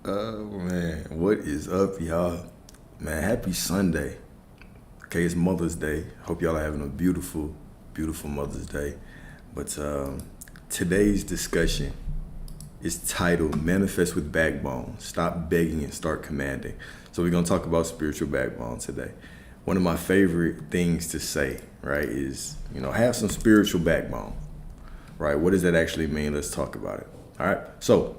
Man, what is up, y'all? Man, happy Sunday. Okay, it's Mother's Day. Hope y'all are having a beautiful, beautiful Mother's Day. But today's discussion is titled Manifest with Backbone. Stop begging and start commanding. So we're going to talk about spiritual backbone today. One of my favorite things to say, right, is, have some spiritual backbone, right? What does that actually mean? Let's talk about it. All right. So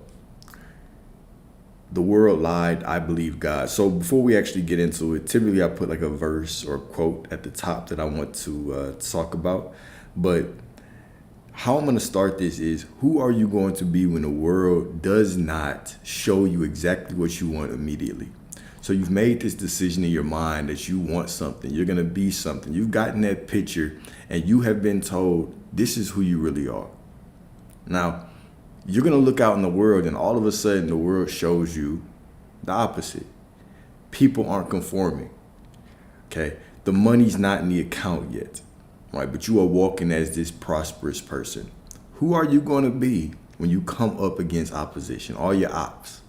the world lied, I believe God. So before we actually get into it, typically I put like a verse or a quote at the top that I want to talk about. But how I'm going to start this is, who are you going to be when the world does not show you exactly what you want immediately? So you've made this decision in your mind that you want something. You're going to be something. You've gotten that picture and you have been told this is who you really are. Now, you're going to look out in the world and all of a sudden the world shows you the opposite. People aren't conforming. Okay. The money's not in the account yet. Right. But you are walking as this prosperous person. Who are you going to be when you come up against opposition? All your ops.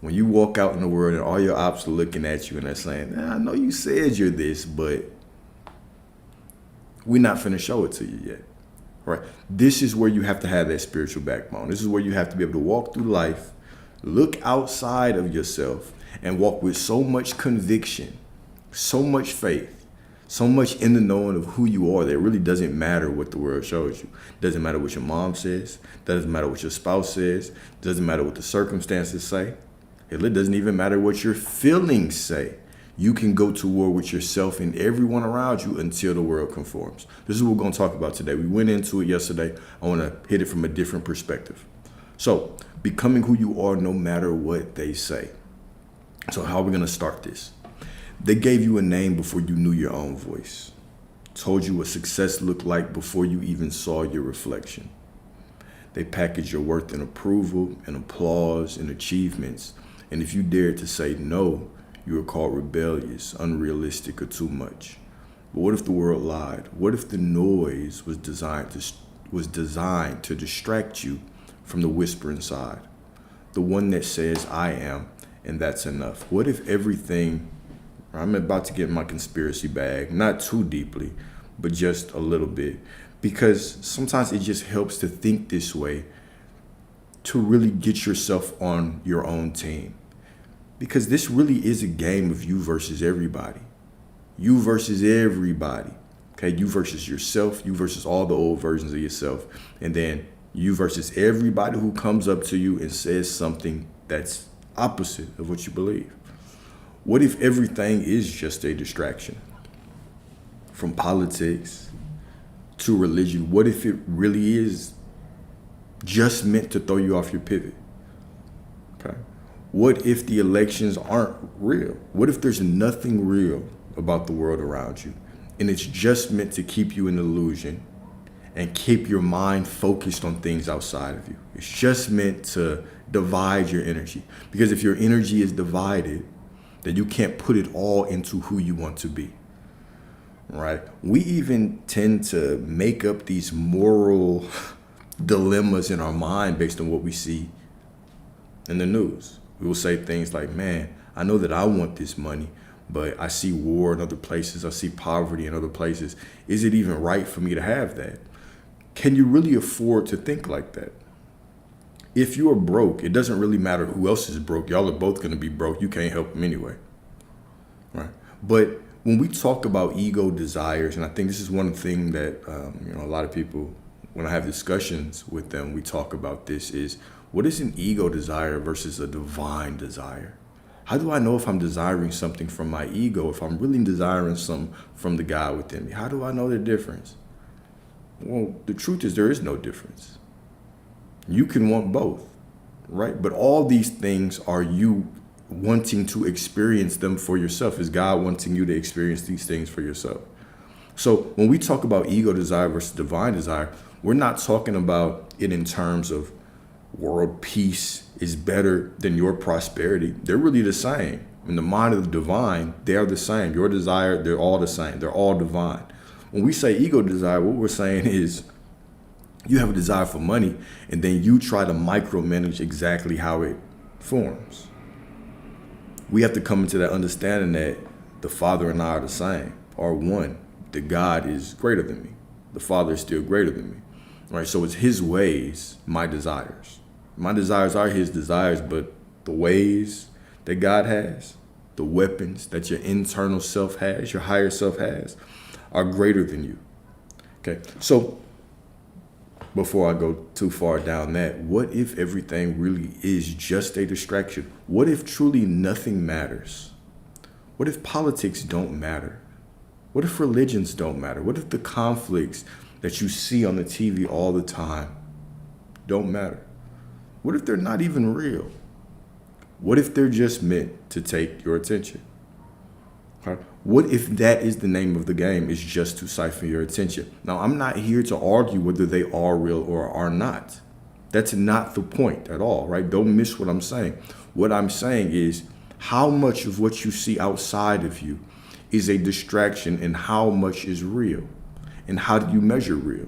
When you walk out in the world and all your ops are looking at you and they're saying, I know you said you're this, but we're not finna show it to you yet. Right. This is where you have to have that spiritual backbone. This is where you have to be able to walk through life, look outside of yourself, and walk with so much conviction, so much faith, so much in the knowing of who you are that it really doesn't matter what the world shows you. Doesn't matter what your mom says. Doesn't matter what your spouse says. Doesn't matter what the circumstances say. It doesn't even matter what your feelings say. You can go to war with yourself and everyone around you until the world conforms. This is what we're going to talk about today. We went into it yesterday. I want to hit it from a different perspective. So, becoming who you are no matter what they say. So how are we going to start this? They gave you a name before you knew your own voice. Told you what success looked like before you even saw your reflection. They packaged your worth in approval and applause and achievements. And if you dared to say no, you were called rebellious, unrealistic, or too much. But what if the world lied? What if the noise was designed to distract you from the whisper inside? The one that says, I am, and that's enough. What if everything, I'm about to get in my conspiracy bag, not too deeply, but just a little bit. Because sometimes it just helps to think this way to really get yourself on your own team. Because this really is a game of you versus everybody. You versus everybody. Okay, you versus yourself, you versus all the old versions of yourself. And then you versus everybody who comes up to you and says something that's opposite of what you believe. What if everything is just a distraction? From politics to religion, what if it really is just meant to throw you off your pivot? Okay. What if the elections aren't real? What if there's nothing real about the world around you and it's just meant to keep you in illusion and keep your mind focused on things outside of you? It's just meant to divide your energy. Because if your energy is divided, then you can't put it all into who you want to be. Right? We even tend to make up these moral dilemmas in our mind based on what we see in the news. We will say things like, man, I know that I want this money, but I see war in other places. I see poverty in other places. Is it even right for me to have that? Can you really afford to think like that? If you are broke, it doesn't really matter who else is broke. Y'all are both going to be broke. You can't help them anyway. Right? But when we talk about ego desires, and I think this is one thing that a lot of people, when I have discussions with them, we talk about this is, what is an ego desire versus a divine desire? How do I know if I'm desiring something from my ego, if I'm really desiring something from the God within me? How do I know the difference? Well, the truth is there is no difference. You can want both, right? But all these things are you wanting to experience them for yourself. Is God wanting you to experience these things for yourself? So when we talk about ego desire versus divine desire, we're not talking about it in terms of world peace is better than your prosperity. They're really the same. In the mind of the divine, they are the same. Your desire, they're all the same. They're all divine. When we say ego desire, what we're saying is you have a desire for money and then you try to micromanage exactly how it forms. We have to come into that understanding that the Father and I are the same, are one. That God is greater than me. The Father is still greater than me. Right? So it's his ways, my desires. My desires are his desires, but the ways that God has, the weapons that your internal self has, your higher self has, are greater than you. Okay, so before I go too far down that, what if everything really is just a distraction? What if truly nothing matters? What if politics don't matter? What if religions don't matter? What if the conflicts that you see on the TV all the time don't matter? What if they're not even real? What if they're just meant to take your attention? Okay. What if that is the name of the game, is just to siphon your attention? Now, I'm not here to argue whether they are real or are not. That's not the point at all, right? Don't miss what I'm saying. What I'm saying is how much of what you see outside of you is a distraction and how much is real? And how do you measure real?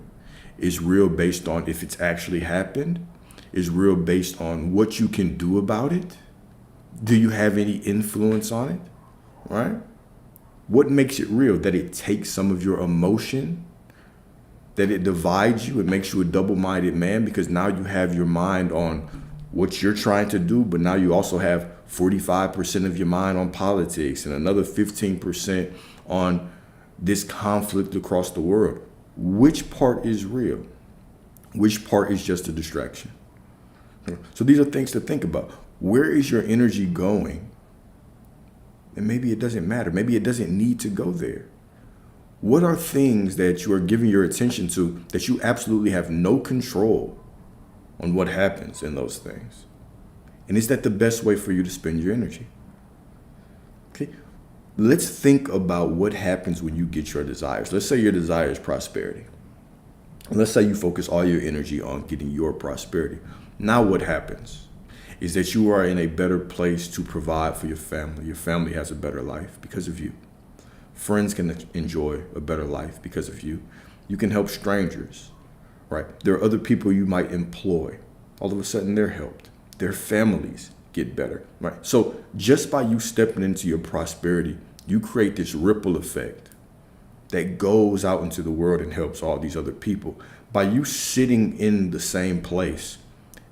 Is real based on if it's actually happened? Is real based on what you can do about it? Do you have any influence on it? Right? What makes it real? That it takes some of your emotion, that it divides you, it makes you a double-minded man because now you have your mind on what you're trying to do, but now you also have 45% of your mind on politics and another 15% on this conflict across the world. Which part is real? Which part is just a distraction? So these are things to think about. Where is your energy going? And maybe it doesn't matter. Maybe it doesn't need to go there. What are things that you are giving your attention to that you absolutely have no control on what happens in those things? And is that the best way for you to spend your energy? Okay. Let's think about what happens when you get your desires. Let's say your desire is prosperity. And let's say you focus all your energy on getting your prosperity. Now what happens is that you are in a better place to provide for your family. Your family has a better life because of you. Friends can enjoy a better life because of you. You can help strangers, right? There are other people you might employ. All of a sudden they're helped. Their families get better, right? So just by you stepping into your prosperity, you create this ripple effect that goes out into the world and helps all these other people. By you sitting in the same place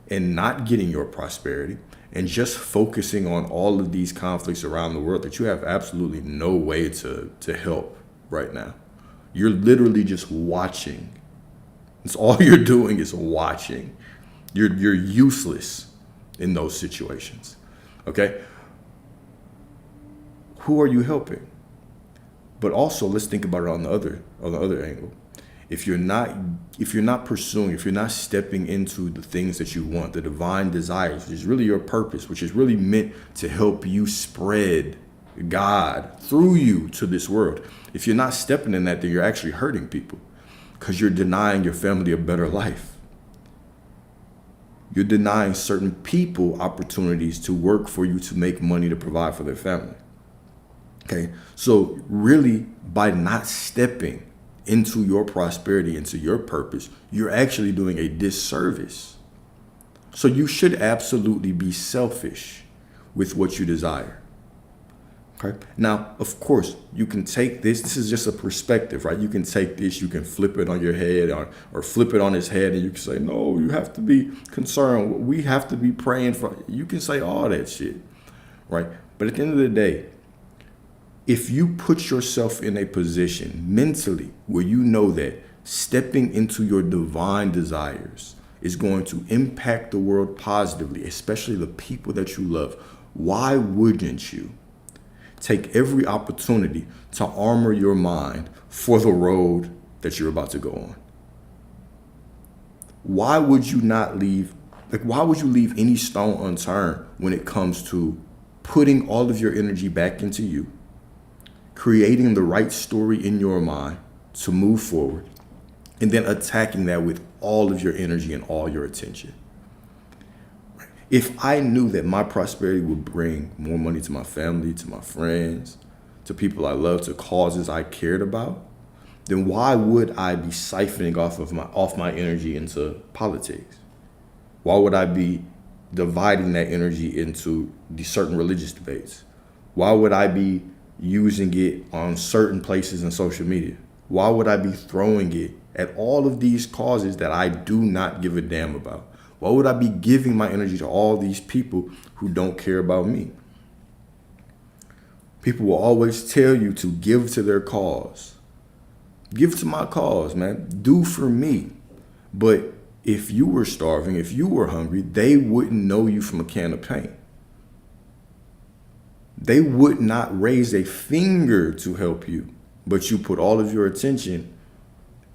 and not getting your prosperity and just focusing on all of these conflicts around the world that you have absolutely no way to help right now. You're literally just watching. It's all you're doing is watching. You're useless in those situations. Okay? Who are you helping? But also let's think about it on the other angle. If you're not pursuing, if you're not stepping into the things that you want, the divine desires, which is really your purpose, which is really meant to help you spread God through you to this world. If you're not stepping in that, then you're actually hurting people because you're denying your family a better life. You're denying certain people opportunities to work for you, to make money, to provide for their family. Okay, so really by not stepping into your prosperity, into your purpose, you're actually doing a disservice. So you should absolutely be selfish with what you desire. Okay. Now, of course, you can take this. This is just a perspective, right? You can take this, you can flip it on your head or flip it on his head, and you can say, no, you have to be concerned. We have to be praying for. You can say all that shit, right? But at the end of the day, if you put yourself in a position mentally where you know that stepping into your divine desires is going to impact the world positively, especially the people that you love, why wouldn't you take every opportunity to armor your mind for the road that you're about to go on? Why would you leave any stone unturned when it comes to putting all of your energy back into you, creating the right story in your mind to move forward, and then attacking that with all of your energy and all your attention? If I knew that my prosperity would bring more money to my family, to my friends, to people I love, to causes I cared about, then why would I be siphoning off my energy into politics? Why would I be dividing that energy into these certain religious debates? Why would I be using it on certain places in social media? Why would I be throwing it at all of these causes that I do not give a damn about? Why would I be giving my energy to all these people who don't care about me? People will always tell you to give to their cause. Give to my cause, man. Do for me. But if you were starving, if you were hungry, they wouldn't know you from a can of paint. They would not raise a finger to help you, but you put all of your attention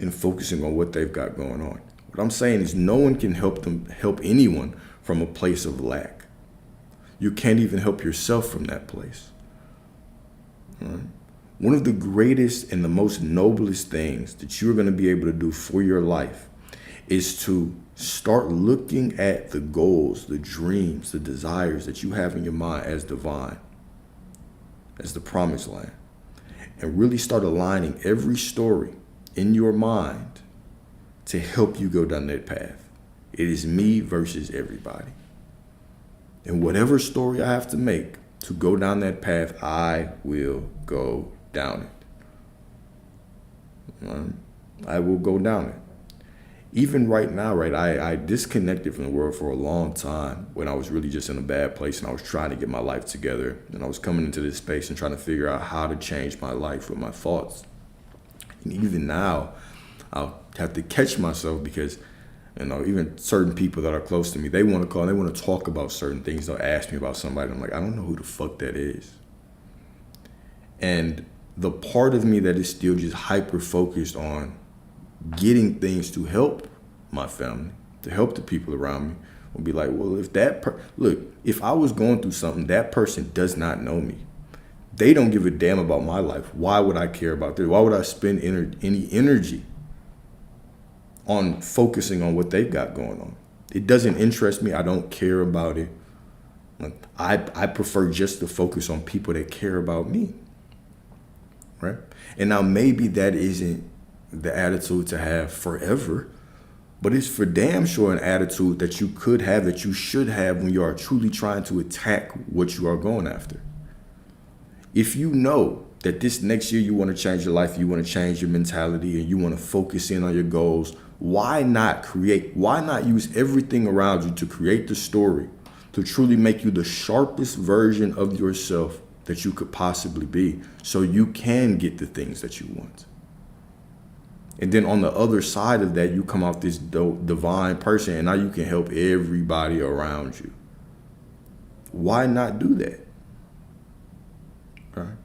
in focusing on what they've got going on. What I'm saying is no one can help anyone from a place of lack. You can't even help yourself from that place. Right? One of the greatest and the most noblest things that you're going to be able to do for your life is to start looking at the goals, the dreams, the desires that you have in your mind as divine, as the promised land, and really start aligning every story in your mind to help you go down that path. It is me versus everybody. And whatever story I have to make to go down that path, I will go down it. I will go down it. Even right now, right, I disconnected from the world for a long time when I was really just in a bad place and I was trying to get my life together. And I was coming into this space and trying to figure out how to change my life with my thoughts. And even now, I'll have to catch myself because, even certain people that are close to me, they want to call and they want to talk about certain things. They'll ask me about somebody. I'm like, I don't know who the fuck that is. And the part of me that is still just hyper focused on getting things to help my family, to help the people around me, will be like, well, if I was going through something, that person does not know me. They don't give a damn about my life. Why would I care about this? Why would I spend any energy on focusing on what they've got going on? It doesn't interest me. I don't care about it. I prefer just to focus on people that care about me. Right? And now maybe that isn't the attitude to have forever, but it's for damn sure an attitude that you could have, that you should have when you are truly trying to attack what you are going after. If you know that this next year you want to change your life, you want to change your mentality, and you want to focus in on your goals, why not use everything around you to create the story to truly make you the sharpest version of yourself that you could possibly be, so you can get the things that you want. And then on the other side of that, you come out this divine person, and now you can help everybody around you. Why not do that? Right?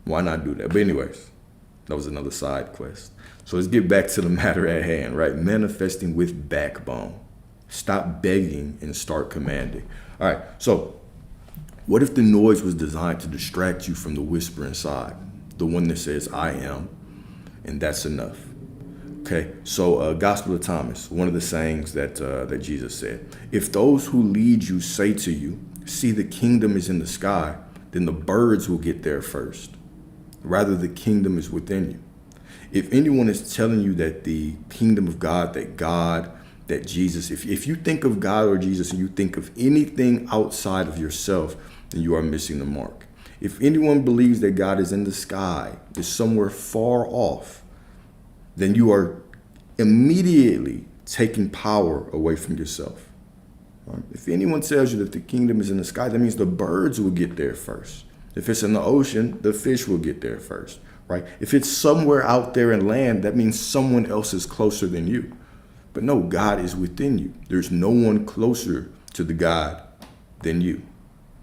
Why not do that? But anyways, that was another side quest. So let's get back to the matter at hand, right? Manifesting with backbone. Stop begging and start commanding. All right, so what if the noise was designed to distract you from the whisper inside? The one that says, I am, and that's enough. Okay, so Gospel of Thomas, one of the sayings that Jesus said, if those who lead you say to you, see, the kingdom is in the sky, then the birds will get there first. Rather, the kingdom is within you. If anyone is telling you that the kingdom of God, that Jesus, if you think of God or Jesus and you think of anything outside of yourself, then you are missing the mark. If anyone believes that God is in the sky, is somewhere far off, then you are immediately taking power away from yourself. Right? If anyone tells you that the kingdom is in the sky, that means the birds will get there first. If it's in the ocean, the fish will get there first. Right? If it's somewhere out there in land, that means someone else is closer than you. But no, God is within you. There's no one closer to the God than you.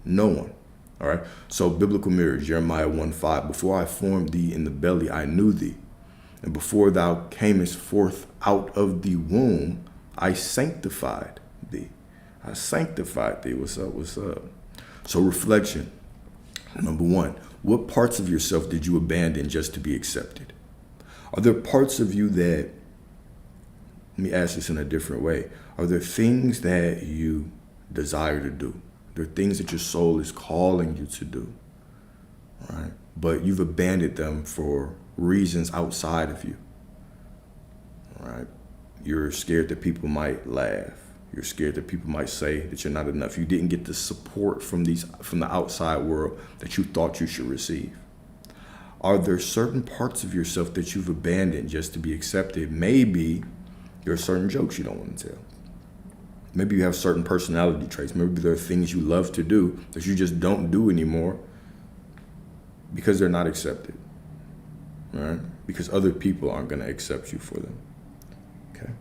No one. All right. So biblical mirror, Jeremiah 1:5. Before I formed thee in the belly, I knew thee. And before thou camest forth out of the womb, I sanctified thee. I sanctified thee. What's up? What's up? So reflection. Number one, what parts of yourself did you abandon just to be accepted? Are there parts of you that, let me ask this in a different way. Are there things that you desire to do? There are things that your soul is calling you to do, right? But you've abandoned them for reasons outside of you, right? You're scared that people might laugh. You're scared that people might say that you're not enough. You didn't get the support from the outside world that you thought you should receive. Are there certain parts of yourself that you've abandoned just to be accepted? Maybe there are certain jokes you don't want to tell. Maybe you have certain personality traits. Maybe there are things you love to do that you just don't do anymore because they're not accepted, right? Because other people aren't going to accept you for them, okay?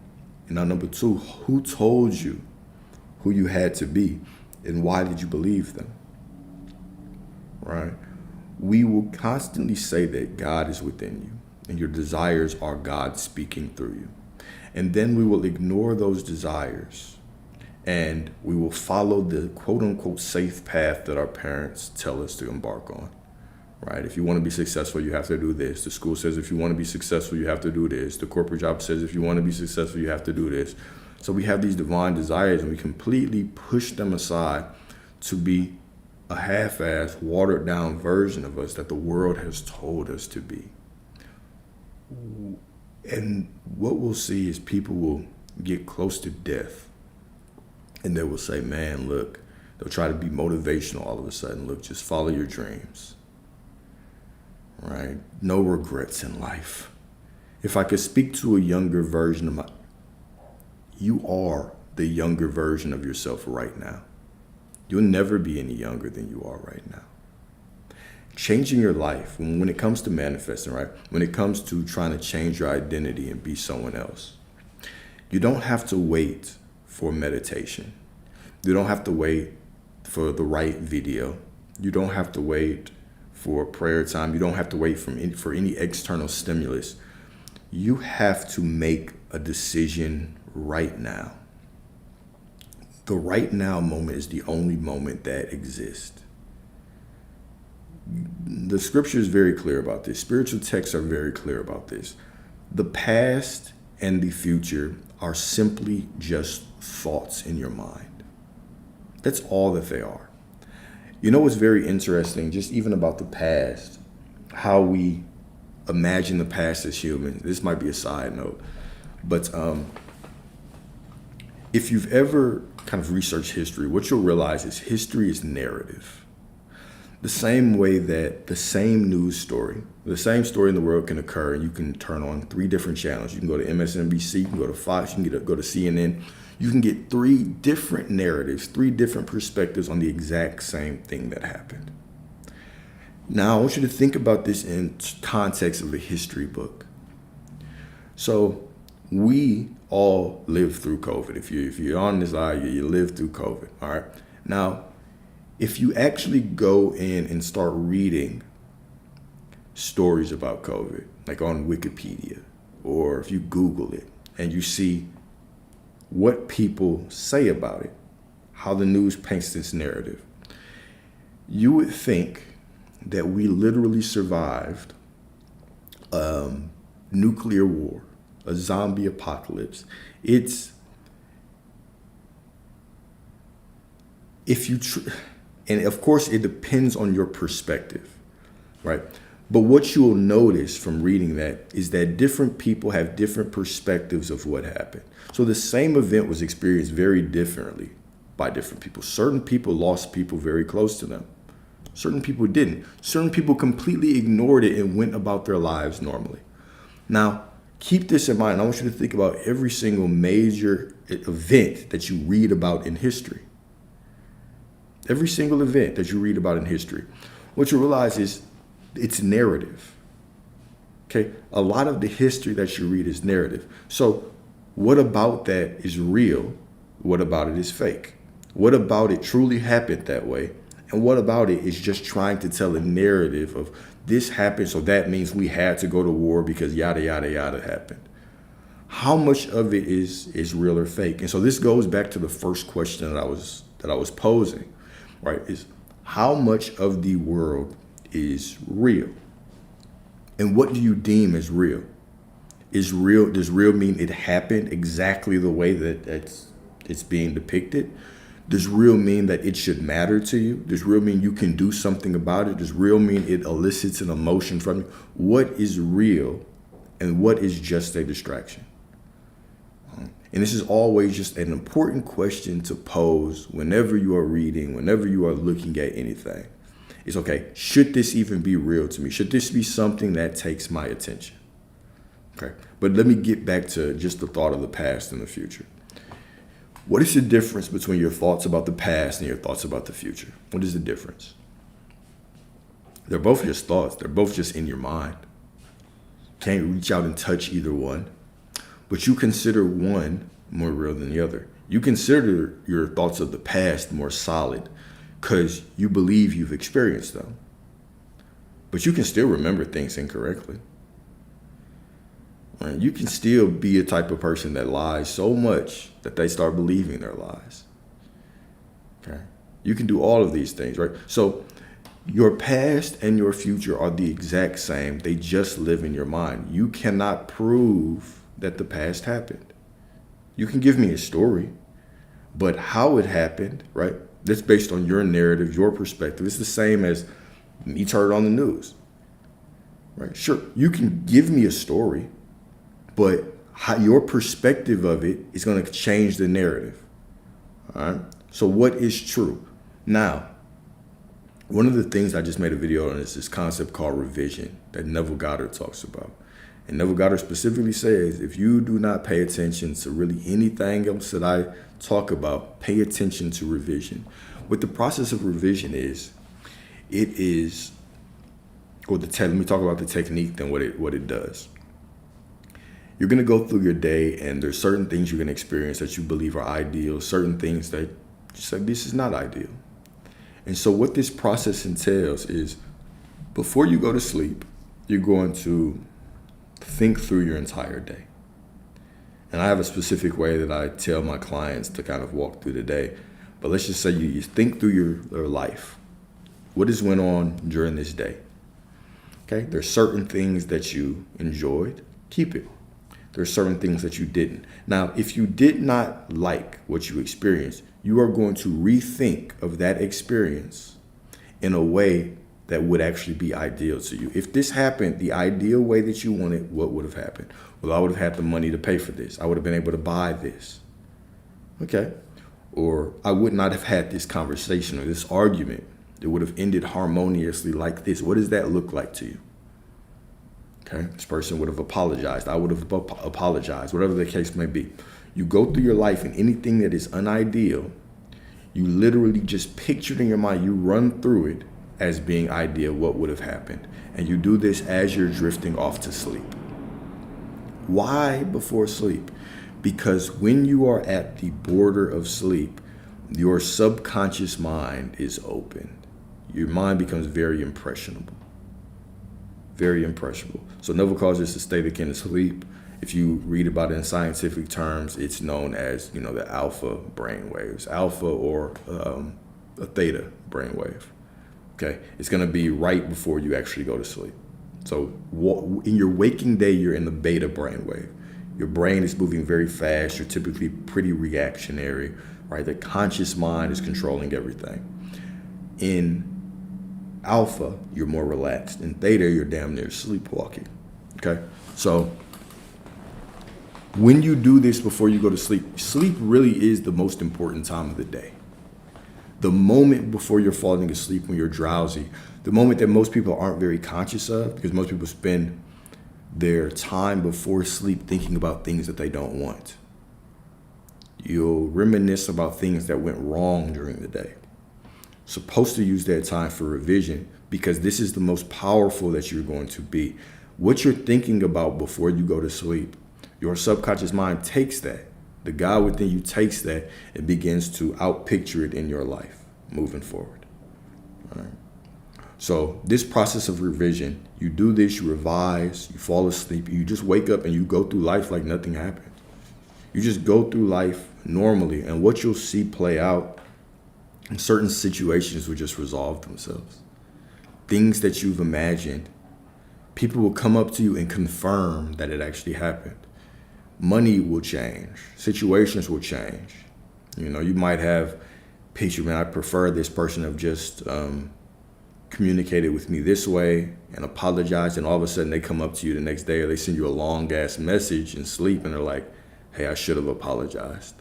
And now number two, who told you who you had to be and why did you believe them, right? We will constantly say that God is within you and your desires are God speaking through you. And then we will ignore those desires and we will follow the quote unquote safe path that our parents tell us to embark on, right? If you want to be successful, you have to do this. The school says if you want to be successful, you have to do this. The corporate job says if you want to be successful, you have to do this. So we have these divine desires and we completely push them aside to be a half-assed, watered-down version of us that the world has told us to be. And what we'll see is people will get close to death and they will say, man, look, they'll try to be motivational all of a sudden. Look, just follow your dreams, right? No regrets in life. If I could speak to a younger version of you are the younger version of yourself right now. You'll never be any younger than you are right now. Changing your life, when it comes to manifesting, right? When it comes to trying to change your identity and be someone else, you don't have to wait for meditation. You don't have to wait for the right video. You don't have to wait for prayer time. You don't have to wait for any external stimulus. You have to make a decision right now. The right now moment is the only moment that exists. The scripture is very clear about this. Spiritual texts are very clear about this. The past and the future are simply just thoughts in your mind. That's all that they are. You know what's very interesting, just even about the past, how we imagine the past as humans. This might be a side note, but if you've ever kind of researched history, what you'll realize is history is narrative. The same way that the same news story, the same story in the world can occur, and you can turn on 3 different channels. You can go to MSNBC, you can go to Fox, you can go to CNN. You can get 3 different narratives, 3 different perspectives on the exact same thing that happened. Now, I want you to think about this in context of a history book. So we all lived through COVID. If you're on this eye, you lived through COVID, all right? Now, if you actually go in and start reading stories about COVID, like on Wikipedia, or if you Google it and you see what people say about it, how the news paints this narrative, you would think that we literally survived nuclear war, a zombie apocalypse. And of course, it depends on your perspective, right? But what you'll notice from reading that is that different people have different perspectives of what happened. So the same event was experienced very differently by different people. Certain people lost people very close to them. Certain people didn't. Certain people completely ignored it and went about their lives normally. Now, keep this in mind. I want you to think about every single major event that you read about in history. Every single event that you read about in history. What you realize is it's narrative. Okay? A lot of the history that you read is narrative. So what about that is real? What about it is fake? What about it truly happened that way? And what about it is just trying to tell a narrative of this happened, so that means we had to go to war because yada, yada, yada happened. How much of it is real or fake? And so this goes back to the first question that I was posing, right? Is how much of the world is real? And what do you deem as real? Does real mean it happened exactly the way that it's being depicted? Does real mean that it should matter to you? Does real mean you can do something about it? Does real mean it elicits an emotion from you? What is real and what is just a distraction? And this is always just an important question to pose whenever you are reading, whenever you are looking at anything. It's okay, should this even be real to me? Should this be something that takes my attention? Okay, but let me get back to just the thought of the past and the future. What is the difference between your thoughts about the past and your thoughts about the future? What is the difference? They're both just thoughts. They're both just in your mind. Can't reach out and touch either one. But you consider one more real than the other. You consider your thoughts of the past more solid because you believe you've experienced them. But you can still remember things incorrectly. Right? You can still be a type of person that lies so much that they start believing their lies. Okay? You can do all of these things, right? So your past and your future are the exact same. They just live in your mind. You cannot prove that the past happened. You can give me a story, but how it happened, right? That's based on your narrative, your perspective. It's the same as me turning on the news, right? Sure, you can give me a story, but how your perspective of it is going to change the narrative. All right. So what is true? Now, one of the things I just made a video on is this concept called revision that Neville Goddard talks about. And Neville Goddard specifically says, if you do not pay attention to really anything else that I talk about, pay attention to revision. What the process of revision is, let me talk about the technique then what it does. You're gonna go through your day and there's certain things you're gonna experience that you believe are ideal, certain things that you say, this is not ideal. And so what this process entails is before you go to sleep, you're going to think through your entire day. And I have a specific way that I tell my clients to kind of walk through the day. But let's just say you think through your life. What has went on during this day? Okay, there's certain things that you enjoyed, keep it. There's certain things that you didn't. Now, if you did not like what you experienced, you are going to rethink of that experience in a way that would actually be ideal to you. If this happened the ideal way that you wanted, what would have happened? Well, I would have had the money to pay for this. I would have been able to buy this. Okay. Or I would not have had this conversation or this argument. It would have ended harmoniously like this. What does that look like to you? Okay. This person would have apologized. I would have apologized, whatever the case may be. You go through your life and anything that is unideal, you literally just picture it in your mind. You run through it as being ideal, what would have happened. And you do this as you're drifting off to sleep. Why before sleep? Because when you are at the border of sleep, your subconscious mind is open. Your mind becomes very impressionable. Very impressionable. So Neville calls this a state akin to sleep. If you read about it in scientific terms, it's known as, the alpha brain waves, alpha or a theta brain wave. Okay, it's going to be right before you actually go to sleep. So in your waking day, you're in the beta brainwave. Your brain is moving very fast. You're typically pretty reactionary, right? The conscious mind is controlling everything. In alpha, you're more relaxed. In theta, you're damn near sleepwalking. Okay, so when you do this before you go to sleep, sleep really is the most important time of the day. The moment before you're falling asleep, when you're drowsy, the moment that most people aren't very conscious of, because most people spend their time before sleep thinking about things that they don't want. You'll reminisce about things that went wrong during the day. Supposed to use that time for revision because this is the most powerful that you're going to be. What you're thinking about before you go to sleep, your subconscious mind takes that. The God within you takes that and begins to outpicture it in your life moving forward. All right. So this process of revision, you do this, you revise, you fall asleep, you just wake up and you go through life like nothing happened. You just go through life normally, and what you'll see play out in certain situations will just resolve themselves. Things that you've imagined, people will come up to you and confirm that it actually happened. Money will change. Situations will change. You might have pictured, man, I prefer this person have just communicated with me this way and apologized, and all of a sudden they come up to you the next day or they send you a long ass message in sleep and they're like, Hey, I should have apologized.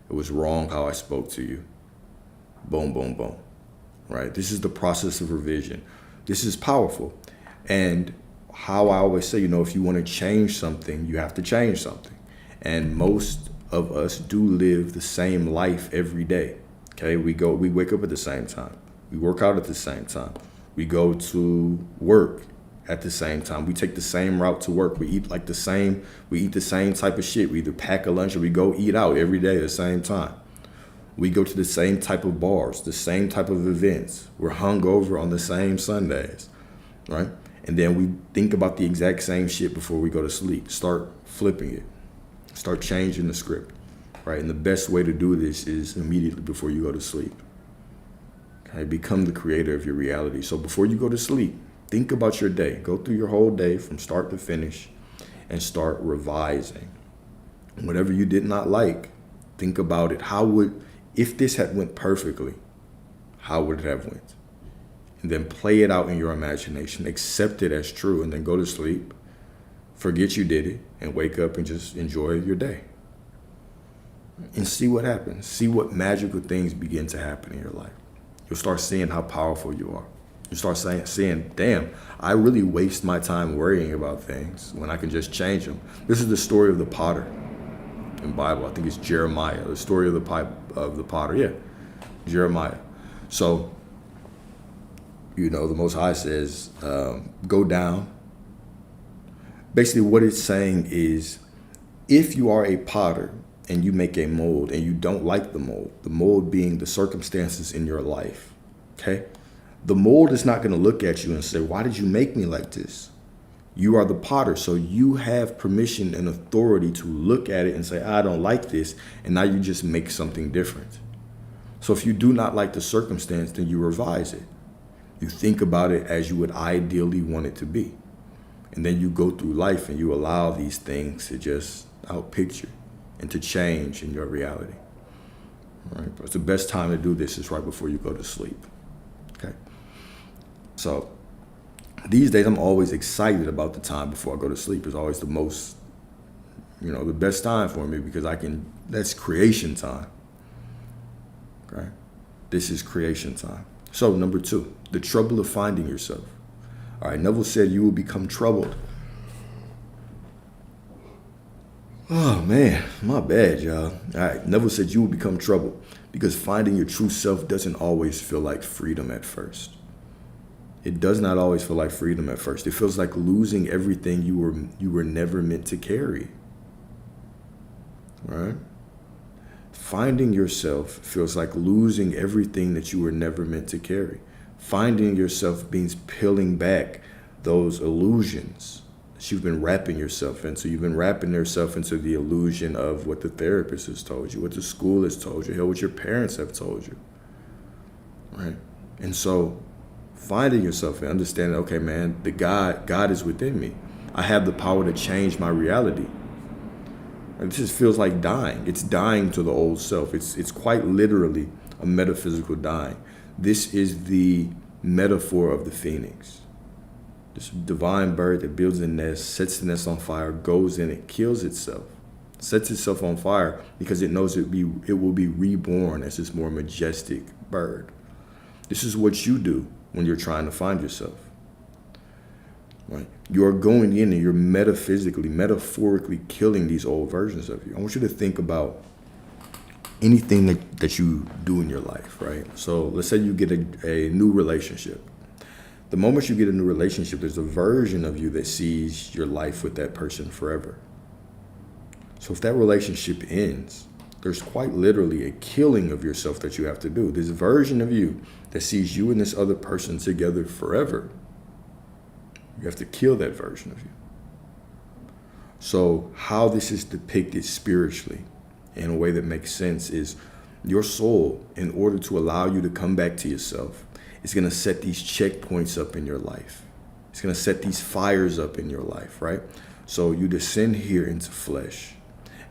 It was wrong how I spoke to you. Boom, boom, boom. Right? This is the process of revision. This is powerful. And how I always say, if you want to change something, you have to change something. And most of us do live the same life every day. Okay, we wake up at the same time. We work out at the same time. We go to work at the same time. We take the same route to work. We eat the same type of shit. We either pack a lunch or we go eat out every day at the same time. We go to the same type of bars, the same type of events. We're hungover on the same Sundays, right? And then we think about the exact same shit before we go to sleep. Start flipping it. Start changing the script, right? And the best way to do this is immediately before you go to sleep. Okay, become the creator of your reality. So before you go to sleep, think about your day. Go through your whole day from start to finish and start revising. Whatever you did not like, think about it. If this had went perfectly, how would it have went? And then play it out in your imagination. Accept it as true and then go to sleep. Forget you did it and wake up and just enjoy your day. And see what happens. See what magical things begin to happen in your life. You'll start seeing how powerful you are. You start seeing, damn, I really waste my time worrying about things when I can just change them. This is the story of the potter in the Bible. I think it's Jeremiah, the story of the potter. Yeah, Jeremiah. So, the Most High says, go down. Basically, what it's saying is, if you are a potter and you make a mold and you don't like the mold being the circumstances in your life, okay? The mold is not going to look at you and say, why did you make me like this? You are the potter, so you have permission and authority to look at it and say, I don't like this, and now you just make something different. So if you do not like the circumstance, then you revise it. You think about it as you would ideally want it to be. And then you go through life and you allow these things to just outpicture and to change in your reality. All right? But the best time to do this is right before you go to sleep. Okay? So these days I'm always excited about the time before I go to sleep. It's always the most, the best time for me because that's creation time. Okay? This is creation time. So number 2, the trouble of finding yourself. All right, Neville said you will become troubled. Oh, man, my bad, y'all. All right, Neville said you will become troubled because finding your true self doesn't always feel like freedom at first. It does not always feel like freedom at first. It feels like losing everything you were never meant to carry. Right? Finding yourself feels like losing everything that you were never meant to carry. Finding yourself means peeling back those illusions that you've been wrapping yourself into. You've been wrapping yourself into the illusion of what the therapist has told you, what the school has told you, what your parents have told you. Right? And so finding yourself and understanding, okay, man, God is within me. I have the power to change my reality. And this just feels like dying. It's dying to the old self. It's quite literally a metaphysical dying. This is the metaphor of the phoenix. This divine bird that builds a nest, sets the nest on fire, goes in it, kills itself, sets itself on fire because it knows it will be reborn as this more majestic bird. This is what you do when you're trying to find yourself. Right? You're going in and you're metaphorically killing these old versions of you. I want you to think about anything that you do in your life, right? So let's say you get a new relationship. The moment you get a new relationship, there's a version of you that sees your life with that person forever. So if that relationship ends, there's quite literally a killing of yourself that you have to do. This version of you that sees you and this other person together forever, you have to kill that version of you. So how this is depicted spiritually in a way that makes sense is your soul, in order to allow you to come back to yourself, is going to set these checkpoints up in your life. It's going to set these fires up in your life, right? So you descend here into flesh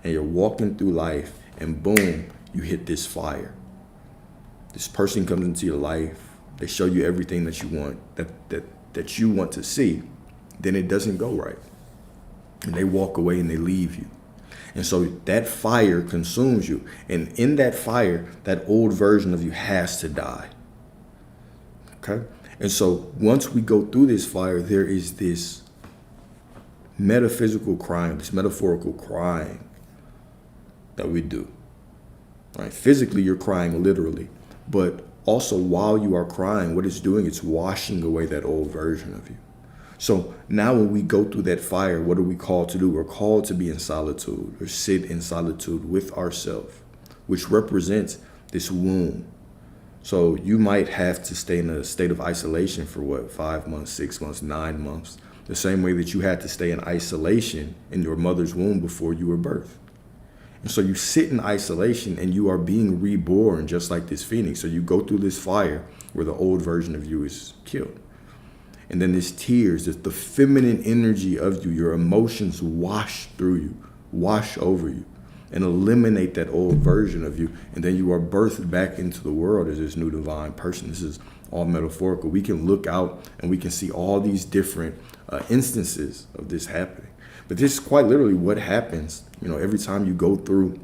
and you're walking through life and boom, you hit this fire. This person comes into your life. They show you everything that you want, that you want to see. Then it doesn't go right. And they walk away and they leave you. And so that fire consumes you. And in that fire, that old version of you has to die. Okay? And so once we go through this fire, there is this metaphysical crying, this metaphorical crying that we do. Right? Physically, you're crying literally. But also while you are crying, what it's doing, it's washing away that old version of you. So now when we go through that fire, what are we called to do? We're called to be in solitude or sit in solitude with ourselves, which represents this womb. So you might have to stay in a state of isolation for 5 months, 6 months, 9 months, the same way that you had to stay in isolation in your mother's womb before you were birthed. And so you sit in isolation and you are being reborn just like this phoenix. So you go through this fire where the old version of you is killed. And then there's tears, there's the feminine energy of you, your emotions wash through you, wash over you, and eliminate that old version of you. And then you are birthed back into the world as this new divine person. This is all metaphorical. We can look out and we can see all these different instances of this happening. But this is quite literally what happens, every time you go through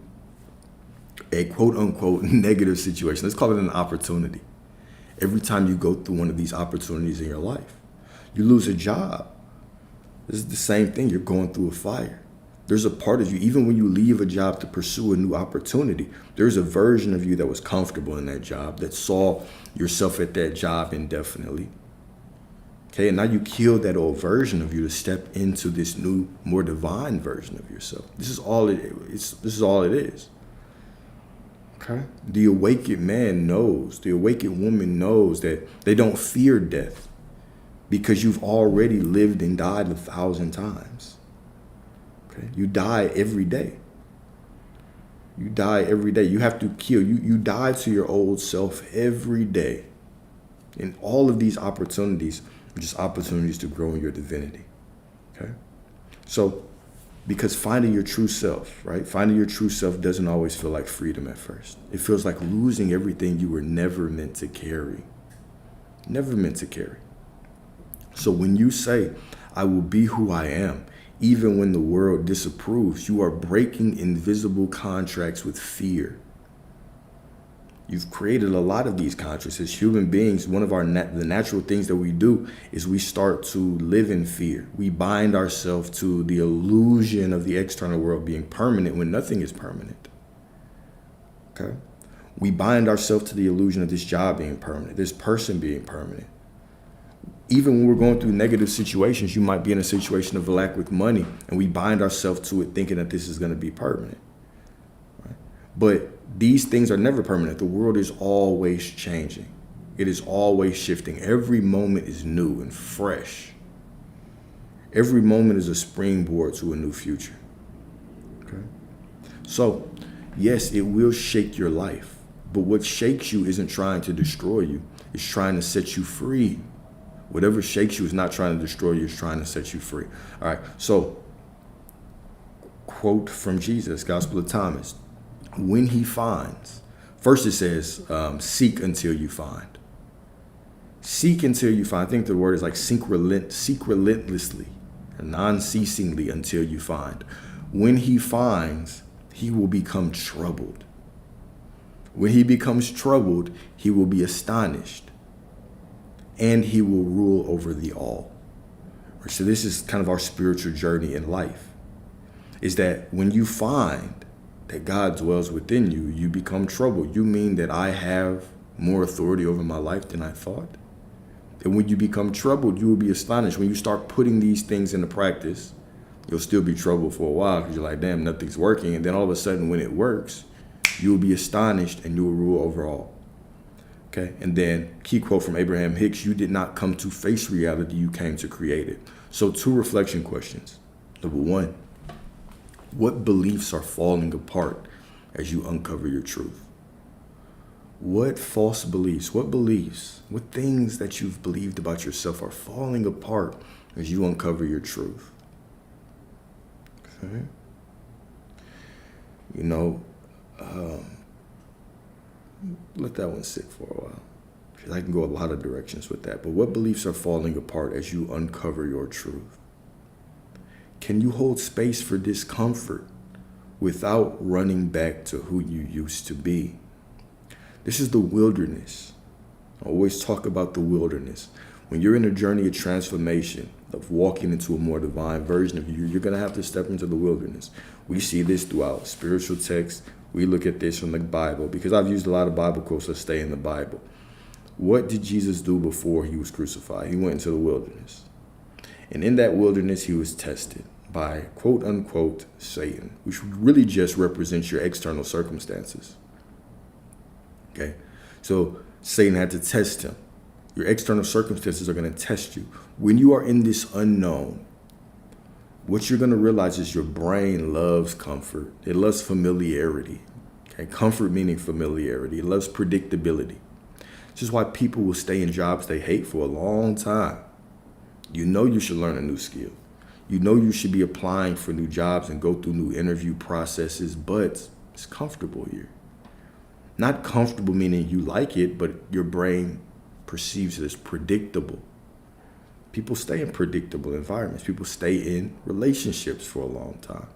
a quote unquote negative situation. Let's call it an opportunity. Every time you go through one of these opportunities in your life, you lose a job. This is the same thing. You're going through a fire. There's a part of you, even when you leave a job to pursue a new opportunity, there's a version of you that was comfortable in that job, that saw yourself at that job indefinitely. Okay, and now you kill that old version of you to step into this new, more divine version of yourself. This is all it is. This is all it is. Okay? The awakened man knows, the awakened woman knows that they don't fear death because you've already lived and died 1,000 times. Okay? You die every day. You die every day. You have to kill. You die to your old self every day. And all of these opportunities are just opportunities to grow in your divinity. Okay? So, because finding your true self, right? Finding your true self doesn't always feel like freedom at first. It feels like losing everything you were never meant to carry. Never meant to carry. So when you say, I will be who I am, even when the world disapproves, you are breaking invisible contracts with fear. You've created a lot of these contracts. As human beings, one of the natural things that we do is we start to live in fear. We bind ourselves to the illusion of the external world being permanent when nothing is permanent. Okay? We bind ourselves to the illusion of this job being permanent, this person being permanent. Even when we're going through negative situations, you might be in a situation of lack with money, and we bind ourselves to it thinking that this is going to be permanent. Right? But these things are never permanent. The world is always changing. It is always shifting. Every moment is new and fresh. Every moment is a springboard to a new future. Okay? So, yes, it will shake your life. But what shakes you isn't trying to destroy you. It's trying to set you free. Whatever shakes you is not trying to destroy you. It's trying to set you free. All right. So, quote from Jesus, Gospel of Thomas. When he finds, first it says, seek until you find. Seek until you find. I think the word is like seek relentlessly, non-ceasingly until you find. When he finds, he will become troubled. When he becomes troubled, he will be astonished, and he will rule over the all. So this is kind of our spiritual journey in life, is that when you find that God dwells within you, you become troubled. You mean that I have more authority over my life than I thought? And when you become troubled, you will be astonished. When you start putting these things into practice, you'll still be troubled for a while because you're like, damn, nothing's working. And then all of a sudden when it works, you will be astonished and you will rule over all. Okay? And then key quote from Abraham Hicks, you did not come to face reality, you came to create it. So 2 reflection questions. Number 1, what beliefs are falling apart as you uncover your truth? What false beliefs, what things that you've believed about yourself are falling apart as you uncover your truth? Okay. Let that one sit for a while. I can go a lot of directions with that. But what beliefs are falling apart as you uncover your truth? Can you hold space for discomfort without running back to who you used to be. This is the wilderness. I always talk about the wilderness. When you're in a journey of transformation, of walking into a more divine version of you, you're going to have to step into the wilderness. We see this throughout spiritual texts. We look at this from the Bible, because I've used a lot of Bible quotes that stay in the Bible. What did Jesus do before he was crucified? He went into the wilderness. And in that wilderness, he was tested by, quote unquote, Satan, which really just represents your external circumstances. Okay? So Satan had to test him. Your external circumstances are going to test you. When you are in this unknown, what you're going to realize is your brain loves comfort. It loves familiarity. Okay? Comfort meaning familiarity. It loves predictability. This is why people will stay in jobs they hate for a long time. You know you should learn a new skill. You know you should be applying for new jobs and go through new interview processes, but it's comfortable here. Not comfortable meaning you like it, but your brain perceives it as predictable. People stay in predictable environments. People stay in relationships for a long time.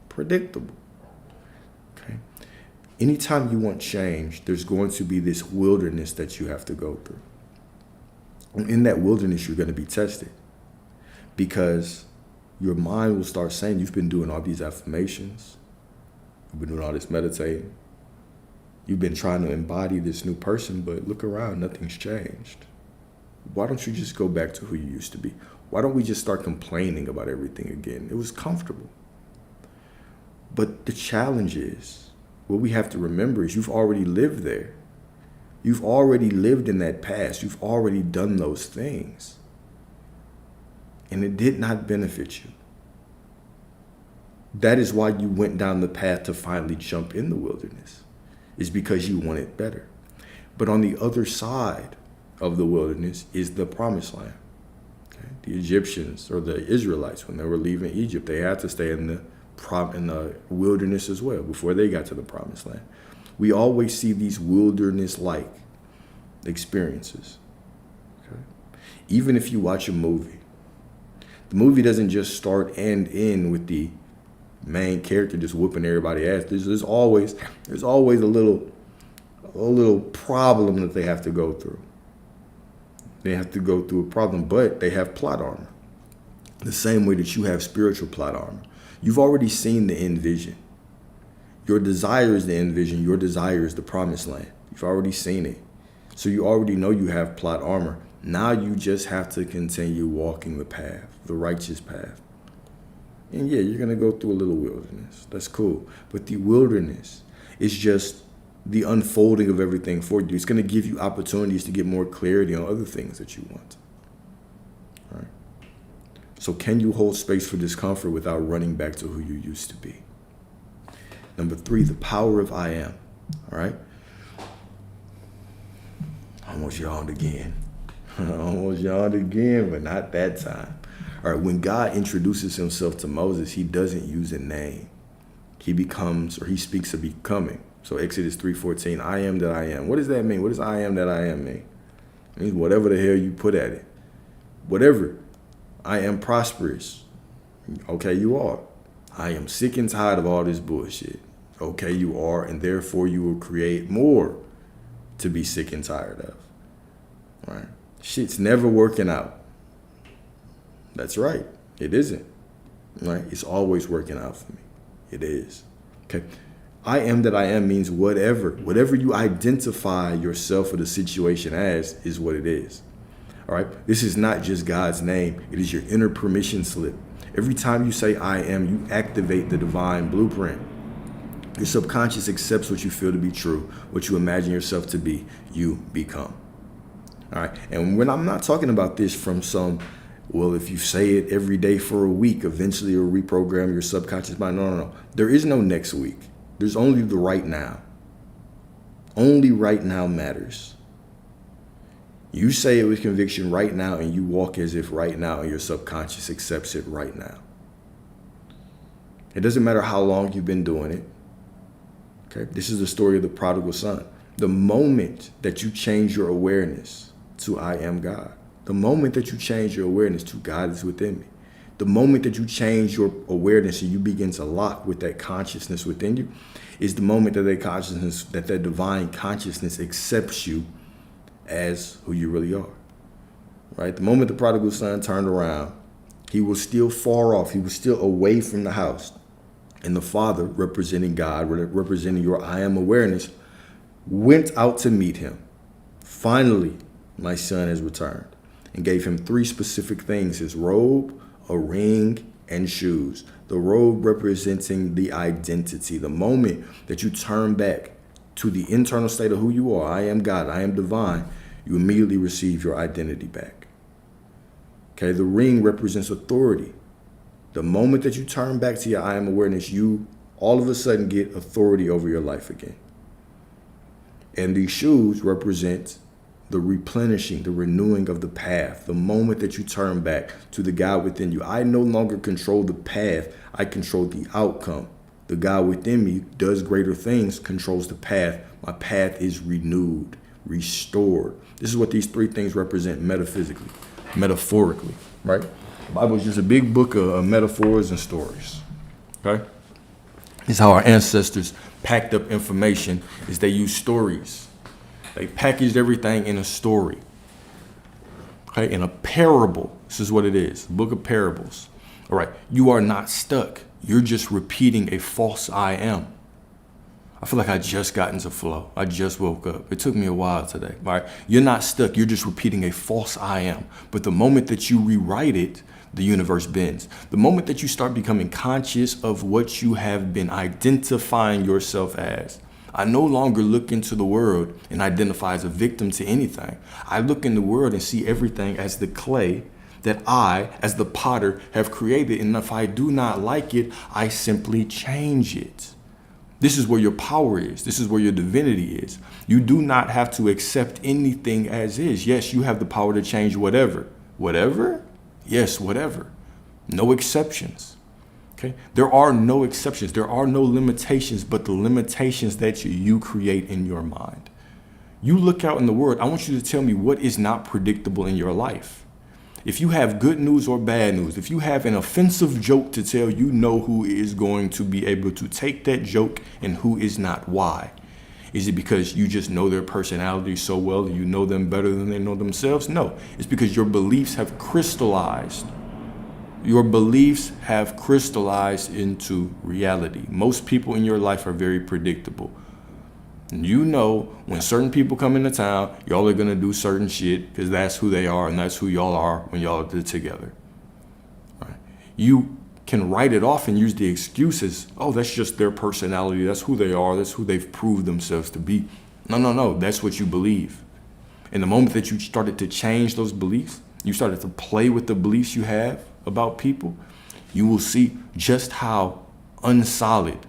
Predictable. Okay. Anytime you want change, there's going to be this wilderness that you have to go through. And in that wilderness, you're going to be tested, because your mind will start saying, you've been doing all these affirmations. You've been doing all this meditating. You've been trying to embody this new person, but look around, nothing's changed. Why don't you just go back to who you used to be? Why don't we just start complaining about everything again? It was comfortable. But the challenge is, what we have to remember is you've already lived there. You've already lived in that past. You've already done those things. And it did not benefit you. That is why you went down the path to finally jump in the wilderness. Is because you want it better. But on the other side of the wilderness is the promised land. Okay? The Egyptians, or the Israelites, when they were leaving Egypt, they had to stay in the wilderness as well before they got to the promised land. We always see these wilderness-like experiences. Okay? Even if you watch a movie, the movie doesn't just start and end with the main character just whooping everybody's ass. There's always a little problem that they have to go through. They have to go through a problem, but they have plot armor. The same way that you have spiritual plot armor. You've already seen the end vision. Your desire is the end vision. Your desire is the promised land. You've already seen it. So you already know you have plot armor. Now you just have to continue walking the path, the righteous path. And yeah, you're going to go through a little wilderness. That's cool. But the wilderness is just the unfolding of everything for you. It's going to give you opportunities to get more clarity on other things that you want. All right. So can you hold space for discomfort without running back to who you used to be? Number 3, the power of I am. All right. Almost yawned again. Almost yawned again, but not that time. All right, when God introduces himself to Moses, he doesn't use a name. He speaks of becoming. So Exodus 3:14, I am that I am. What does that mean? What does I am that I am mean? It means whatever the hell you put at it. Whatever. I am prosperous. Okay, you are. I am sick and tired of all this bullshit. Okay, you are, and therefore you will create more to be sick and tired of. All right? Shit's never working out. That's right. It isn't. Right? It's always working out for me. It is. Okay. I am that I am means whatever you identify yourself or the situation as is what it is. All right. This is not just God's name. It is your inner permission slip. Every time you say I am, you activate the divine blueprint. Your subconscious accepts what you feel to be true, what you imagine yourself to be, you become. All right. And when I'm not talking about this from some, well, if you say it every day for a week, eventually it'll reprogram your subconscious mind. No. There is no next week. There's only the right now. Only right now matters. You say it with conviction right now, and you walk as if right now, and your subconscious accepts it right now. It doesn't matter how long you've been doing it. Okay, this is the story of the prodigal son. The moment that you change your awareness to I am God, the moment that you change your awareness to God is within me, The moment that you change your awareness and you begin to lock with that consciousness within you is the moment that that divine consciousness accepts you as who you really are, right? The moment the prodigal son turned around, he was still far off. He was still away from the house. And the father, representing God, representing your I am awareness, went out to meet him. Finally, my son has returned, and gave him 3 specific things: his robe, a ring, and shoes. The robe representing the identity. The moment that you turn back to the internal state of who you are, I am God, I am divine, you immediately receive your identity back. Okay, the ring represents authority. The moment that you turn back to your I am awareness, you all of a sudden get authority over your life again. And these shoes represent the replenishing, the renewing of the path. The moment that you turn back to the God within you, I no longer control the path, I control the outcome. The God within me does greater things, controls the path. My path is renewed, restored. This is what these 3 things represent metaphorically, right? The Bible is just a big book of metaphors and stories, okay? This is how our ancestors packed up information, is they used stories. They packaged everything in a story, okay? In a parable. This is what it is, a book of parables. All right, you are not stuck. You're just repeating a false I am. I feel like I just got into flow. I just woke up. It took me a while today. All right, you're not stuck. You're just repeating a false I am. But the moment that you rewrite it, the universe bends. The moment that you start becoming conscious of what you have been identifying yourself as. I no longer look into the world and identify as a victim to anything. I look in the world and see everything as the clay that I, as the potter, have created. And if I do not like it, I simply change it. This is where your power is. This is where your divinity is. You do not have to accept anything as is. Yes, you have the power to change whatever. Whatever? Yes, whatever. No exceptions. Okay? There are no exceptions. There are no limitations, but the limitations that you create in your mind. You look out in the world. I want you to tell me what is not predictable in your life. If you have good news or bad news, if you have an offensive joke to tell, you know who is going to be able to take that joke and who is not. Why? Is it because you just know their personality so well and you know them better than they know themselves? No, it's because your beliefs have crystallized. Your beliefs have crystallized into reality. Most people in your life are very predictable. You know when certain people come into town, y'all are going to do certain shit because that's who they are and that's who y'all are when y'all are together. Right? You can write it off and use the excuses. Oh, that's just their personality. That's who they are. That's who they've proved themselves to be. No. That's what you believe. And the moment that you started to change those beliefs, you started to play with the beliefs you have about people, you will see just how unsolid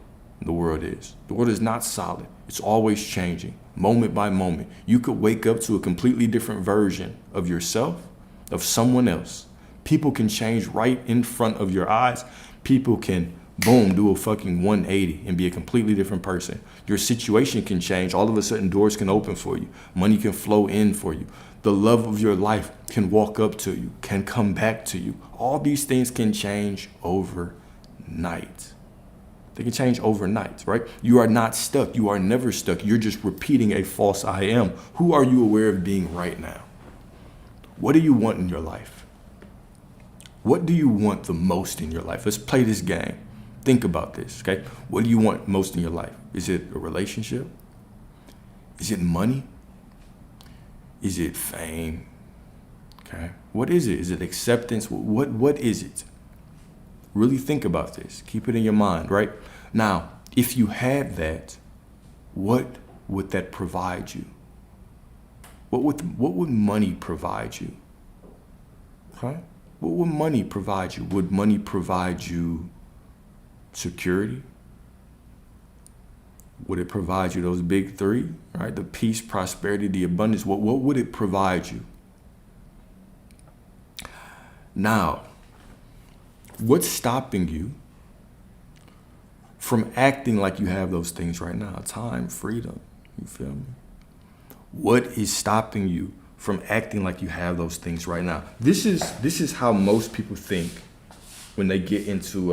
the world is. The world is not solid. It's always changing, moment by moment. You could wake up to a completely different version of yourself, of someone else. People can change right in front of your eyes. People can, boom, do a fucking 180 and be a completely different person. Your situation can change. All of a sudden, doors can open for you. Money can flow in for you. The love of your life can walk up to you, can come back to you. All these things can change overnight. They can change overnight, right? You are not stuck. You are never stuck. You're just repeating a false I am. Who are you aware of being right now? What do you want in your life? What do you want the most in your life? Let's play this game. Think about this, okay? What do you want most in your life? Is it a relationship? Is it money? Is it fame? Okay. What is it? Is it acceptance? What is it? Really think about this. Keep it in your mind, right? Now, if you had that, what would that provide you? What would money provide you? Okay? What would money provide you? Would money provide you security? Would it provide you those big 3, right? The peace, prosperity, the abundance. What would it provide you? Now, what's stopping you from acting like you have those things right now? Time, freedom, you feel me? What is stopping you from acting like you have those things right now? This is how most people think when they get into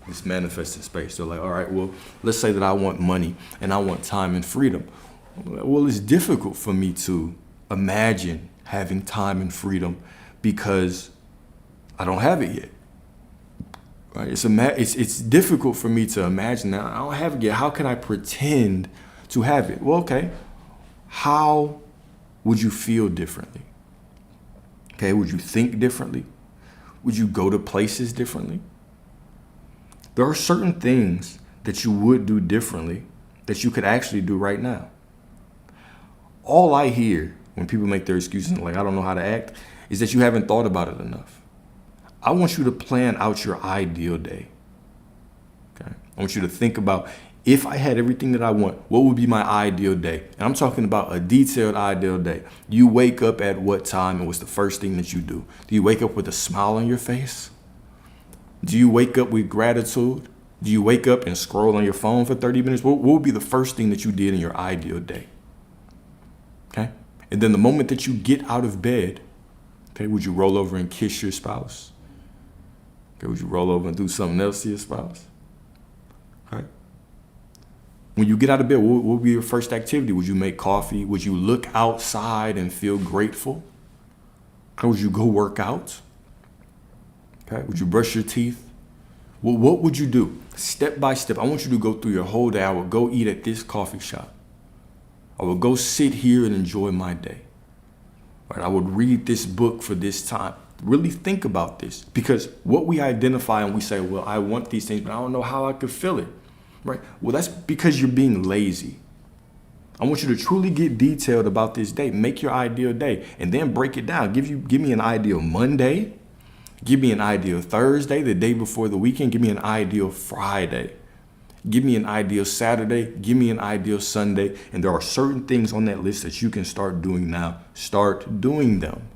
this manifesting space, they're like, all right, well, let's say that I want money and I want time and freedom. Well, it's difficult for me to imagine having time and freedom because I don't have it yet. Right? It's difficult for me to imagine that I don't have it yet. How can I pretend to have it? Well, okay. How would you feel differently? Okay, would you think differently? Would you go to places differently? There are certain things that you would do differently that you could actually do right now. All I hear when people make their excuses like, I don't know how to act, is that you haven't thought about it enough. I want you to plan out your ideal day. Okay? I want you to think about, if I had everything that I want, what would be my ideal day? And I'm talking about a detailed ideal day. You wake up at what time and what's the first thing that you do? Do you wake up with a smile on your face? Do you wake up with gratitude? Do you wake up and scroll on your phone for 30 minutes? What would be the first thing that you did in your ideal day? Okay? And then the moment that you get out of bed, okay, would you roll over and kiss your spouse? Okay, would you roll over and do something else to your spouse? Okay. When you get out of bed, what would be your first activity? Would you make coffee? Would you look outside and feel grateful? Or would you go work out? Okay. Would you brush your teeth? Well, what would you do? Step by step. I want you to go through your whole day. I would go eat at this coffee shop. I would go sit here and enjoy my day. Right? I would read this book for this time. Really think about this, because what we identify and we say, well, I want these things, but I don't know how I could feel it. Right? Well, that's because you're being lazy. I want you to truly get detailed about this day. Make your ideal day and then break it down. Give me an ideal Monday. Give me an ideal Thursday, the day before the weekend. Give me an ideal Friday. Give me an ideal Saturday. Give me an ideal Sunday. And there are certain things on that list that you can start doing now. Start doing them.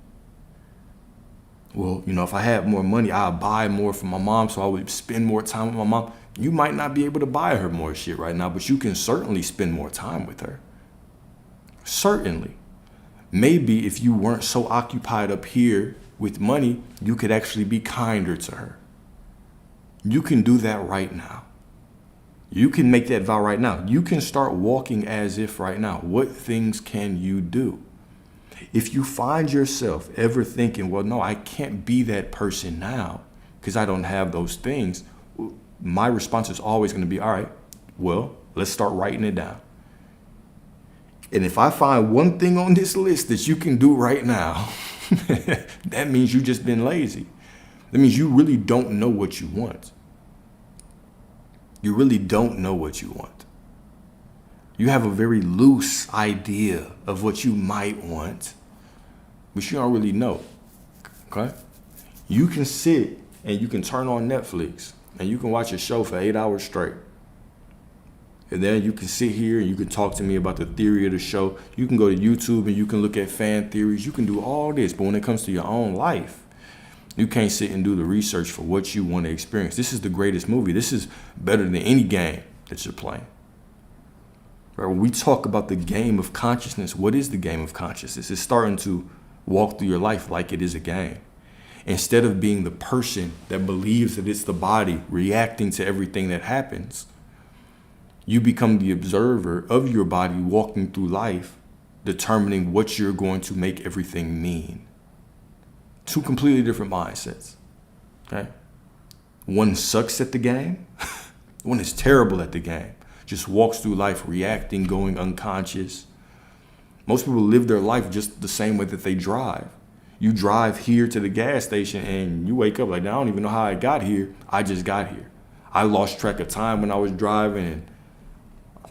Well, if I had more money, I'd buy more for my mom, so I would spend more time with my mom. You might not be able to buy her more shit right now, but you can certainly spend more time with her. Certainly. Maybe if you weren't so occupied up here with money, you could actually be kinder to her. You can do that right now. You can make that vow right now. You can start walking as if right now. What things can you do? If you find yourself ever thinking, well, no, I can't be that person now because I don't have those things, my response is always going to be, all right, well, let's start writing it down. And if I find one thing on this list that you can do right now, that means you've just been lazy. That means you really don't know what you want. You really don't know what you want. You have a very loose idea of what you might want, but you don't really know. Okay? You can sit and you can turn on Netflix and you can watch a show for 8 hours straight. And then you can sit here and you can talk to me about the theory of the show. You can go to YouTube and you can look at fan theories. You can do all this, but when it comes to your own life, you can't sit and do the research for what you want to experience. This is the greatest movie. This is better than any game that you're playing. Right? When we talk about the game of consciousness, what is the game of consciousness? It's starting to walk through your life like it is a game. Instead of being the person that believes that it's the body reacting to everything that happens, you become the observer of your body walking through life, determining what you're going to make everything mean. Two completely different mindsets. Okay? One sucks at the game. One is terrible at the game. Just walks through life reacting, going unconscious. Most people live their life just the same way that they drive. You drive here to the gas station and you wake up like, I don't even know how I got here. I just got here. I lost track of time when I was driving, and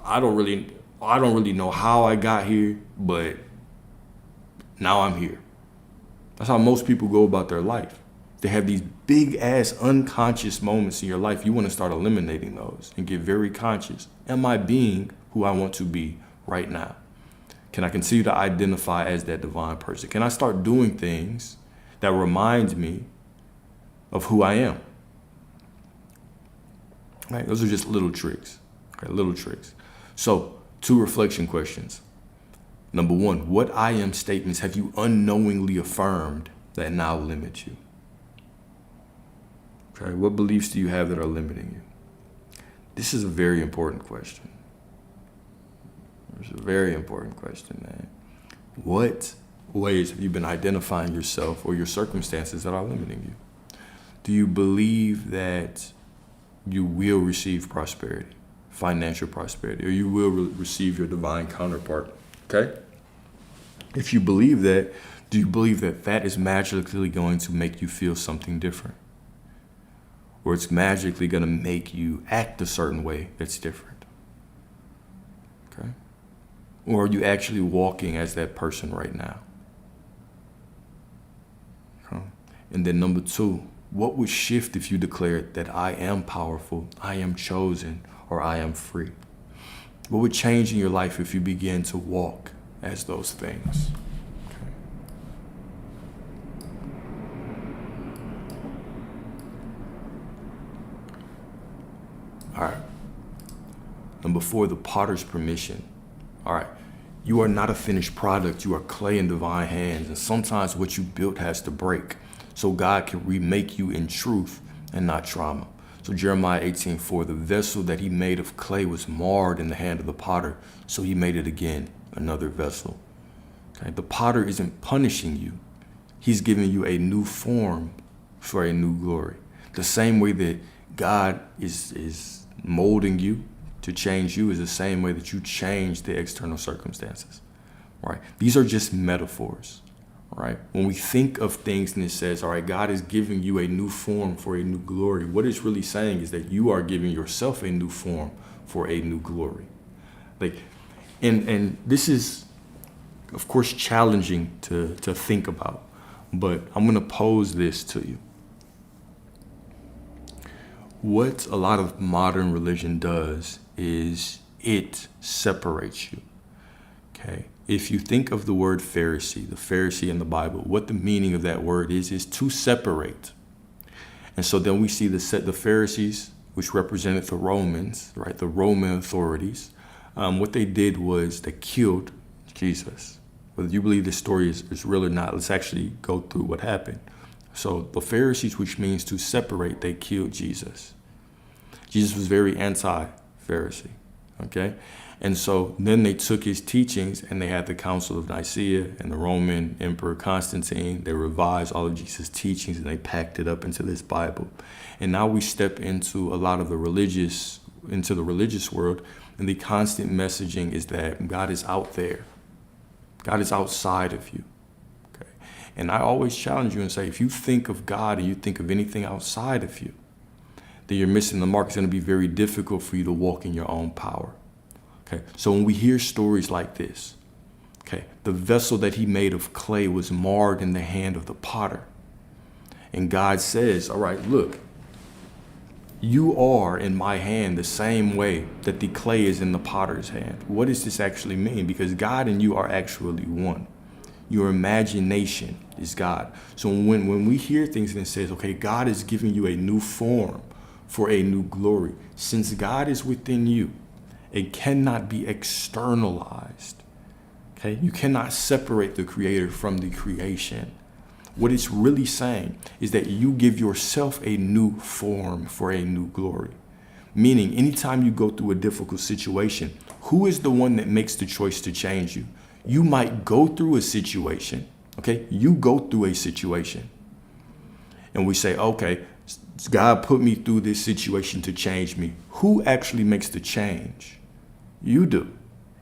I don't really know how I got here, but now I'm here. That's how most people go about their life. They have these big ass unconscious moments in your life. You want to start eliminating those and get very conscious. Am I being who I want to be right now? Can I continue to identify as that divine person? Can I start doing things that remind me of who I am? Right? Those are just little tricks. Okay, little tricks. So, 2 reflection questions. Number 1, what I am statements have you unknowingly affirmed that now limit you? Okay, what beliefs do you have that are limiting you? This is a very important question. It's a very important question, man. What ways have you been identifying yourself or your circumstances that are limiting you? Do you believe that you will receive prosperity, financial prosperity, or you will receive your divine counterpart? Okay? If you believe that, do you believe that that is magically going to make you feel something different? Or it's magically going to make you act a certain way that's different? Okay? Or are you actually walking as that person right now? Okay. And then number 2, what would shift if you declared that I am powerful, I am chosen, or I am free? What would change in your life if you begin to walk as those things? Okay. All right. Number 4, the potter's permission. All right. You are not a finished product. You are clay in divine hands. And sometimes what you built has to break so God can remake you in truth and not trauma. So Jeremiah 18:4, the vessel that he made of clay was marred in the hand of the potter. So he made it again, another vessel. Okay. The potter isn't punishing you. He's giving you a new form for a new glory. The same way that God is molding you to change you is the same way that you change the external circumstances, right? These are just metaphors, right? When we think of things and it says, all right, God is giving you a new form for a new glory, what it's really saying is that you are giving yourself a new form for a new glory. Like, and this is, of course, challenging to think about, but I'm going to pose this to you. What a lot of modern religion does is it separates you. Okay. If you think of the word Pharisee, the Pharisee in the Bible, what the meaning of that word is to separate. And so then we see the Pharisees, which represented the Romans, right? The Roman authorities. What they did was they killed Jesus. Whether you believe this story is real or not, let's actually go through what happened. So the Pharisees, which means to separate, they killed Jesus. Jesus was very anti-Pharisee, okay? And so then they took his teachings and they had the Council of Nicaea and the Roman Emperor Constantine. They revised all of Jesus' teachings and they packed it up into this Bible. And now we step into a lot of the religious world, and the constant messaging is that God is out there. God is outside of you. And I always challenge you and say, if you think of God and you think of anything outside of you, then you're missing the mark. It's going to be very difficult for you to walk in your own power. Okay. So when we hear stories like this, okay, the vessel that he made of clay was marred in the hand of the potter. And God says, all right, look, you are in my hand the same way that the clay is in the potter's hand. What does this actually mean? Because God and you are actually one. Your imagination is God. So when we hear things and it says, okay, God is giving you a new form for a new glory. Since God is within you, it cannot be externalized. Okay? You cannot separate the creator from the creation. What it's really saying is that you give yourself a new form for a new glory. Meaning, anytime you go through a difficult situation, who is the one that makes the choice to change you? You might go through a situation, okay? You go through a situation. And we say, okay, God put me through this situation to change me. Who actually makes the change? You do.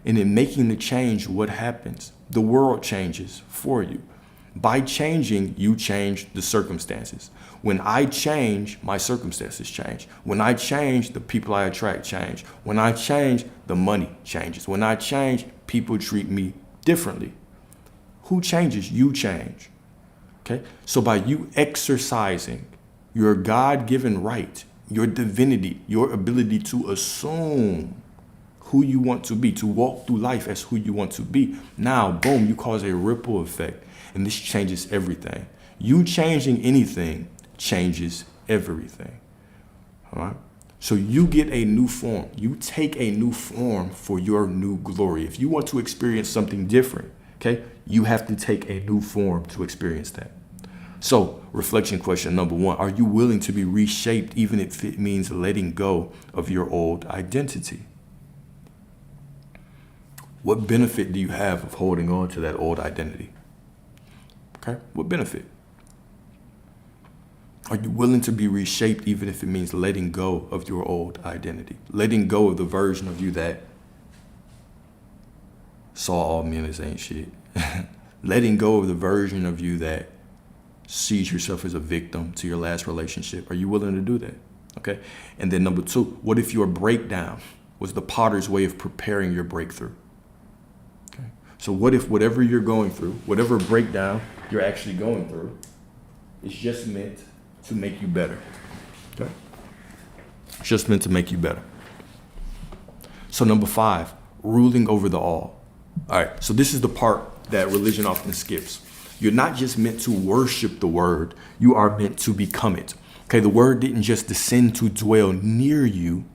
And in making the change, what happens? The world changes for you. By changing, you change the circumstances. When I change, my circumstances change. When I change, the people I attract change. When I change, the money changes. When I change, people treat me differently. Who changes? You change. Okay? So by you exercising your God-given right, your divinity, your ability to assume who you want to be, to walk through life as who you want to be, now, boom, you cause a ripple effect. And this changes everything. You changing anything changes everything. All right? So you get a new form. You take a new form for your new glory. If you want to experience something different, okay, you have to take a new form to experience that. So, reflection question number 1, are you willing to be reshaped even if it means letting go of your old identity? What benefit do you have of holding on to that old identity? Okay, what benefit? Are you willing to be reshaped even if it means letting go of your old identity? Letting go of the version of you that saw all men as ain't shit. Letting go of the version of you that sees yourself as a victim to your last relationship. Are you willing to do that? Okay. And then number 2, what if your breakdown was the potter's way of preparing your breakthrough? Okay. So what if whatever you're going through, whatever breakdown you're actually going through, is just meant to make you better? Okay. It's just meant to make you better. So number 5, ruling over the all. All right. So this is the part that religion often skips. You're not just meant to worship the word, you are meant to become it. Okay, the word didn't just descend to dwell near you,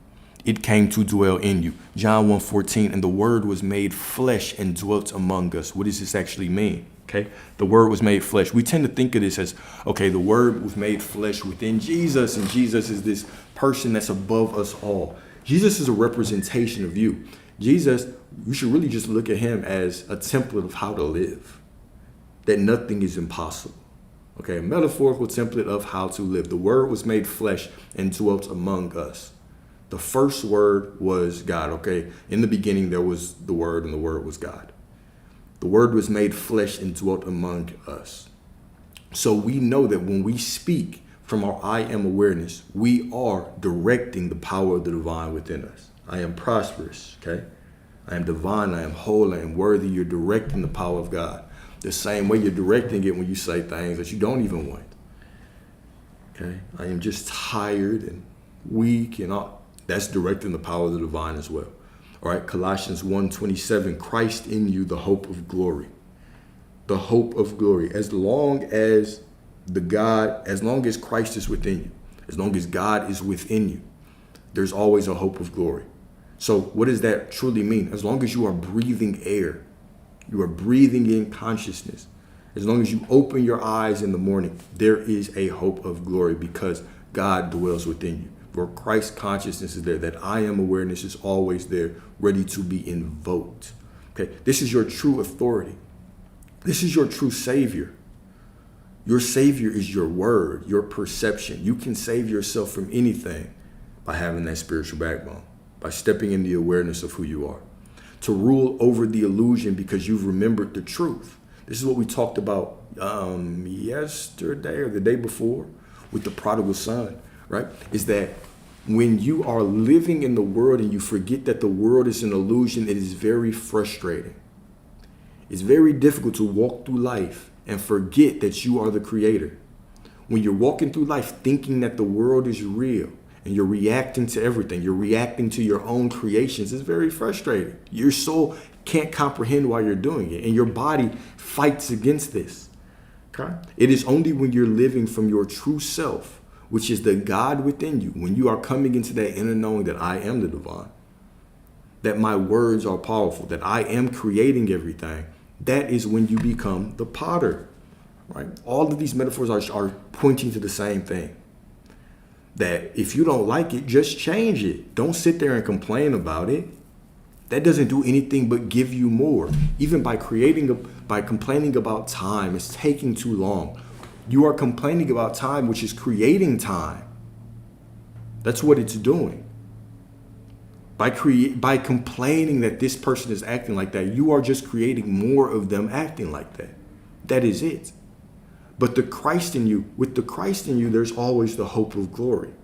it came to dwell in you. John 1:14, and the word was made flesh and dwelt among us. What does this actually mean? Okay, the word was made flesh. We tend to think of this as, okay, the word was made flesh within Jesus, and Jesus is this person that's above us all. Jesus is a representation of you. Jesus, you should really just look at him as a template of how to live. That nothing is impossible. Okay, a metaphorical template of how to live. The word was made flesh and dwelt among us. The first word was God, okay? In the beginning, there was the word, and the word was God. The word was made flesh and dwelt among us. So we know that when we speak from our I am awareness, we are directing the power of the divine within us. I am prosperous, okay? I am divine, I am whole, I am worthy. You're directing the power of God. The same way you're directing it when you say things that you don't even want. Okay, I am just tired and weak and all. That's directing the power of the divine as well. All right, Colossians 1:27, Christ in you, the hope of glory. The hope of glory. As long as Christ is within you, as long as God is within you, there's always a hope of glory. So what does that truly mean? As long as you are breathing air, you are breathing in consciousness. As long as you open your eyes in the morning, there is a hope of glory because God dwells within you. For Christ consciousness is there. That I am awareness is always there, ready to be invoked. Okay, this is your true authority. This is your true savior. Your savior is your word, your perception. You can save yourself from anything by having that spiritual backbone, by stepping in the awareness of who you are. To rule over the illusion because you've remembered the truth. This is what we talked about yesterday or the day before with the prodigal son, right? Is that when you are living in the world and you forget that the world is an illusion, it is very frustrating. It's very difficult to walk through life and forget that you are the creator. When you're walking through life thinking that the world is real, and you're reacting to everything, you're reacting to your own creations, it's very frustrating. Your soul can't comprehend why you're doing it, and your body fights against this. Okay? It is only when you're living from your true self, which is the God within you, when you are coming into that inner knowing that I am the divine, that my words are powerful, that I am creating everything, that is when you become the potter. Right? All of these metaphors are pointing to the same thing. That if you don't like it, just change it. Don't sit there and complain about it. That doesn't do anything but give you more. Even by complaining about time, it's taking too long. You are complaining about time, which is creating time. That's what it's doing. By complaining that this person is acting like that, you are just creating more of them acting like that. That is it. But with the Christ in you, there's always the hope of glory.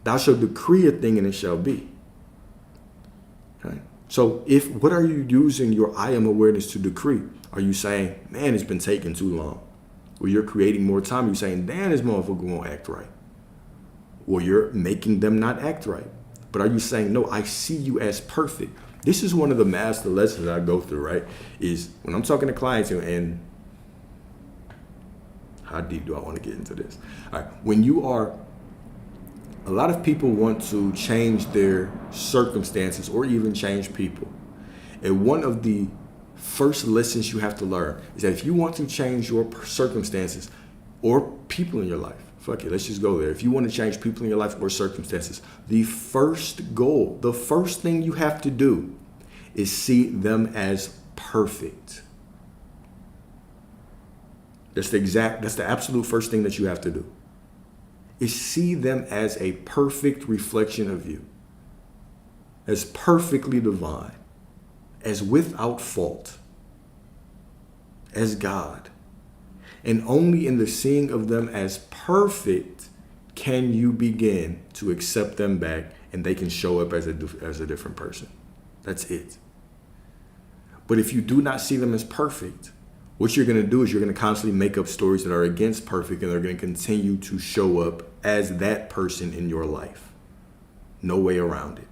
Thou shalt decree a thing and it shall be. Okay? So what are you using your I am awareness to decree? Are you saying, man, it's been taking too long? Or you're creating more time. You're saying, damn, this motherfucker won't act right. Or you're making them not act right. But are you saying, no, I see you as perfect? This is one of the master lessons I go through, right? Is when I'm talking to clients and how deep do I want to get into this? All right. A lot of people want to change their circumstances or even change people. And one of the first lessons you have to learn is that if you want to change your circumstances, or people in your life. Fuck it, let's just go there. If you want to change people in your life or circumstances, the first goal, the first thing you have to do is see them as perfect. That's the absolute first thing that you have to do. Is see them as a perfect reflection of you, as perfectly divine, as without fault, as God. And only in the seeing of them as perfect can you begin to accept them back, and they can show up as a different person. That's it. But if you do not see them as perfect, what you're going to do is you're going to constantly make up stories that are against perfect, and they're going to continue to show up as that person in your life. No way around it.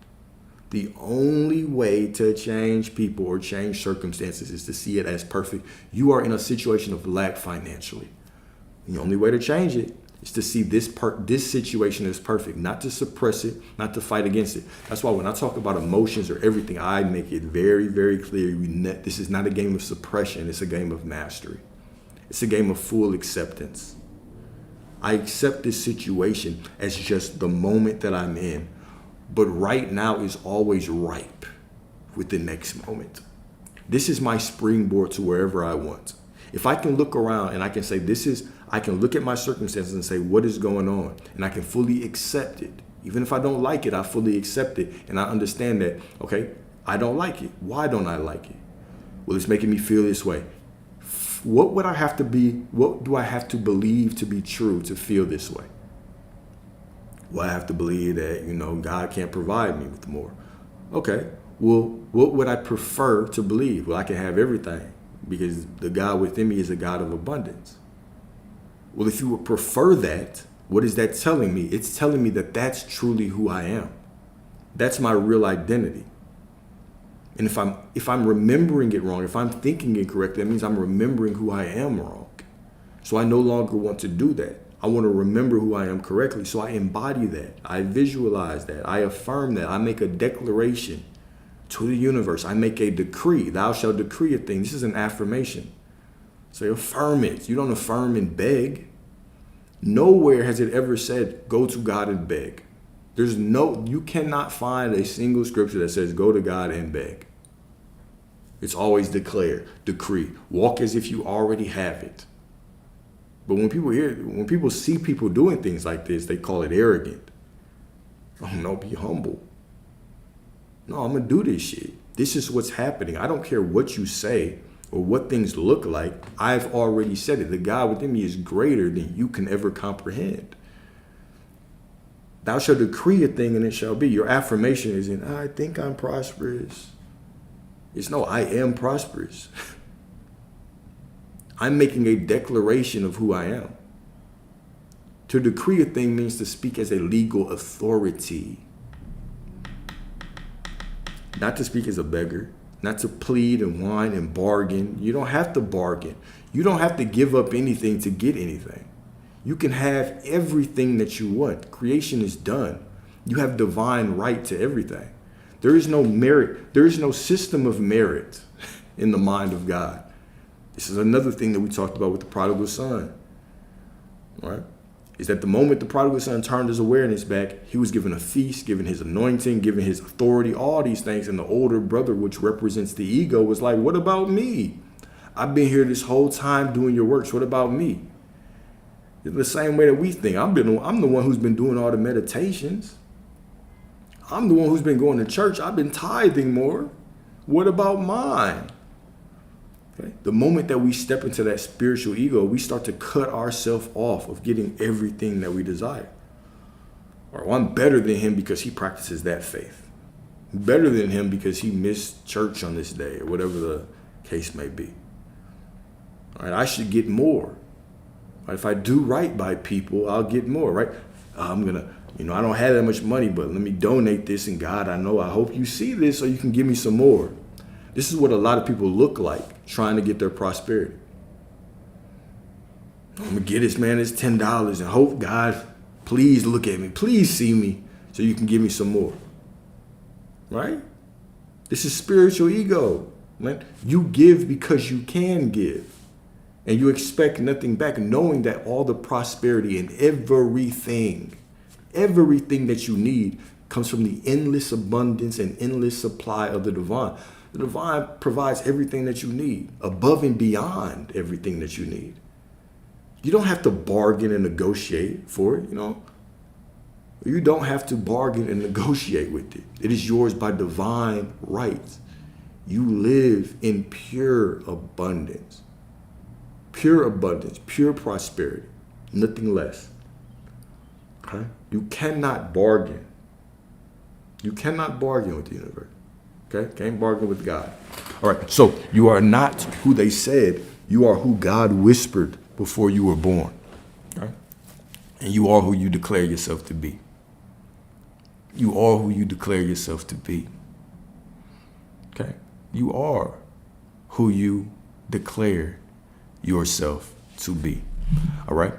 The only way to change people or change circumstances is to see it as perfect. You are in a situation of lack financially. The only way to change it is to see this situation as perfect, not to suppress it, not to fight against it. That's why when I talk about emotions or everything, I make it very, very clear. This is not a game of suppression. It's a game of mastery. It's a game of full acceptance. I accept this situation as just the moment that I'm in. But right now is always ripe with the next moment. This is my springboard to wherever I want. If I can look around and I can say, I can look at my circumstances and say, what is going on? And I can fully accept it. Even if I don't like it, I fully accept it. And I understand that, okay, I don't like it. Why don't I like it? Well, it's making me feel this way. What do I have to believe to be true to feel this way? Well, I have to believe that, God can't provide me with more. Okay, well, what would I prefer to believe? Well, I can have everything because the God within me is a God of abundance. Well, if you would prefer that, what is that telling me? It's telling me that that's truly who I am. That's my real identity. And if I'm remembering it wrong, if I'm thinking incorrect, that means I'm remembering who I am wrong. So I no longer want to do that. I want to remember who I am correctly. So I embody that. I visualize that. I affirm that. I make a declaration to the universe. I make a decree. Thou shalt decree a thing. This is an affirmation. So affirm it. You don't affirm and beg. Nowhere has it ever said, go to God and beg. You cannot find a single scripture that says, go to God and beg. It's always declare, decree, walk as if you already have it. But when people see people doing things like this, they call it arrogant. Oh no, be humble. No, I'm going to do this shit. This is what's happening. I don't care what you say or what things look like. I've already said it. The God within me is greater than you can ever comprehend. Thou shalt decree a thing and it shall be. Your affirmation isn't, I think I'm prosperous. It's no, I am prosperous. I'm making a declaration of who I am. To decree a thing means to speak as a legal authority. Not to speak as a beggar. Not to plead and whine and bargain. You don't have to bargain. You don't have to give up anything to get anything. You can have everything that you want. Creation is done. You have divine right to everything. There is no merit. There is no system of merit in the mind of God. This is another thing that we talked about with the prodigal son. Right? Is that the moment the prodigal son turned his awareness back, he was given a feast, given his anointing, given his authority, all these things. And the older brother, which represents the ego, was like, what about me? I've been here this whole time doing your works. What about me? In the same way that we think. I'm the one who's been doing all the meditations. I'm the one who's been going to church. I've been tithing more. What about mine? Okay. The moment that we step into that spiritual ego, we start to cut ourselves off of getting everything that we desire. Or I'm better than him because he practices that faith. Better than him because he missed church on this day, or whatever the case may be. All right, I should get more. If I do right by people, I'll get more, right? I'm going to, I don't have that much money, but let me donate this. And God, I hope you see this so you can give me some more. This is what a lot of people look like trying to get their prosperity. I'm going to get this man this $10 and hope, God, please look at me. Please see me so you can give me some more. Right? This is spiritual ego. Man. You give because you can give. And you expect nothing back, knowing that all the prosperity and everything that you need comes from the endless abundance and endless supply of the divine. The divine provides everything that you need, above and beyond everything that you need. You don't have to bargain and negotiate for it, You don't have to bargain and negotiate with it. It is yours by divine right. You live in pure abundance. Pure abundance, pure prosperity, nothing less. Okay? You cannot bargain. You cannot bargain with the universe. Okay? Can't bargain with God. All right. So you are not who they said. You are who God whispered before you were born. Okay? And you are who you declare yourself to be. You are who you declare yourself to be. Okay? You are who you declare yourself to be. All right?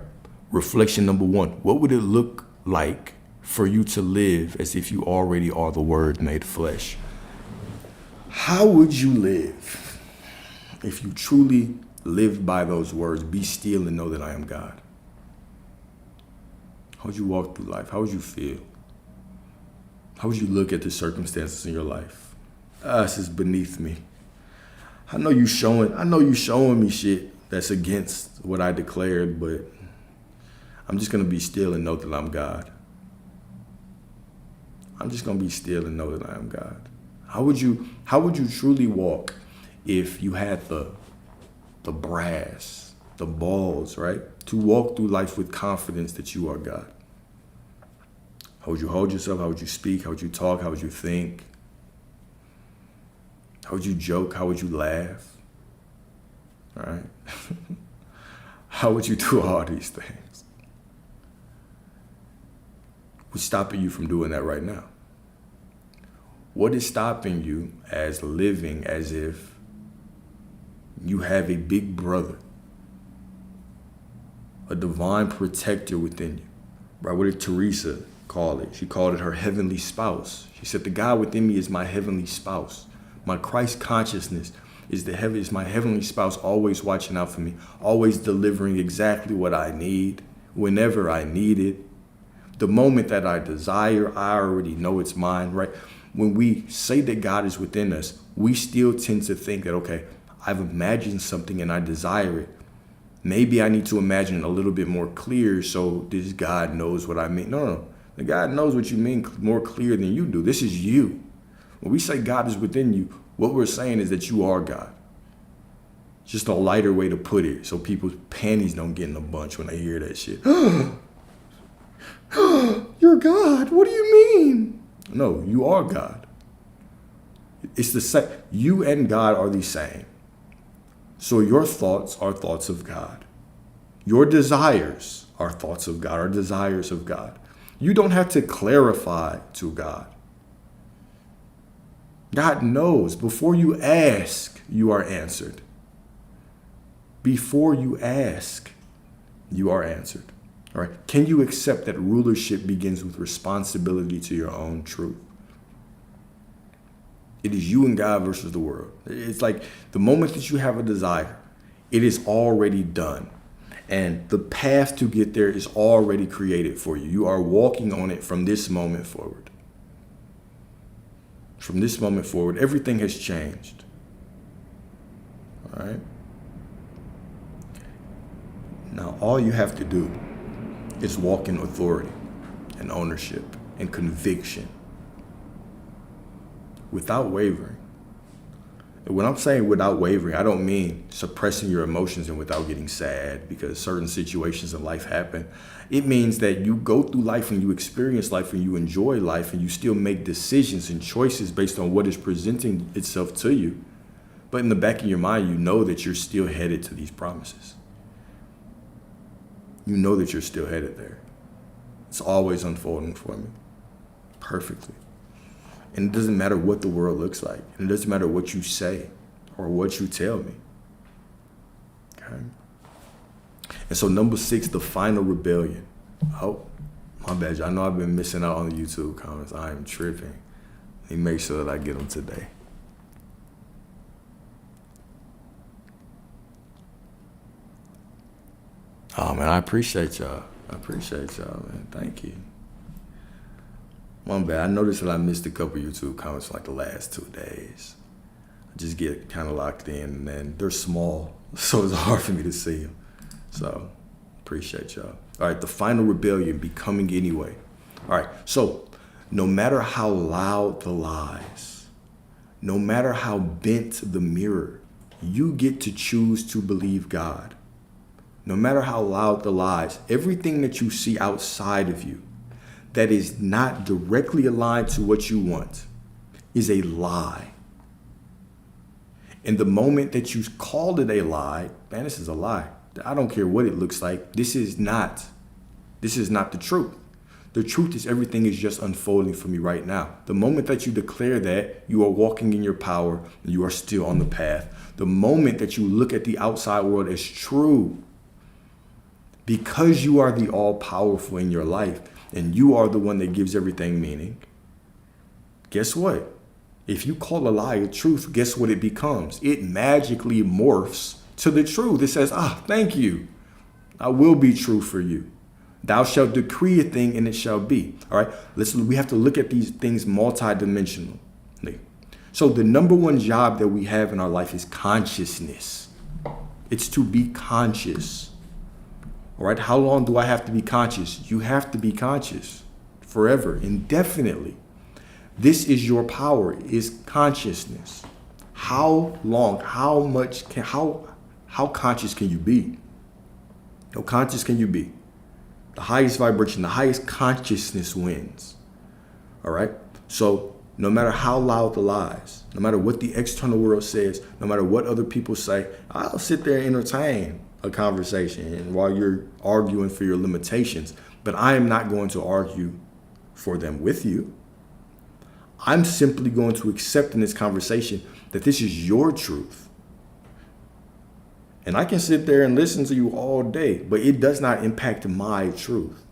Reflection number 1. What would it look like for you to live as if you already are the Word made flesh? How would you live if you truly lived by those words? Be still and know that I am God. How would you walk through life? How would you feel? How would you look at the circumstances in your life? This is beneath me. I know you showing me shit that's against what I declared, but I'm just going to be still and know that I'm God. I'm just going to be still and know that I am God. How would you truly walk if you had the brass, the balls, right? To walk through life with confidence that you are God. How would you hold yourself? How would you speak? How would you talk? How would you think? How would you joke? How would you laugh? All right? How would you do all these things? What's stopping you from doing that right now? What is stopping you as living as if you have a big brother, a divine protector within you? Right? What did Teresa call it? She called it her heavenly spouse. She said, the God within me is my heavenly spouse. My Christ consciousness is my heavenly spouse, always watching out for me, always delivering exactly what I need, whenever I need it. The moment that I desire, I already know it's mine, right? When we say that God is within us, we still tend to think that, okay, I've imagined something and I desire it. Maybe I need to imagine it a little bit more clear so this God knows what I mean. No. The God knows what you mean more clear than you do. This is you. When we say God is within you, what we're saying is that you are God. It's just a lighter way to put it so people's panties don't get in a bunch when they hear that shit. You're God. What do you mean? No, you are God. It's the same. You and God are the same. So your thoughts are thoughts of God. Your desires are thoughts of God, are desires of God. You don't have to clarify to God. God knows. Before you ask, you are answered. Before you ask, you are answered. All right. Can you accept that rulership begins with responsibility to your own truth? It is you and God versus the world. It's like the moment that you have a desire, it is already done. And the path to get there is already created for you. You are walking on it from this moment forward. From this moment forward, everything has changed. All right? Now, all you have to do is walk in authority and ownership and conviction without wavering. And when I'm saying without wavering, I don't mean suppressing your emotions and without getting sad because certain situations in life happen. It means that you go through life and you experience life and you enjoy life and you still make decisions and choices based on what is presenting itself to you. But in the back of your mind, you know that you're still headed to these promises. You know that you're still headed there. It's always unfolding for me perfectly. And it doesn't matter what the world looks like. And it doesn't matter what you say or what you tell me. Okay? And so number 6, the final rebellion. Oh, my bad. I know I've been missing out on the YouTube comments. I am tripping. Let me make sure that I get them today. Oh man, I appreciate y'all. Man. Thank you. My bad. I noticed that I missed a couple YouTube comments for like the last 2 days. I just get kind of locked in, and then they're small, so it's hard for me to see them. So, appreciate y'all. All right, the final rebellion, becoming anyway. All right, so no matter how loud the lies, no matter how bent the mirror, you get to choose to believe God. No matter how loud the lies, everything that you see outside of you that is not directly aligned to what you want is a lie. And the moment that you call it a lie, man, this is a lie. I don't care what it looks like. This is not the truth. The truth is everything is just unfolding for me right now. The moment that you declare that, you are walking in your power and you are still on the path. The moment that you look at the outside world as true, because you are the all-powerful in your life and you are the one that gives everything meaning, guess what? If you call a lie a truth, guess what it becomes? It magically morphs to the truth. It says, thank you. I will be true for you. Thou shalt decree a thing and it shall be. All right, we have to look at these things multidimensionally. So the number one job that we have in our life is consciousness. It's to be conscious. All right, how long do I have to be conscious? You have to be conscious forever, indefinitely. This is your power, is consciousness. How long, how conscious can you be? How conscious can you be? The highest vibration, the highest consciousness wins. All right? So no matter how loud the lies, no matter what the external world says, no matter what other people say, I'll sit there and entertain a conversation and while you're arguing for your limitations, but I am not going to argue for them with you. I'm simply going to accept in this conversation that this is your truth. And I can sit there and listen to you all day, but it does not impact my truth,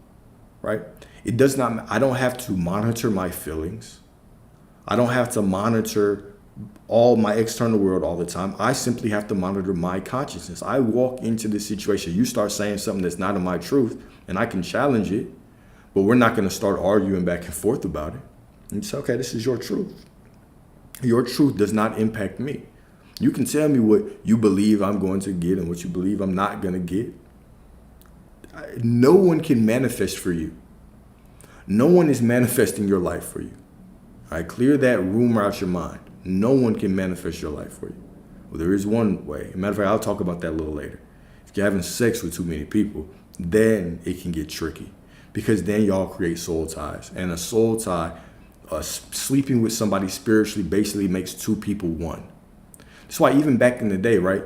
right? It does not, I don't have to monitor my feelings. I don't have to monitor all my external world all the time. I simply have to monitor my consciousness. I walk into this situation. You start saying something that's not in my truth and I can challenge it, but we're not going to start arguing back and forth about it. And you say, okay, this is your truth. Your truth does not impact me. You can tell me what you believe I'm going to get and what you believe I'm not going to get. No one can manifest for you. No one is manifesting your life for you. All right, clear that rumor out your mind. No one can manifest your life for you. Well, there is one way. As a matter of fact, I'll talk about that a little later. If you're having sex with too many people, then it can get tricky because then y'all create soul ties. And a soul tie, sleeping with somebody spiritually basically makes two people one. That's why even back in the day, right,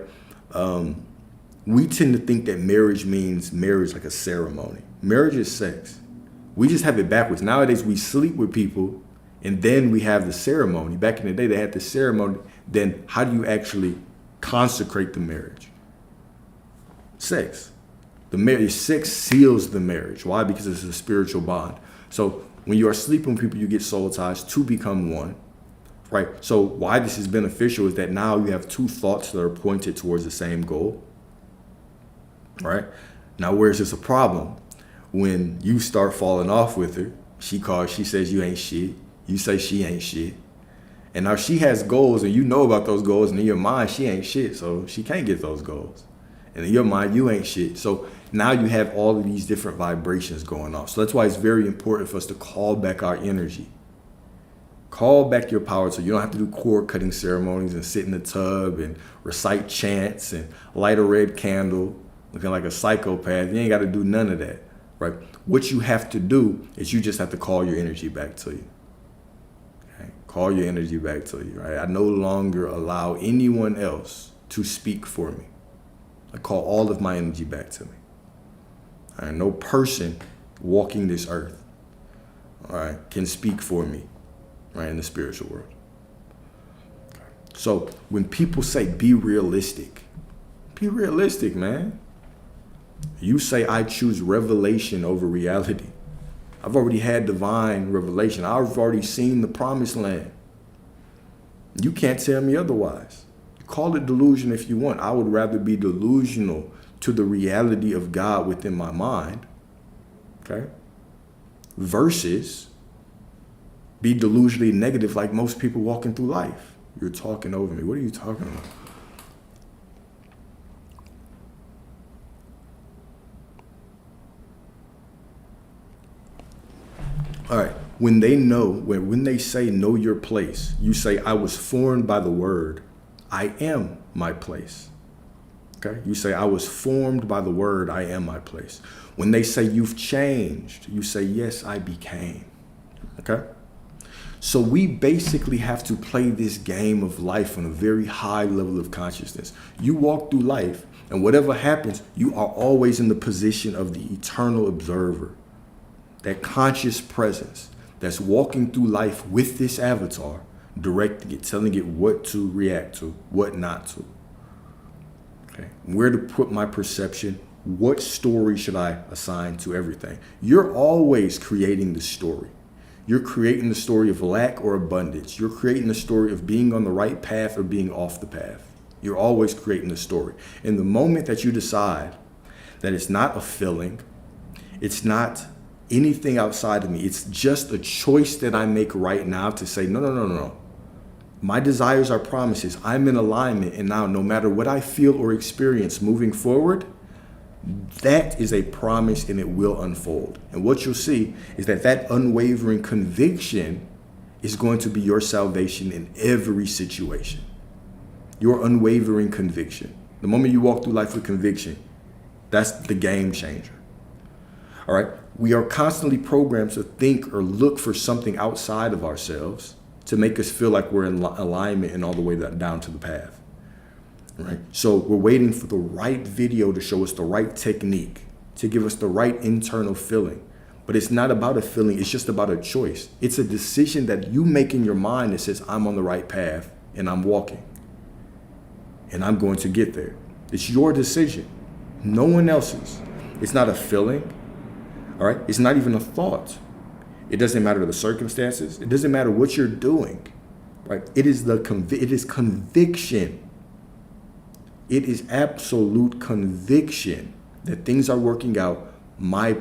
we tend to think that marriage means marriage like a ceremony. Marriage is sex. We just have it backwards. Nowadays, we sleep with people and then we have the ceremony. Back in the day, they had the ceremony. Then how do you actually consecrate the marriage? Sex. Sex seals the marriage. Why? Because it's a spiritual bond. So when you are sleeping with people, you get soul ties to become one. Right. So why this is beneficial is that now you have two thoughts that are pointed towards the same goal. Right. Now, where's this a problem? When you start falling off with her, she says you ain't shit. You say she ain't shit. And now she has goals and you know about those goals, and in your mind, she ain't shit. So she can't get those goals. And in your mind, you ain't shit. So now you have all of these different vibrations going on. So that's why it's very important for us to call back our energy. Call back your power so you don't have to do cord cutting ceremonies and sit in the tub and recite chants and light a red candle looking like a psychopath. You ain't got to do none of that, right? What you have to do is you just have to call your energy back to you. Okay? Call your energy back to you, right? I no longer allow anyone else to speak for me. I call all of my energy back to me. All right? No person walking this earth, all right, can speak for me. Right, in the spiritual world. So when people say be realistic, man. You say I choose revelation over reality. I've already had divine revelation. I've already seen the promised land. You can't tell me otherwise. Call it delusion if you want. I would rather be delusional to the reality of God within my mind, okay, versus be delusionally negative like most people walking through life. You're talking over me. What are you talking about? All right. When they say know your place, you say, I was formed by the word, I am my place. Okay? You say, I was formed by the word, I am my place. When they say you've changed, you say, yes, I became. Okay? So we basically have to play this game of life on a very high level of consciousness. You walk through life, and whatever happens, you are always in the position of the eternal observer. That conscious presence that's walking through life with this avatar, directing it, telling it what to react to, what not to. Okay, where to put my perception, what story should I assign to everything? You're always creating the story. You're creating the story of lack or abundance. You're creating the story of being on the right path or being off the path. You're always creating the story. And the moment that you decide that it's not a feeling, it's not anything outside of me, it's just a choice that I make right now to say, no. My desires are promises. I'm in alignment. And now no matter what I feel or experience moving forward, that is a promise and it will unfold. And what you'll see is that unwavering conviction is going to be your salvation in every situation. Your unwavering conviction. The moment you walk through life with conviction, that's the game changer. All right. We are constantly programmed to think or look for something outside of ourselves to make us feel like we're in alignment and all the way down to the path. Right? So we're waiting for the right video to show us the right technique, to give us the right internal feeling. But it's not about a feeling. It's just about a choice. It's a decision that you make in your mind that says, I'm on the right path and I'm walking and I'm going to get there. It's your decision. No one else's. It's not a feeling. All right. It's not even a thought. It doesn't matter the circumstances. It doesn't matter what you're doing. Right. It is conviction. It is absolute conviction that things are working out. My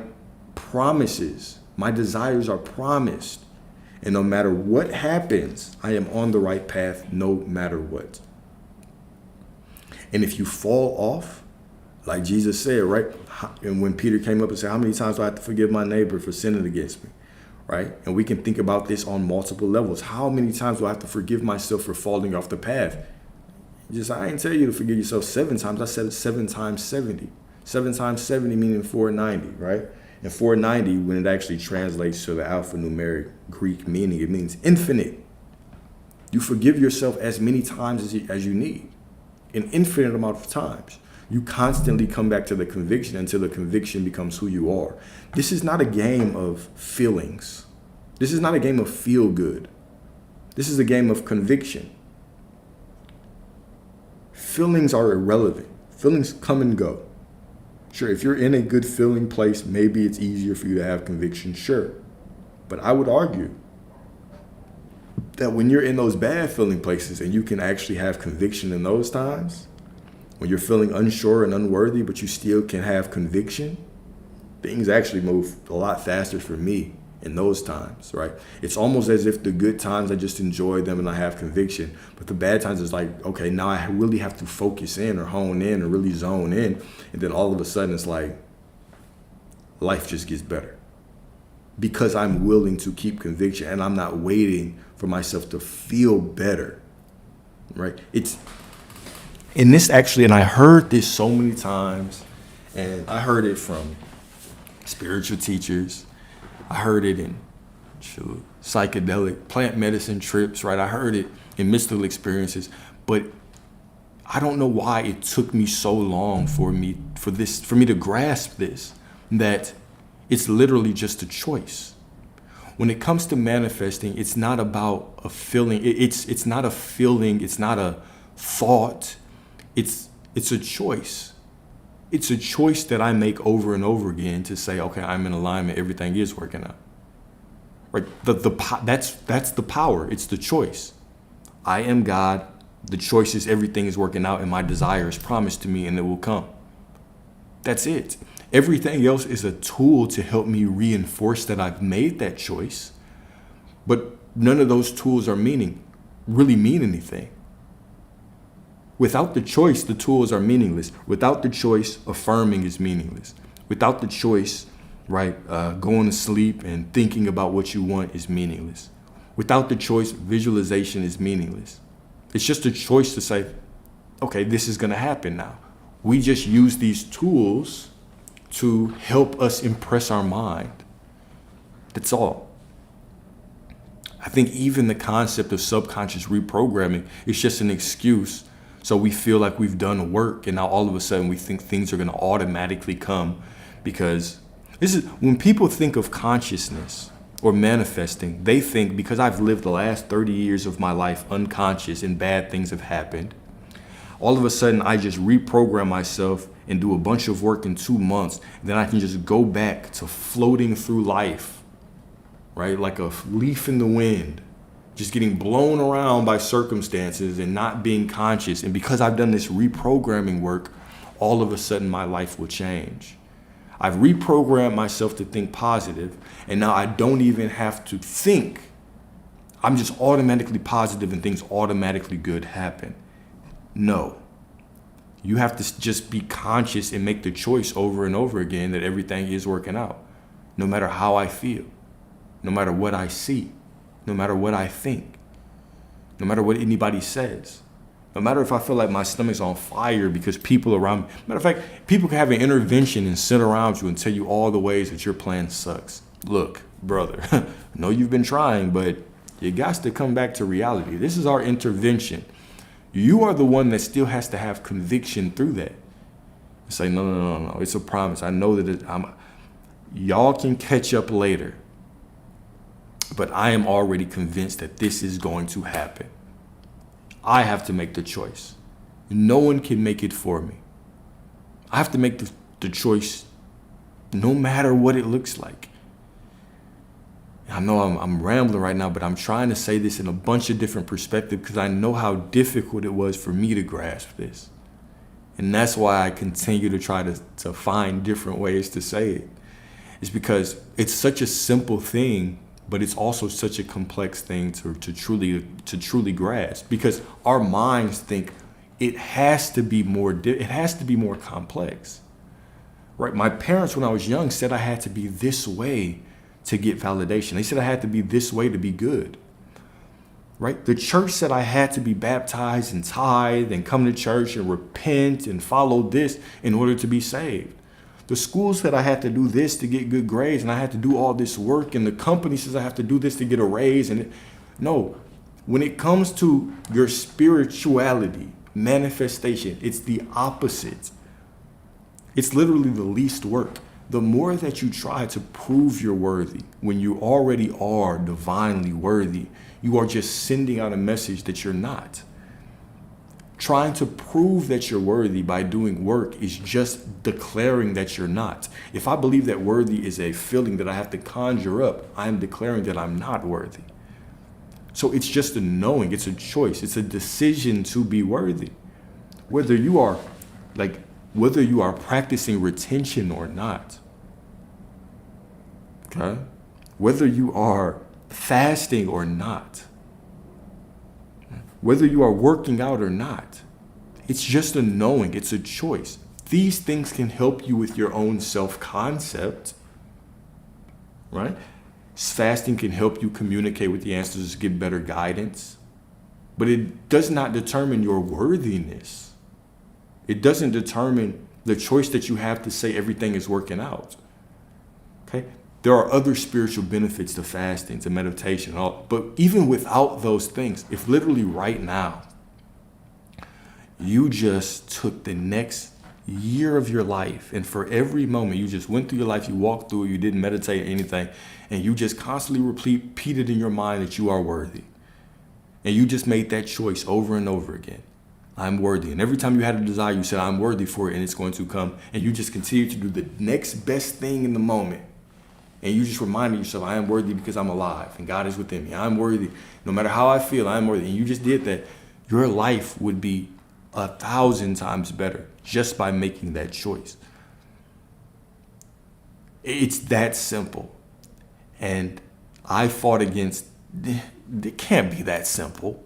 promises, my desires are promised. And no matter what happens, I am on the right path no matter what. And if you fall off, like Jesus said, right? And when Peter came up and said, how many times do I have to forgive my neighbor for sinning against me? Right? And we can think about this on multiple levels. How many times do I have to forgive myself for falling off the path? I ain't tell you to forgive yourself 7 times. I said 7 times 70. 7 times 70 meaning 490, right? And 490, when it actually translates to the alphanumeric Greek meaning, it means infinite. You forgive yourself as many times as you need, an infinite amount of times. You constantly come back to the conviction until the conviction becomes who you are. This is not a game of feelings. This is not a game of feel good. This is a game of conviction. Feelings are irrelevant. Feelings come and go. Sure, if you're in a good feeling place, maybe it's easier for you to have conviction, sure. But I would argue that when you're in those bad feeling places and you can actually have conviction in those times, when you're feeling unsure and unworthy, but you still can have conviction, things actually move a lot faster for me in those times, right? It's almost as if the good times, I just enjoy them and I have conviction. But the bad times is like, okay, now I really have to focus in or hone in or really zone in. And then all of a sudden it's like, life just gets better. Because I'm willing to keep conviction and I'm not waiting for myself to feel better, right? And this actually, and I heard this so many times, and I heard it from spiritual teachers. I heard it in psychedelic plant medicine trips, right? I heard it in mystical experiences, but I don't know why it took me so long for me to grasp this, that it's literally just a choice. When it comes to manifesting, it's not about a feeling. It's not a feeling. It's not a thought. It's a choice. It's a choice that I make over and over again to say, okay, I'm in alignment. Everything is working out. Right? That's the power. It's the choice. I am God. The choice is everything is working out, and my desire is promised to me, and it will come. That's it. Everything else is a tool to help me reinforce that I've made that choice. But none of those tools really mean anything. Without the choice, the tools are meaningless. Without the choice, affirming is meaningless. Without the choice, going to sleep and thinking about what you want is meaningless. Without the choice, visualization is meaningless. It's just a choice to say, okay, this is going to happen now. We just use these tools to help us impress our mind. That's all. I think even the concept of subconscious reprogramming is just an excuse. So we feel like we've done work, and now all of a sudden we think things are going to automatically come, because when people think of consciousness or manifesting, they think, because I've lived the last 30 years of my life unconscious and bad things have happened, all of a sudden I just reprogram myself and do a bunch of work in 2 months. Then I can just go back to floating through life, right? Like a leaf in the wind, just getting blown around by circumstances and not being conscious. And because I've done this reprogramming work, all of a sudden my life will change. I've reprogrammed myself to think positive, and now I don't even have to think. I'm just automatically positive and things automatically good happen. No. You have to just be conscious and make the choice over and over again that everything is working out, no matter how I feel, no matter what I see, no matter what I think, no matter what anybody says, no matter if I feel like my stomach's on fire because people around me. Matter of fact, people can have an intervention and sit around you and tell you all the ways that your plan sucks. Look, brother, I know you've been trying, but you got to come back to reality. This is our intervention. You are the one that still has to have conviction through that. Say, no. It's a promise. I know that y'all can catch up later, but I am already convinced that this is going to happen. I have to make the choice. No one can make it for me. I have to make the choice no matter what it looks like. I know I'm rambling right now, but I'm trying to say this in a bunch of different perspectives because I know how difficult it was for me to grasp this. And that's why I continue to try to find different ways to say it. It's because it's such a simple thing, but it's also such a complex thing to truly grasp, because our minds think it has to be more complex. Right? My parents, when I was young, said I had to be this way to get validation. They said I had to be this way to be good. Right? The church said I had to be baptized and tithe and come to church and repent and follow this in order to be saved. The school said I had to do this to get good grades, and I had to do all this work, and the company says I have to do this to get a raise. No, when it comes to your spirituality, manifestation, it's the opposite. It's literally the least work. The more that you try to prove you're worthy when you already are divinely worthy, you are just sending out a message that you're not. Trying to prove that you're worthy by doing work is just declaring that you're not. If I believe that worthy is a feeling that I have to conjure up, I am declaring that I'm not worthy. So it's just a knowing, it's a choice, it's a decision to be worthy. Whether you are practicing retention or not. Okay? Whether you are fasting or not. Whether you are working out or not, it's just a knowing, it's a choice. These things can help you with your own self-concept, right? Fasting can help you communicate with the answers, get better guidance, but it does not determine your worthiness. It doesn't determine the choice that you have to say everything is working out, okay? There are other spiritual benefits to fasting, to meditation, but even without those things, if literally right now you just took the next year of your life, and for every moment you just went through your life, you walked through it, you didn't meditate or anything, and you just constantly repeated in your mind that you are worthy, and you just made that choice over and over again. I'm worthy. And every time you had a desire, you said, I'm worthy for it, and it's going to come. And you just continue to do the next best thing in the moment. And you just reminded yourself, I am worthy because I'm alive and God is within me. I'm worthy. No matter how I feel, I'm worthy. And you just did that. Your life would be 1,000 times better just by making that choice. It's that simple. And I fought against, it can't be that simple,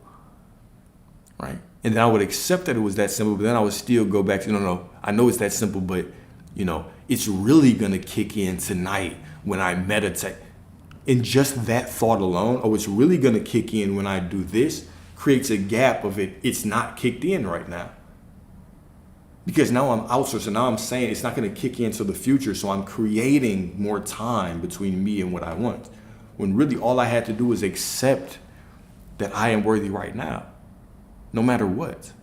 right? And then I would accept that it was that simple, but then I would still go back to, no, I know it's that simple, but it's really gonna kick in tonight when I meditate. And just that thought alone, it's really gonna kick in when I do this, creates a gap of it's not kicked in right now. Because now I'm outsourcing, now I'm saying it's not gonna kick in until the future, so I'm creating more time between me and what I want. When really all I had to do was accept that I am worthy right now, no matter what.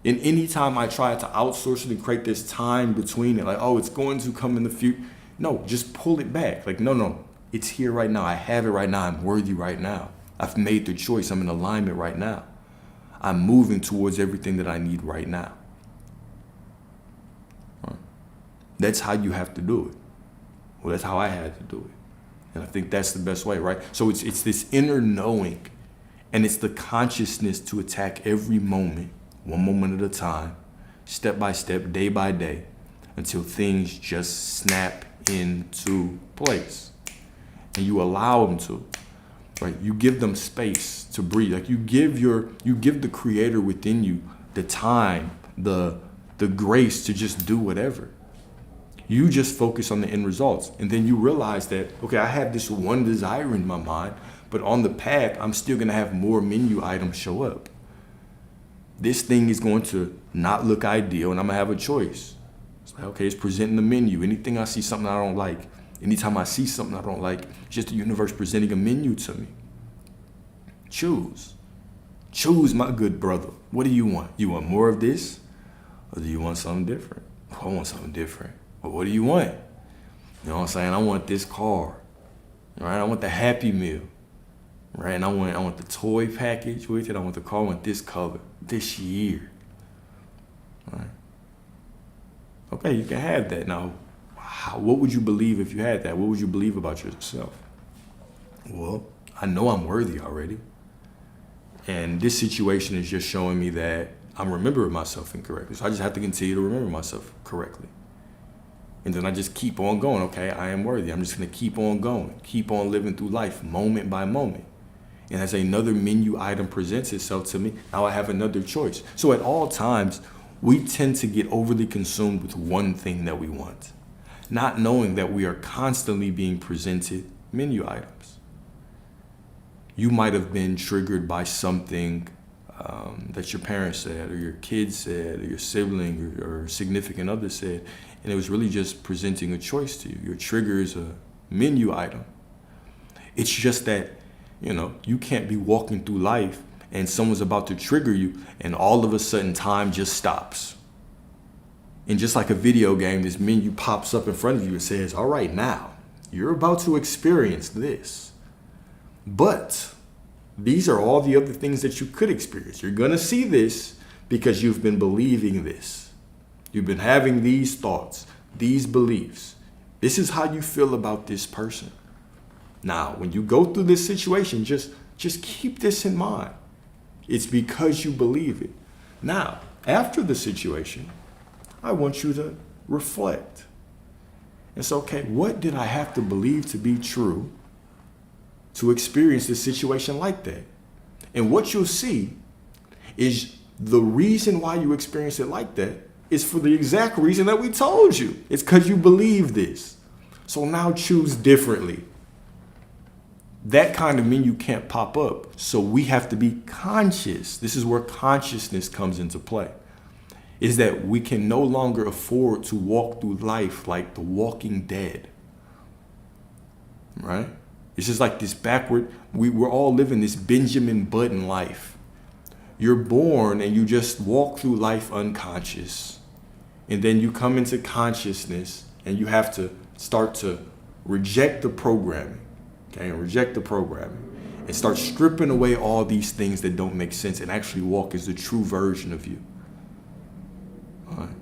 And anytime I try to outsource it and create this time between it, like, it's going to come in the future. No, just pull it back. Like, no, it's here right now. I have it right now. I'm worthy right now. I've made the choice. I'm in alignment right now. I'm moving towards everything that I need right now. Right. That's how you have to do it. Well, that's how I had to do it. And I think that's the best way, right? So it's this inner knowing, and it's the consciousness to attack every moment, one moment at a time, step by step, day by day, until things just snap into place. And you allow them to, right? You give them space to breathe. Like you give the creator within you the time, the grace to just do whatever. You just focus on the end results. And then you realize that, okay, I have this one desire in my mind, but on the path, I'm still gonna have more menu items show up. This thing is going to not look ideal, and I'm gonna have a choice. It's like, okay, it's presenting the menu. Anything I see something I don't like, anytime I see something I don't like, it's just the universe presenting a menu to me. Choose. Choose, my good brother. What do you want? You want more of this? Or do you want something different? I want something different. But what do you want? You know what I'm saying? I want this car. Right? I want the Happy Meal. Right? And I want the toy package with it. I want the car. I want this color. This year. Right? Okay, you can have that. Now, what would you believe if you had that? What would you believe about yourself? Well, I know I'm worthy already. And this situation is just showing me that I'm remembering myself incorrectly. So I just have to continue to remember myself correctly. And then I just keep on going. Okay, I am worthy. I'm just going to keep on going, keep on living through life moment by moment. And as another menu item presents itself to me, now I have another choice. So at all times, we tend to get overly consumed with one thing that we want, not knowing that we are constantly being presented menu items. You might have been triggered by something that your parents said, or your kids said, or your sibling or significant other said, and it was really just presenting a choice to you. Your trigger is a menu item. It's just that, you can't be walking through life and someone's about to trigger you and all of a sudden time just stops. And just like a video game, this menu pops up in front of you and says, all right, now you're about to experience this. But these are all the other things that you could experience. You're going to see this because you've been believing this. You've been having these thoughts, these beliefs. This is how you feel about this person. Now, when you go through this situation, just keep this in mind. It's because you believe it. Now, after the situation, I want you to reflect. It's okay, what did I have to believe to be true to experience this situation like that? And what you'll see is the reason why you experience it like that is for the exact reason that we told you. It's because you believe this. So now choose differently. That kind of menu can't pop up. So we have to be conscious. This is where consciousness comes into play. Is that we can no longer afford to walk through life like the Walking Dead. Right? It's just like this backward, we're all living this Benjamin Button life. You're born and you just walk through life unconscious. And then you come into consciousness and you have to start to reject the programming. Okay, and reject the programming. And start stripping away all these things that don't make sense and actually walk as the true version of you. All right.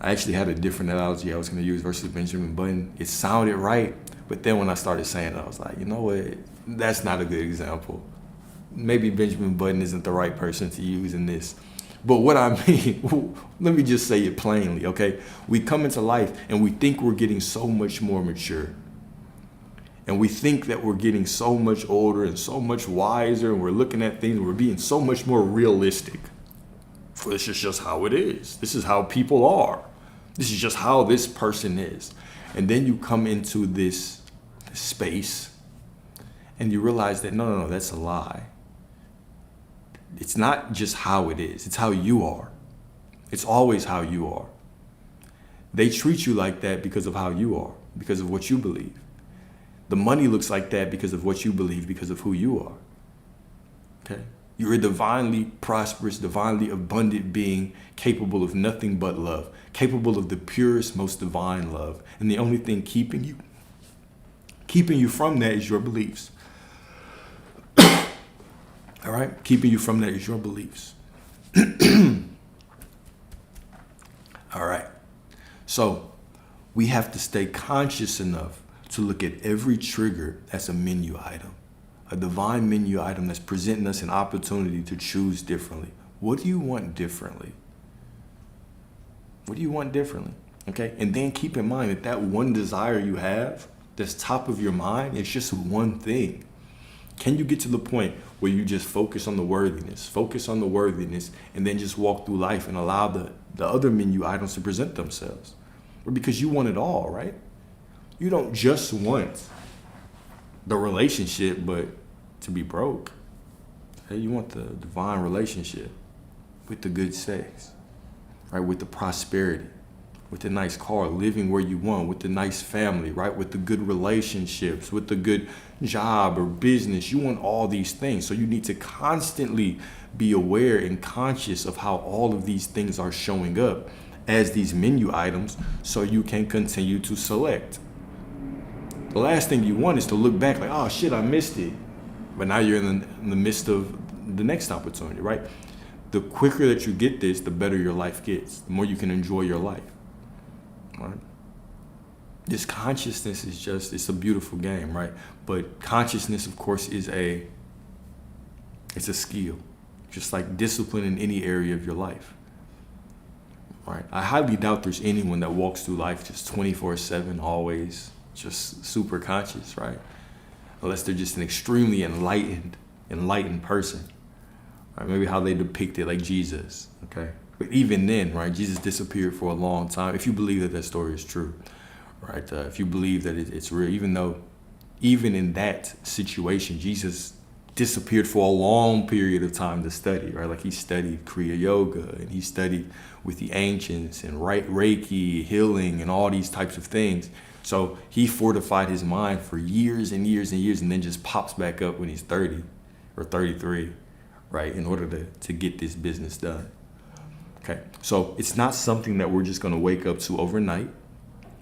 I actually had a different analogy I was going to use versus Benjamin Button. It sounded right, but then when I started saying it, I was like, you know what? That's not a good example. Maybe Benjamin Button isn't the right person to use in this. But what I mean, let me just say it plainly, okay? We come into life and we think we're getting so much more mature. And we think that we're getting so much older and so much wiser, and we're looking at things, and we're being so much more realistic. This is just how it is. This is how people are. This is just how this person is. And then you come into this space and you realize that no, that's a lie. It's not just how it is, it's how you are. It's always how you are. They treat you like that because of how you are, because of what you believe. The money looks like that because of what you believe, because of who you are. Okay? You're a divinely prosperous, divinely abundant being, capable of nothing but love, capable of the purest, most divine love. And the only thing keeping you from that is your beliefs. All right? Keeping you from that is your beliefs. All right. So we have to stay conscious enough to look at every trigger as a menu item, a divine menu item that's presenting us an opportunity to choose differently. What do you want differently? What do you want differently? Okay. And then keep in mind that that one desire you have that's top of your mind is just one thing. Can you get to the point where you just focus on the worthiness, and then just walk through life and allow the other menu items to present themselves? Or because you want it all, right? You don't just want the relationship, but to be broke. Hey, you want the divine relationship with the good sex, right? With the prosperity, with the nice car, living where you want, with the nice family, right? With the good relationships, with the good job or business. You want all these things. So you need to constantly be aware and conscious of how all of these things are showing up as these menu items so you can continue to select. The last thing you want is to look back like, oh shit, I missed it. But now you're in the midst of the next opportunity, right? The quicker that you get this, the better your life gets, the more you can enjoy your life. Right? This consciousness is it's a beautiful game, right? But consciousness, of course, it's a skill, just like discipline in any area of your life. Right? I highly doubt there's anyone that walks through life just 24/7, always just super conscious, right? Unless they're just an extremely enlightened person. Right? Maybe how they depict it, like Jesus, okay? But even then, right, Jesus disappeared for a long time. If you believe that story is true, right? If you believe that it's real, even in that situation, Jesus disappeared for a long period of time to study, right? Like he studied Kriya Yoga and he studied with the ancients and Reiki, healing and all these types of things. So he fortified his mind for years and years and years and then just pops back up when he's 30 or 33, right? In order to get this business done. Okay, so it's not something that we're just going to wake up to overnight.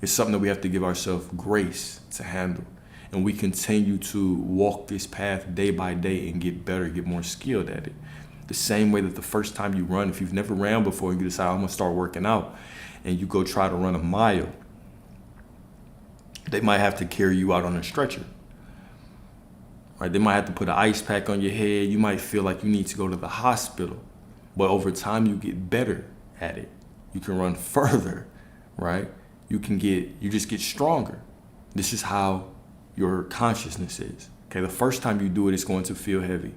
It's something that we have to give ourselves grace to handle. And we continue to walk this path day by day and get better, get more skilled at it. The same way that the first time you run, if you've never ran before and you decide, I'm going to start working out, and you go try to run a mile, they might have to carry you out on a stretcher. Right? They might have to put an ice pack on your head. You might feel like you need to go to the hospital. But over time, you get better at it. You can run further, right? You just get stronger. This is how your consciousness is. Okay, the first time you do it, it's going to feel heavy.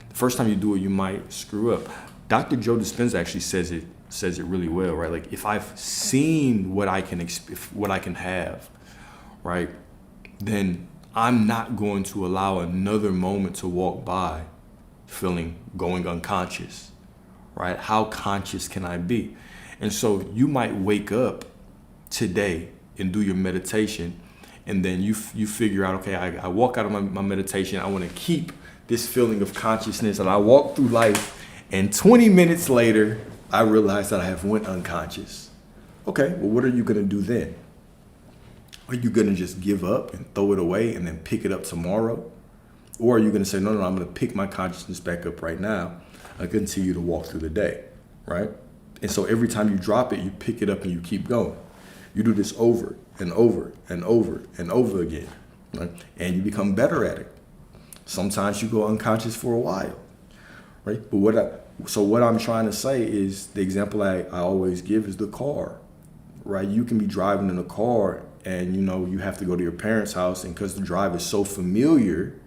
The first time you do it, you might screw up. Dr. Joe Dispenza actually says it really well, right? Like if I've seen what I can have, right, then I'm not going to allow another moment to walk by going unconscious, right? How conscious can I be? And so you might wake up today and do your meditation, and then you figure out, okay, I walk out of my meditation, I want to keep this feeling of consciousness, and I walk through life, and 20 minutes later, I realize that I have went unconscious. Okay, well, what are you going to do then? Are you going to just give up and throw it away and then pick it up tomorrow? Or are you going to say, no, I'm going to pick my consciousness back up right now and continue to walk through the day, right? And so every time you drop it, you pick it up and you keep going. You do this over and over and over and over again, right? And you become better at it. Sometimes you go unconscious for a while, right? But So what I'm trying to say is the example I always give is the car, right? You can be driving in a car and, you have to go to your parents' house, and because the drive is so familiar,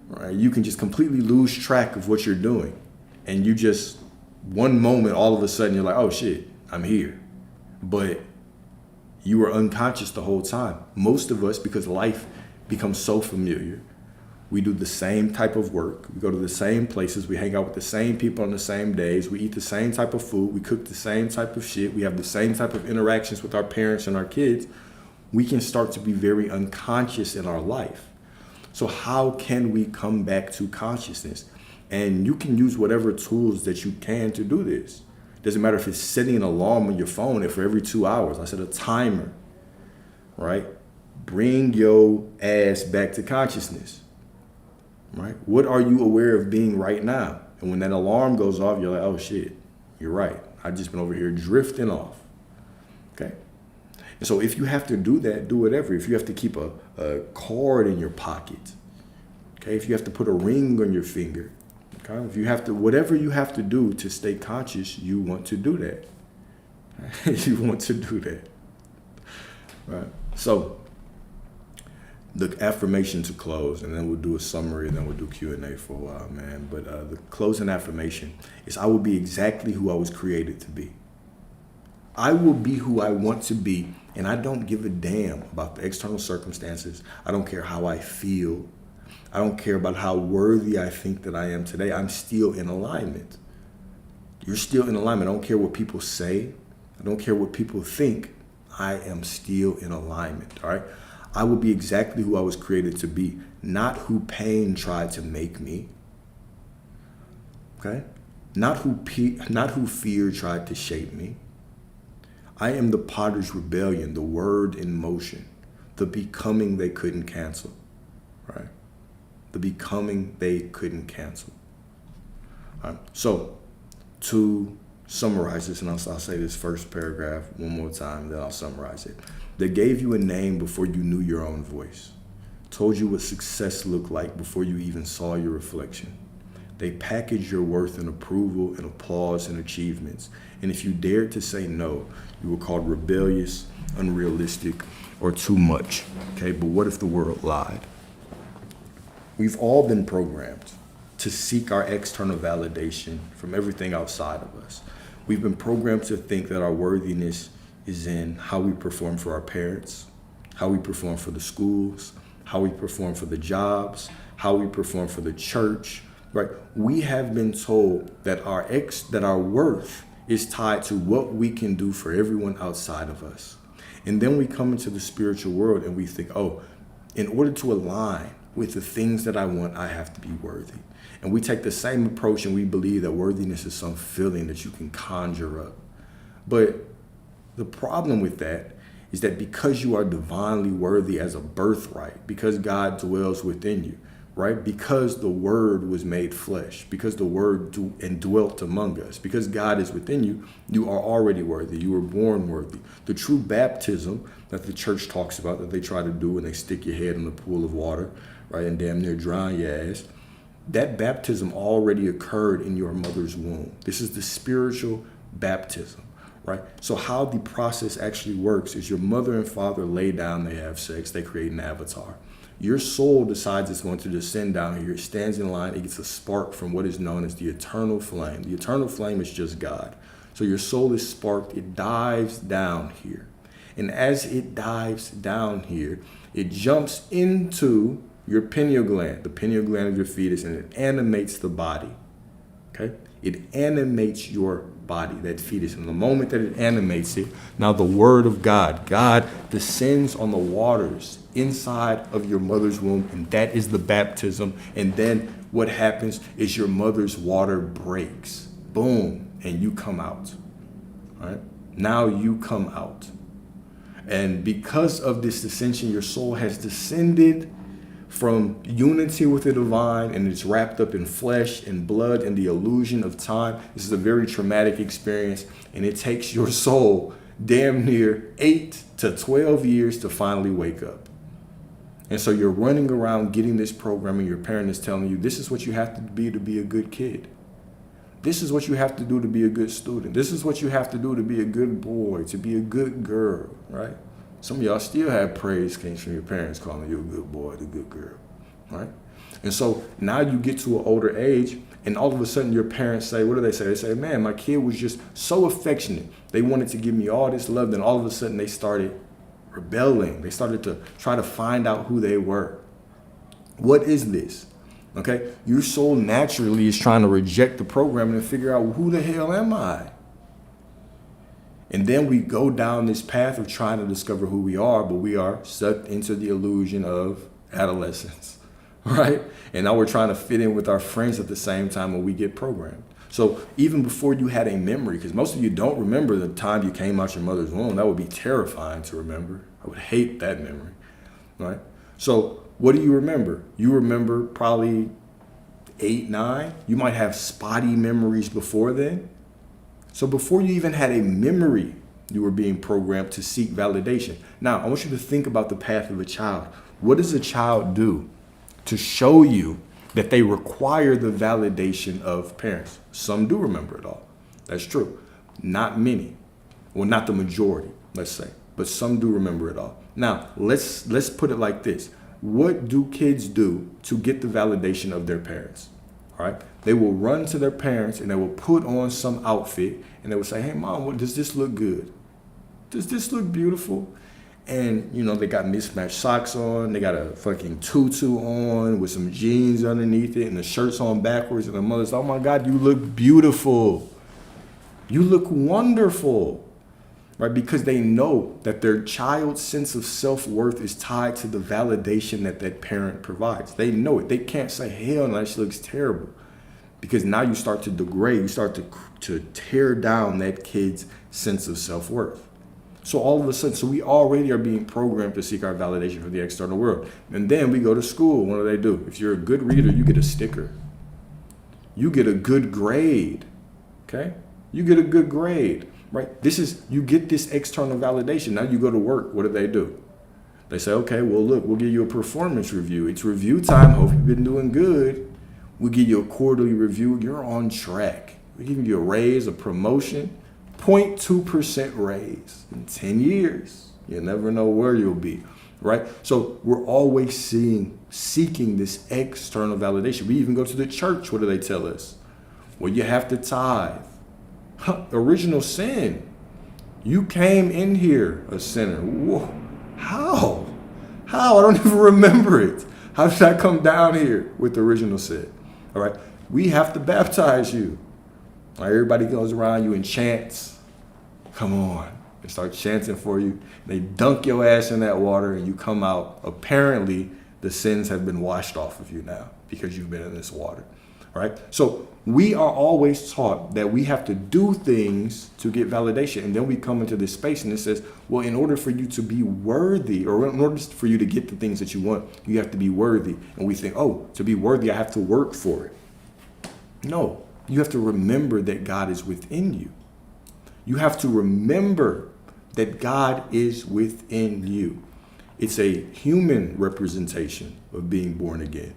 right, you can just completely lose track of what you're doing. And you just, one moment, all of a sudden, you're like, oh shit, I'm here. But you were unconscious the whole time. Most of us, because life becomes so familiar, we do the same type of work. We go to the same places. We hang out with the same people on the same days. We eat the same type of food. We cook the same type of shit. We have the same type of interactions with our parents and our kids. We can start to be very unconscious in our life. So how can we come back to consciousness? And you can use whatever tools that you can to do this. Doesn't matter if it's setting an alarm on your phone, and for every 2 hours, I set a timer, right? Bring your ass back to consciousness, right? What are you aware of being right now? And when that alarm goes off, you're like, oh shit, you're right. I've just been over here drifting off, okay? And so if you have to do that, do whatever. If you have to keep a card in your pocket, okay? If you have to put a ring on your finger, okay? If you have to, whatever you have to do to stay conscious, you want to do that. You want to do that, right? So the affirmation to close, and then we'll do a summary, and then we'll do Q&A for a while, man. But the closing affirmation is, I will be exactly who I was created to be. I will be who I want to be, and I don't give a damn about the external circumstances. I don't care how I feel. I don't care about how worthy I think that I am today. I'm still in alignment. You're still in alignment. I don't care what people say. I don't care what people think. I am still in alignment, all right? I will be exactly who I was created to be, not who pain tried to make me, okay? Not who fear tried to shape me. I am the potter's rebellion, the word in motion, the becoming they couldn't cancel, right? The becoming they couldn't cancel. All right. So to summarize this, and I'll say this first paragraph one more time, then I'll summarize it. They gave you a name before you knew your own voice, told you what success looked like before you even saw your reflection. They packaged your worth in approval and applause and achievements. And if you dared to say no, you were called rebellious, unrealistic, or too much. Okay, but what if the world lied? We've all been programmed to seek our external validation from everything outside of us. We've been programmed to think that our worthiness is in how we perform for our parents, how we perform for the schools, how we perform for the jobs, how we perform for the church, right? We have been told that our worth is tied to what we can do for everyone outside of us. And then we come into the spiritual world and we think, oh, in order to align with the things that I want, I have to be worthy. And we take the same approach and we believe that worthiness is some feeling that you can conjure up. But the problem with that is that because you are divinely worthy as a birthright, because God dwells within you, right? Because the word was made flesh, because the word dwelt among us, because God is within you, you are already worthy. You were born worthy. The true baptism that the church talks about, that they try to do when they stick your head in a pool of water, right, and damn near drown your ass, that baptism already occurred in your mother's womb. This is the spiritual baptism, right? So how the process actually works is your mother and father lay down, they have sex, they create an avatar. Your soul decides it's going to descend down here. It stands in line. It gets a spark from what is known as the eternal flame. The eternal flame is just God. So your soul is sparked. It dives down here. And as it dives down here, it jumps into your pineal gland, the pineal gland of your fetus, and it animates the body. Okay? It animates your body, that fetus. And the moment that it animates it, now the word of God descends on the waters inside of your mother's womb, and that is the baptism. And then what happens is your mother's water breaks. Boom, and you come out. All right? Now you come out. And because of this descension, your soul has descended from unity with the divine, and it's wrapped up in flesh and blood and the illusion of time. This is a very traumatic experience, and it takes your soul damn near 8 to 12 years to finally wake up. And so you're running around getting this programming. Your parent is telling you, this is what you have to be a good kid. This is what you have to do to be a good student. This is what you have to do to be a good boy, to be a good girl, right? Some of y'all still have praise came from your parents calling you a good boy, a good girl, right? And so now you get to an older age, and all of a sudden your parents say, what do they say? They say, man, my kid was just so affectionate. They wanted to give me all this love. Then all of a sudden they started rebelling. They started to try to find out who they were. What is this? Okay, your soul naturally is trying to reject the program and figure out, who the hell am I? And then we go down this path of trying to discover who we are, but we are sucked into the illusion of adolescence, right? And now we're trying to fit in with our friends at the same time when we get programmed. So even before you had a memory, because most of you don't remember the time you came out your mother's womb, that would be terrifying to remember. I would hate that memory, right? So what do you remember? You remember probably 8, 9. You might have spotty memories before then. So before you even had a memory, you were being programmed to seek validation. Now, I want you to think about the path of a child. What does a child do to show you that they require the validation of parents? Some do remember it all. That's true. Not many. Well, not the majority, let's say. But some do remember it all. Now, let's put it like this. What do kids do to get the validation of their parents? All right. They will run to their parents and they will put on some outfit and they will say, hey, mom, does this look good? Does this look beautiful? And, they got mismatched socks on. They got a fucking tutu on with some jeans underneath it and the shirt's on backwards. And the mother's, oh, my God, you look beautiful. You look wonderful. Right? Because they know that their child's sense of self-worth is tied to the validation that parent provides. They know it. They can't say, hell no, that looks terrible. Because now you start to degrade, you start to tear down that kid's sense of self-worth. So all of a sudden, so we already are being programmed to seek our validation from the external world. And then we go to school. What do? If you're a good reader, you get a sticker. You get a good grade. Okay? You get a good grade. Right? You get this external validation. Now you go to work. What do? They say, okay, well, look, we'll give you a performance review. It's review time. Hope you've been doing good. We'll give you a quarterly review. You're on track. We're giving you a raise, a promotion, 0.2% raise in 10 years. You never know where you'll be. Right? So we're always seeking this external validation. We even go to the church. What do they tell us? Well, you have to tithe. Original sin. You came in here a sinner. Whoa. How? I don't even remember it. How did I come down here with original sin? All right. We have to baptize you. All right, everybody goes around you and chants. Come on. They start chanting for you. They dunk your ass in that water and you come out. Apparently, the sins have been washed off of you now because you've been in this water. All right. So we are always taught that we have to do things to get validation. And then we come into this space and it says, well, in order for you to be worthy, or in order for you to get the things that you want, you have to be worthy. And we think, oh, to be worthy, I have to work for it. No, you have to remember that God is within you. You have to remember that God is within you. It's a human representation of being born again,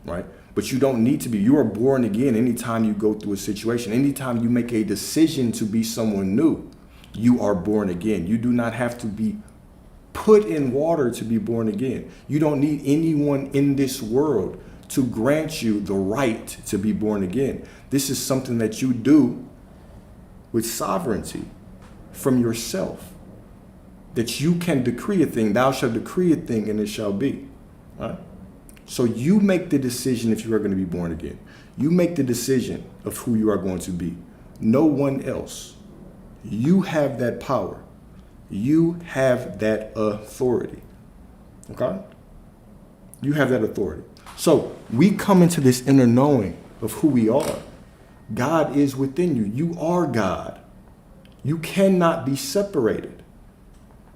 right? But you don't need to be. You are born again anytime you go through a situation. Anytime you make a decision to be someone new, you are born again. You do not have to be put in water to be born again. You don't need anyone in this world to grant you the right to be born again. This is something that you do with sovereignty from yourself. That you can decree a thing. Thou shalt decree a thing and it shall be. All right? So you make the decision if you are going to be born again. You make the decision of who you are going to be. No one else. You have that power. You have that authority. Okay? You have that authority. So we come into this inner knowing of who we are. God is within you. You are God. You cannot be separated.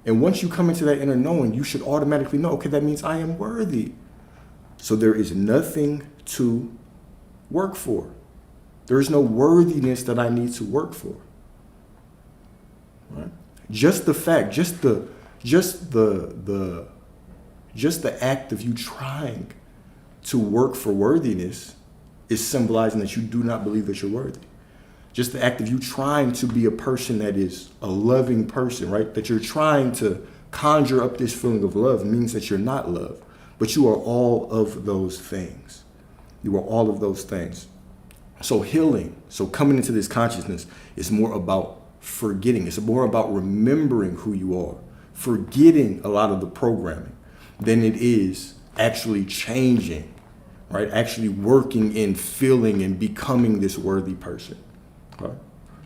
And once you come into that inner knowing, you should automatically know, okay, that means I am worthy. So there is nothing to work for. There is no worthiness that I need to work for. Right? Just the fact, just the act of you trying to work for worthiness is symbolizing that you do not believe that you're worthy. Just the act of you trying to be a person that is a loving person, right? That you're trying to conjure up this feeling of love means that you're not love, but you are all of those things. You are all of those things. So healing, so coming into this consciousness is more about forgetting. It's more about remembering who you are, forgetting a lot of the programming than it is actually changing, right? Actually working and feeling and becoming this worthy person. Okay?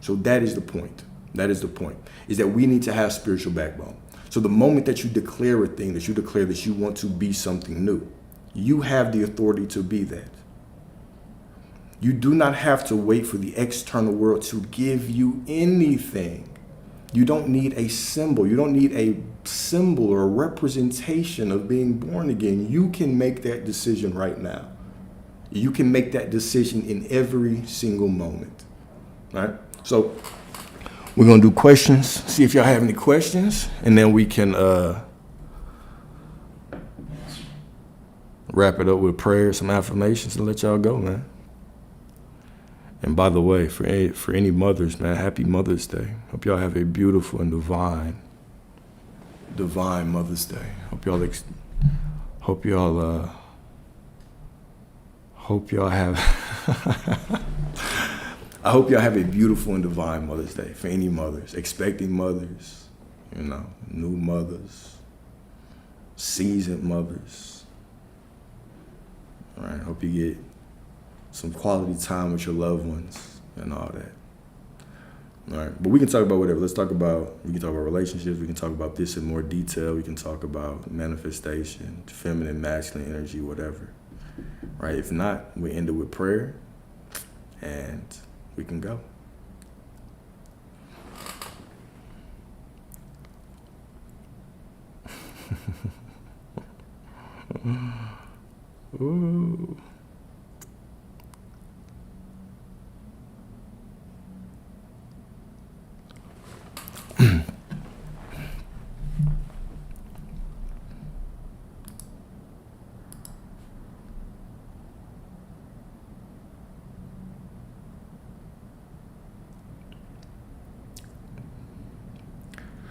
So that is the point. That is the point, is that we need to have spiritual backbone. So the moment that you declare a thing, that you declare that you want to be something new, you have the authority to be that. You do not have to wait for the external world to give you anything. You don't need a symbol. You don't need a symbol or a representation of being born again. You can make that decision right now. You can make that decision in every single moment. All right? So we're going to do questions, see if y'all have any questions, and then we can wrap it up with prayers, some affirmations, and let y'all go, man. And by the way, for any mothers, man, happy Mother's Day. Hope y'all have a beautiful and divine Mother's Day. Hope y'all have I hope y'all have a beautiful and divine Mother's Day. For any mothers, expecting mothers, new mothers, seasoned mothers. All right, hope you get some quality time with your loved ones and all that. All right, but we can talk about whatever. We can talk about relationships. We can talk about this in more detail. We can talk about manifestation, feminine, masculine energy, whatever. Right? If not, we end it with prayer, and we can go. Ooh.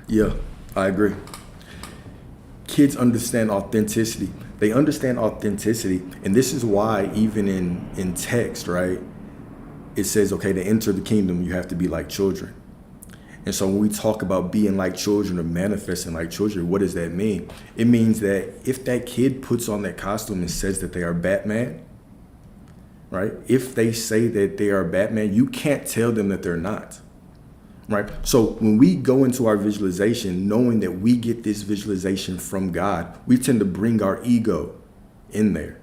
Yeah, I agree. Kids understand authenticity. They understand authenticity, and this is why even in text, right, it says, okay, to enter the kingdom, you have to be like children. And so when we talk about being like children or manifesting like children, what does that mean? It means that if that kid puts on that costume and says that they are Batman, right? If they say that they are Batman, you can't tell them that they're not, right? So when we go into our visualization, knowing that we get this visualization from God, we tend to bring our ego in there,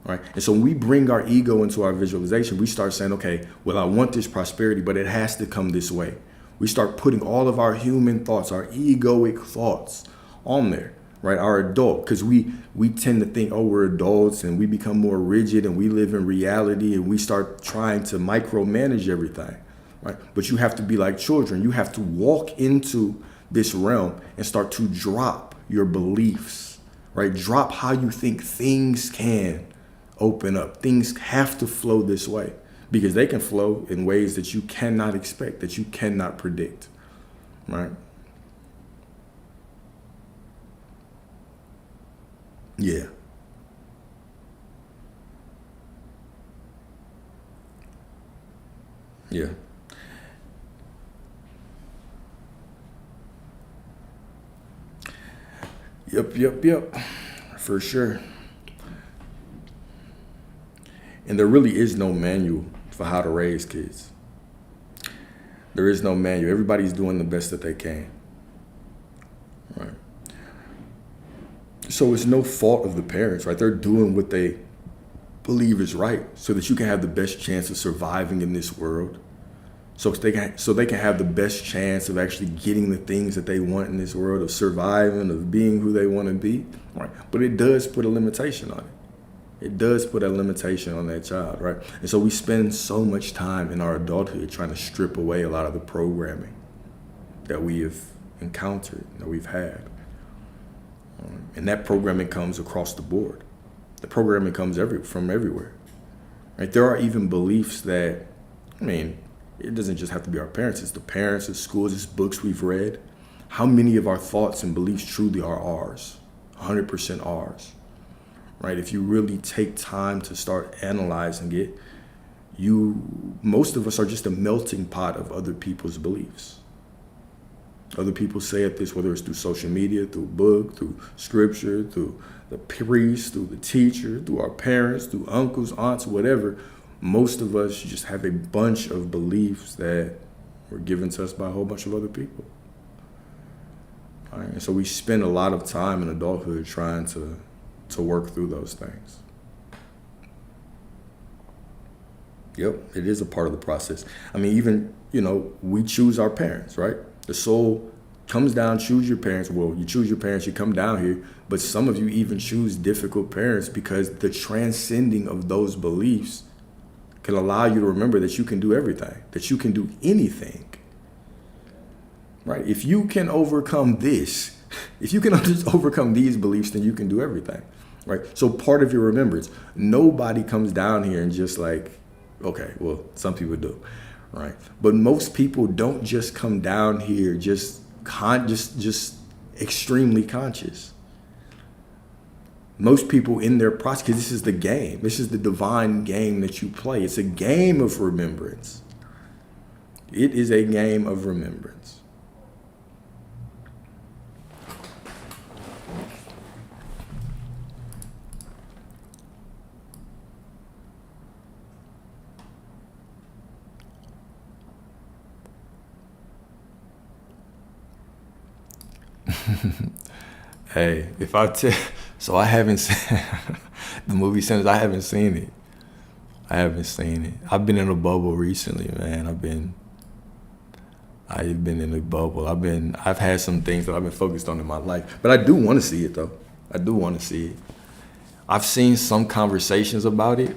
right? And so when we bring our ego into our visualization, we start saying, okay, well, I want this prosperity, but it has to come this way. We start putting all of our human thoughts, our egoic thoughts on there, right? Our adult, because we tend to think, oh, we're adults, and we become more rigid and we live in reality and we start trying to micromanage everything, right? But you have to be like children. You have to walk into this realm and start to drop your beliefs, right? Drop how you think things can open up. Things have to flow this way, because they can flow in ways that you cannot expect, that you cannot predict, right? Yeah. Yeah. Yep. For sure. And there really is no manual for how to raise kids. There is no manual. Everybody's doing the best that they can. Right. So it's no fault of the parents, right? They're doing what they believe is right so that you can have the best chance of surviving in this world. So they can have the best chance of actually getting the things that they want in this world, of surviving, of being who they want to be. Right. But it does put a limitation on it. It does put a limitation on that child, right? And so we spend so much time in our adulthood trying to strip away a lot of the programming that we have encountered, that we've had. And that programming comes across the board. The programming comes from everywhere, right? There are even beliefs that, It doesn't just have to be our parents. It's the parents, it's schools, it's books we've read. How many of our thoughts and beliefs truly are ours? 100% ours, right? If you really take time to start analyzing it, most of us are just a melting pot of other people's beliefs. Other people say it this, whether it's through social media, through book, through scripture, through the priest, through the teacher, through our parents, through uncles, aunts, whatever. Most of us just have a bunch of beliefs that were given to us by a whole bunch of other people. All right? And so we spend a lot of time in adulthood trying to work through those things. Yep, it is a part of the process. I mean, even, we choose our parents, right? The soul comes down, choose your parents. Well, you choose your parents, you come down here, but some of you even choose difficult parents because the transcending of those beliefs can allow you to remember that you can do everything, that you can do anything, right? If you can overcome this, if you can overcome these beliefs, then you can do everything, right? So part of your remembrance, nobody comes down here and just like, okay, well, some people do, right? But most people don't just come down here just extremely conscious. Most people in their process, because this is the game. This is the divine game that you play. It's a game of remembrance. It is a game of remembrance. Hey, so I haven't seen the movie Sinners. I haven't seen it. I've been in a bubble recently, man. I've been in a bubble. I've had some things that I've been focused on in my life, but I do want to see it though. I do want to see it. I've seen some conversations about it,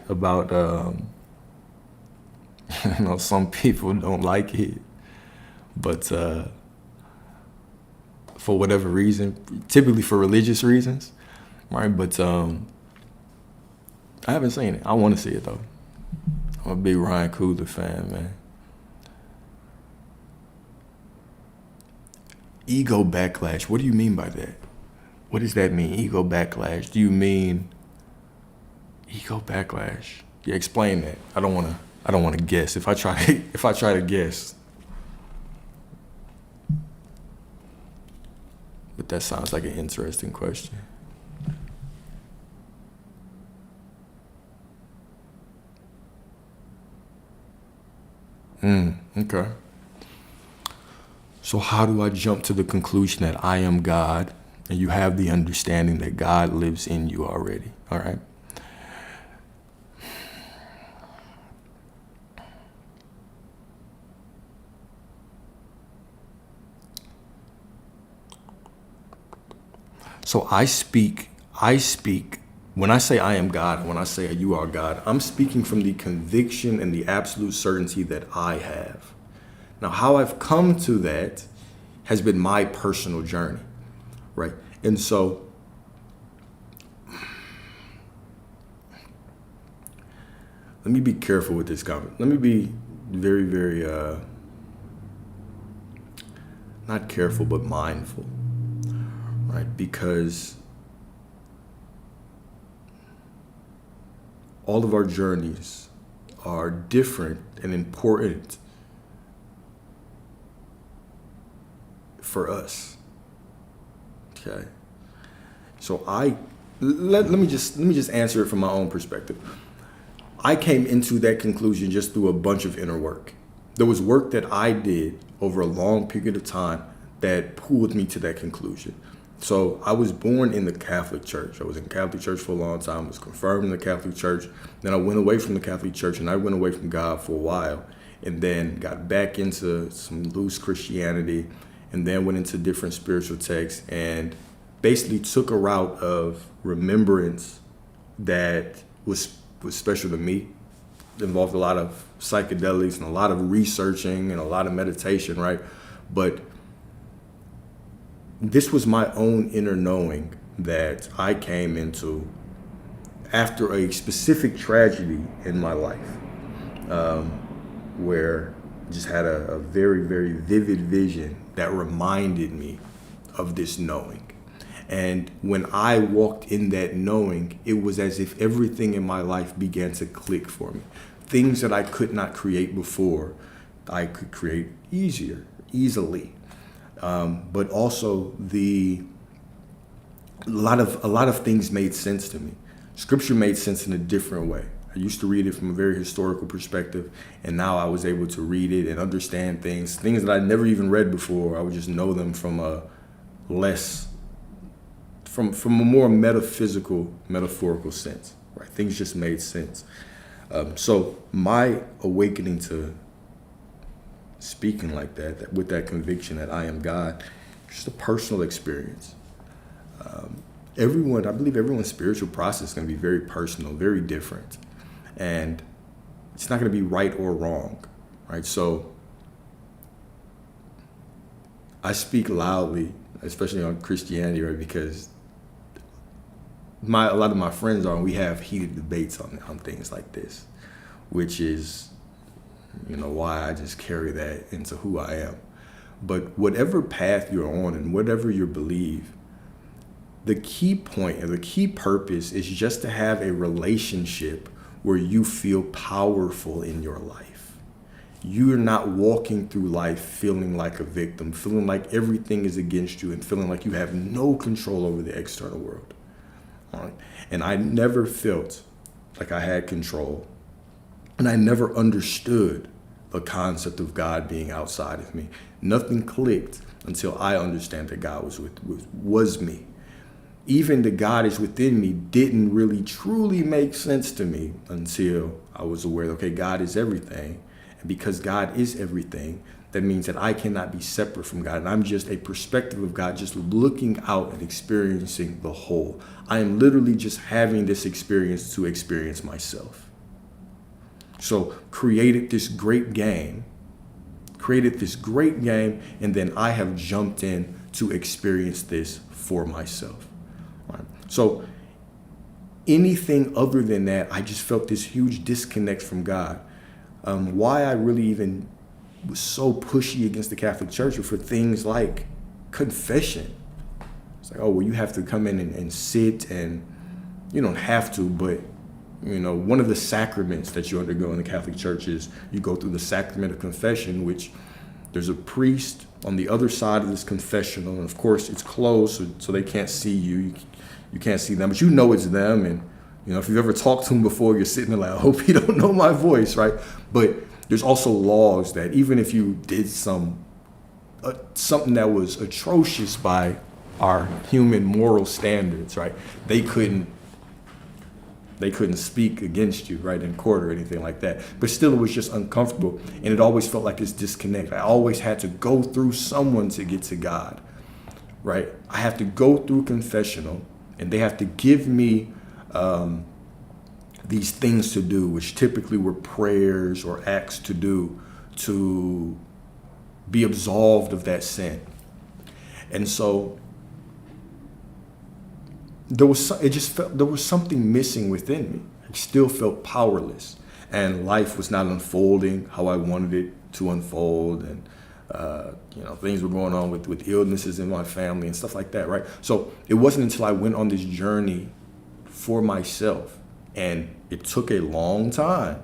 some people don't like it, but for whatever reason, typically for religious reasons, right? But I haven't seen it. I want to see it though. I'm a big Ryan Coogler fan, man. Ego backlash. What do you mean by that? What does that mean? Ego backlash. Do you mean ego backlash? Yeah, explain that. I don't want to guess. If I try to guess. But that sounds like an interesting question. Okay. So how do I jump to the conclusion that I am God and you have the understanding that God lives in you already? All right. So I speak, when I say I am God, and when I say you are God, I'm speaking from the conviction and the absolute certainty that I have. Now, how I've come to that has been my personal journey, right? And so, let me be careful with this comment. Let me be very, very, not careful, but mindful. Right? Because all of our journeys are different and important for us. Okay. So let me just answer it from my own perspective. I came into that conclusion just through a bunch of inner work. There was work that I did over a long period of time that pulled me to that conclusion. So I was born in the Catholic Church. I was in Catholic Church for a long time. I was confirmed in the Catholic Church. Then I went away from the Catholic Church and I went away from God for a while and then got back into some loose Christianity and then went into different spiritual texts and basically took a route of remembrance that was special to me. It involved a lot of psychedelics and a lot of researching and a lot of meditation, right? But this was my own inner knowing that I came into after a specific tragedy in my life, where just had a very, very vivid vision that reminded me of this knowing. And when I walked in that knowing, it was as if everything in my life began to click for me. Things that I could not create before, I could create easily. But also a lot of things made sense to me. Scripture made sense in a different way. I used to read it from a very historical perspective, and now I was able to read it and understand things that I never even read before. I would just know them from a more metaphorical sense, right? Things just made sense. So my awakening to speaking like that, with that conviction that I am God, just a personal experience. I believe everyone's spiritual process is going to be very personal, very different. And it's not going to be right or wrong, right? So I speak loudly, especially on Christianity, right? Because a lot of my friends we have heated debates on things like this, which is, why I just carry that into who I am. But whatever path you're on and whatever you believe, the key point and the key purpose is just to have a relationship where you feel powerful in your life. You're not walking through life feeling like a victim, feeling like everything is against you, and feeling like you have no control over the external world. All right? And I never felt like I had control, and I never understood the concept of God being outside of me. Nothing clicked until I understand that God was me. Even the God is within me didn't really truly make sense to me until I was aware that, okay, God is everything. And because God is everything, that means that I cannot be separate from God. And I'm just a perspective of God, just looking out and experiencing the whole. I am literally just having this experience to experience myself. So created this great game, and then I have jumped in to experience this for myself. Right. So anything other than that, I just felt this huge disconnect from God. Why I really even was so pushy against the Catholic Church were for things like confession. It's like, oh, well, you have to come in and sit, and you don't have to, but one of the sacraments that you undergo in the Catholic Church is you go through the sacrament of confession, which there's a priest on the other side of this confessional, and of course it's closed, so they can't see you. You can't see them, but it's them. And if you've ever talked to them before, you're sitting there like, I hope he don't know my voice, right? But there's also laws that even if you did something that was atrocious by our human moral standards, right? They couldn't speak against you, right, in court or anything like that. But still, it was just uncomfortable, and it always felt like this disconnect. I always had to go through someone to get to God, right? I have to go through confessional, and they have to give me these things to do, which typically were prayers or acts to do to be absolved of that sin. And so there was something missing within me. I still felt powerless, and life was not unfolding how I wanted it to unfold, and things were going on with illnesses in my family and stuff like that, right? So it wasn't until I went on this journey for myself, and it took a long time.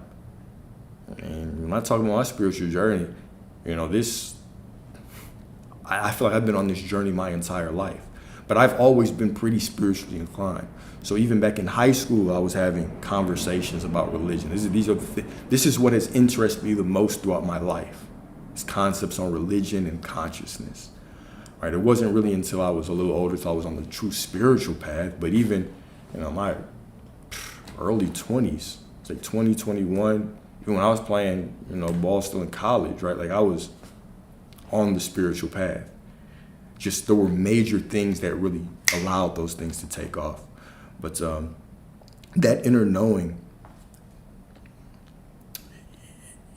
And when I talk about my spiritual journey, I feel like I've been on this journey my entire life. But I've always been pretty spiritually inclined. So even back in high school, I was having conversations about religion. This is what has interested me the most throughout my life. It's concepts on religion and consciousness. Right? It wasn't really until I was a little older till I was on the true spiritual path. But even, my early 20s, it's like 2021, even when I was playing, ball still in college, right? Like I was on the spiritual path. Just there were major things that really allowed those things to take off. But that inner knowing,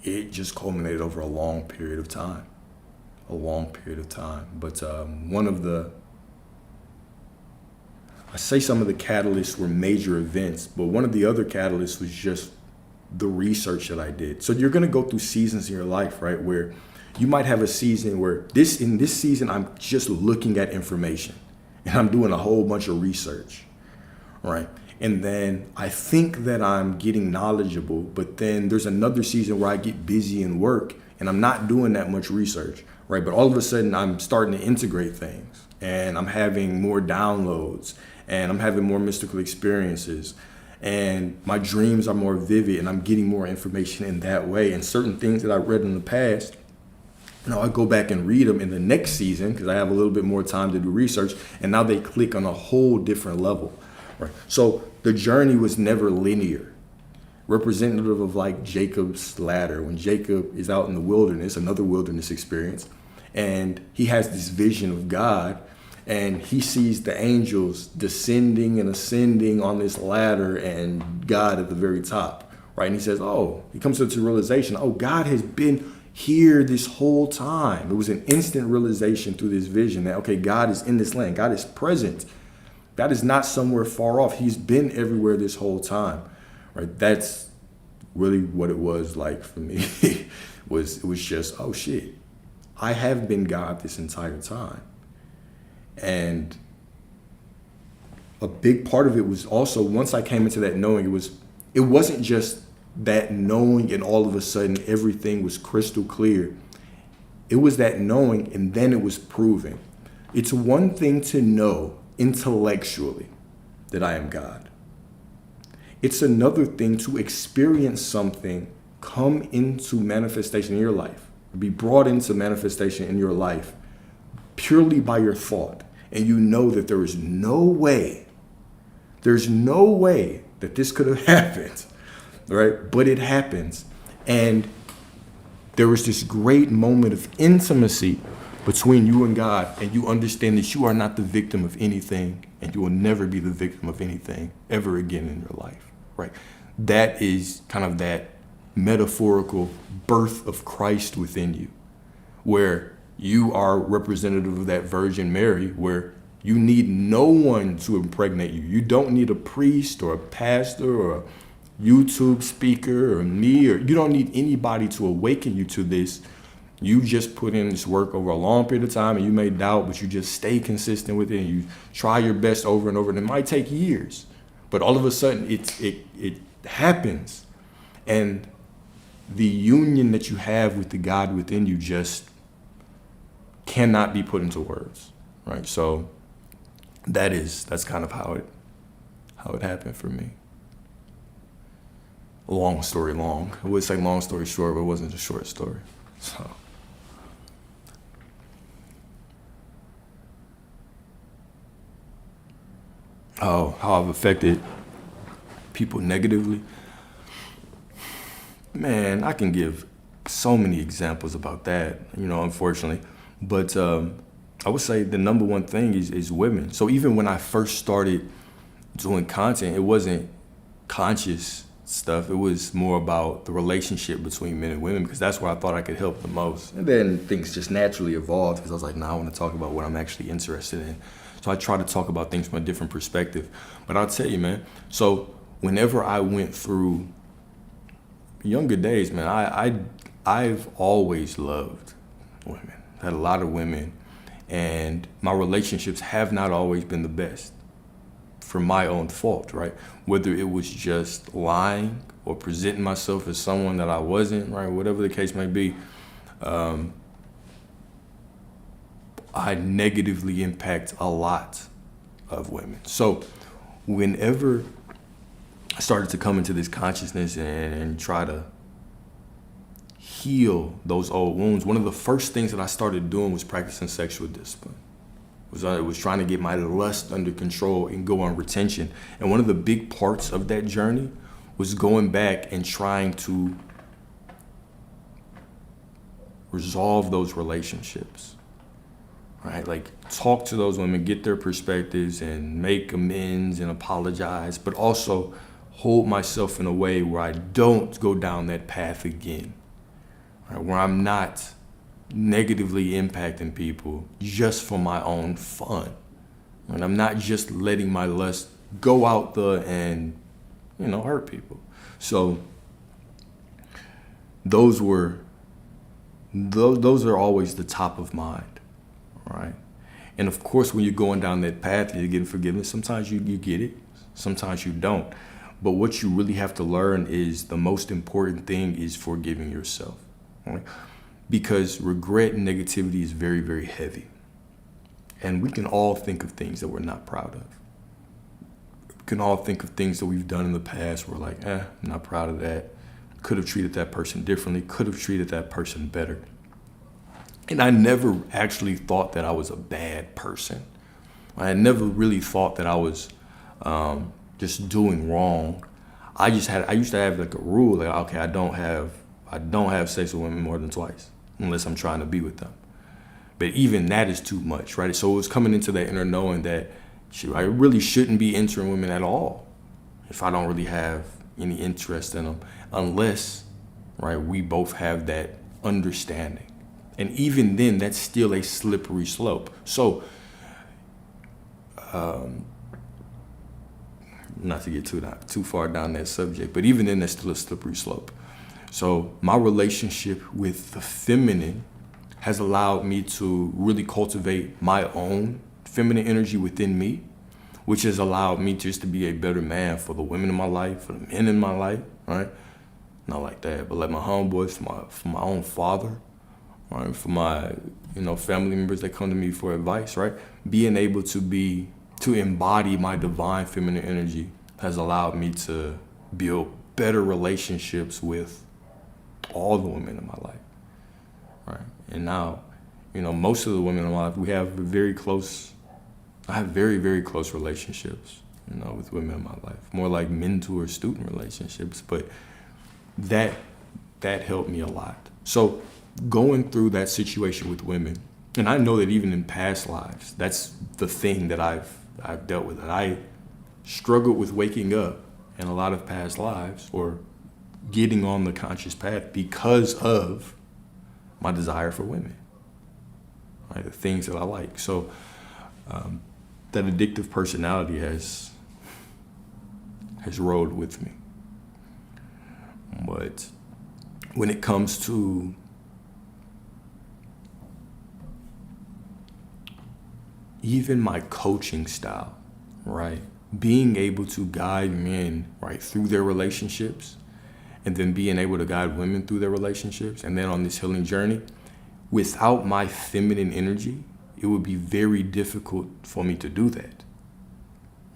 it just culminated over a long period of time. But I say some of the catalysts were major events, but one of the other catalysts was just the research that I did. So you're going to go through seasons in your life, right, where you might have a season where in this season, I'm just looking at information and I'm doing a whole bunch of research, right? And then I think that I'm getting knowledgeable, but then there's another season where I get busy in work and I'm not doing that much research, right? But all of a sudden I'm starting to integrate things and I'm having more downloads and I'm having more mystical experiences and my dreams are more vivid and I'm getting more information in that way. And certain things that I read in the past, I go back and read them in the next season because I have a little bit more time to do research, and now they click on a whole different level, right? So the journey was never linear. Representative of like Jacob's ladder, when Jacob is out in the wilderness, another wilderness experience, and he has this vision of God, and he sees the angels descending and ascending on this ladder and God at the very top, right? And he says, he comes to the realization, God has been here this whole time. It was an instant realization through this vision that, okay, God is in this land. God is present. God is not somewhere far off. He's been everywhere this whole time, right? That's really what it was like for me. It was just, oh shit, I have been God this entire time. And a big part of it was also, once I came into that knowing, it wasn't just that knowing and all of a sudden everything was crystal clear. It was that knowing and then it was proven. It's one thing to know intellectually that I am God. It's another thing to experience something come into manifestation in your life, be brought into manifestation in your life purely by your thought. And you know that there's no way that this could have happened. Right? But it happens. And there was this great moment of intimacy between you and God, and you understand that you are not the victim of anything, and you will never be the victim of anything ever again in your life, right? That is kind of that metaphorical birth of Christ within you, where you are representative of that Virgin Mary, where you need no one to impregnate you. You don't need a priest or a pastor or a YouTube speaker or me, or you don't need anybody to awaken you to this. You just put in this work over a long period of time, and you may doubt, but you just stay consistent with it, and you try your best over and over, and it might take years, but all of a sudden it happens, and the union that you have with the God within you just cannot be put into words, right? So that's kind of how it happened for me. Long story long. I would say long story short, but it wasn't a short story. So. How I've affected people negatively. Man, I can give so many examples about that, unfortunately. But I would say the number one thing is women. So even when I first started doing content, it wasn't conscious stuff. It was more about the relationship between men and women, because that's where I thought I could help the most. And then things just naturally evolved, because I was like, I want to talk about what I'm actually interested in. So I try to talk about things from a different perspective. But I'll tell you, man, so whenever I went through younger days, man, I've always loved women. I had a lot of women, and my relationships have not always been the best. For my own fault, right? Whether it was just lying or presenting myself as someone that I wasn't, right? Whatever the case may be, I negatively impact a lot of women. So whenever I started to come into this consciousness and try to heal those old wounds, one of the first things that I started doing was practicing sexual discipline. It was trying to get my lust under control and go on retention. And one of the big parts of that journey was going back and trying to resolve those relationships, right? Like talk to those women, get their perspectives and make amends and apologize, but also hold myself in a way where I don't go down that path again, right? Where I'm not negatively impacting people just for my own fun. And I'm not just letting my lust go out there and, hurt people. So those were those are always the top of mind, right? And of course, when you're going down that path and you're getting forgiveness, sometimes you get it, sometimes you don't. But what you really have to learn is the most important thing is forgiving yourself, right? Because regret and negativity is very, very heavy. And we can all think of things that we're not proud of. We can all think of things that we've done in the past. We're like, I'm not proud of that. Could have treated that person differently. Could have treated that person better. And I never actually thought that I was a bad person. I never really thought that I was just doing wrong. I used to have like a rule, like, okay, I don't have sex with women more than twice, unless I'm trying to be with them. But even that is too much, right? So it was coming into that inner knowing that I really shouldn't be entering women at all if I don't really have any interest in them, unless, right, we both have that understanding. And even then, that's still a slippery slope. So, not to get too far down that subject, but even then, that's still a slippery slope. So my relationship with the feminine has allowed me to really cultivate my own feminine energy within me, which has allowed me just to be a better man for the women in my life, for the men in my life, right? Not like that, but like my homeboys, for my own father, right? For my, family members that come to me for advice, right? Being able to embody my divine feminine energy has allowed me to build better relationships with all the women in my life, right? And now, most of the women in my life, I have very, very close relationships, with women in my life. More like mentor-student relationships, but that helped me a lot. So going through that situation with women, and I know that even in past lives, that's the thing that I've dealt with. And I struggled with waking up in a lot of past lives or getting on the conscious path because of my desire for women, right? The things that I like. So that addictive personality has rode with me. But when it comes to even my coaching style, right? Being able to guide men, right, through their relationships, and then being able to guide women through their relationships, and then on this healing journey, without my feminine energy, it would be very difficult for me to do that,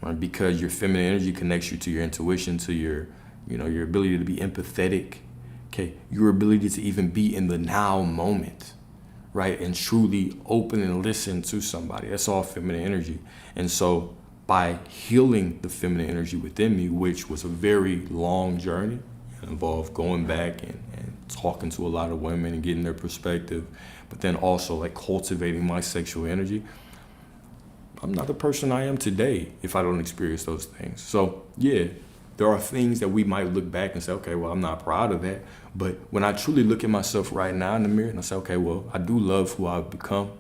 right? Because your feminine energy connects you to your intuition, to your ability to be empathetic, okay? Your ability to even be in the now moment, right? And truly open and listen to somebody. That's all feminine energy. And so by healing the feminine energy within me, which was a very long journey, it involved going back and talking to a lot of women and getting their perspective, but then also like cultivating my sexual energy, I'm not the person I am today if I don't experience those things. So yeah, there are things that we might look back and say, okay, well, I'm not proud of that. But when I truly look at myself right now in the mirror and I say, okay, well, I do love who I've become.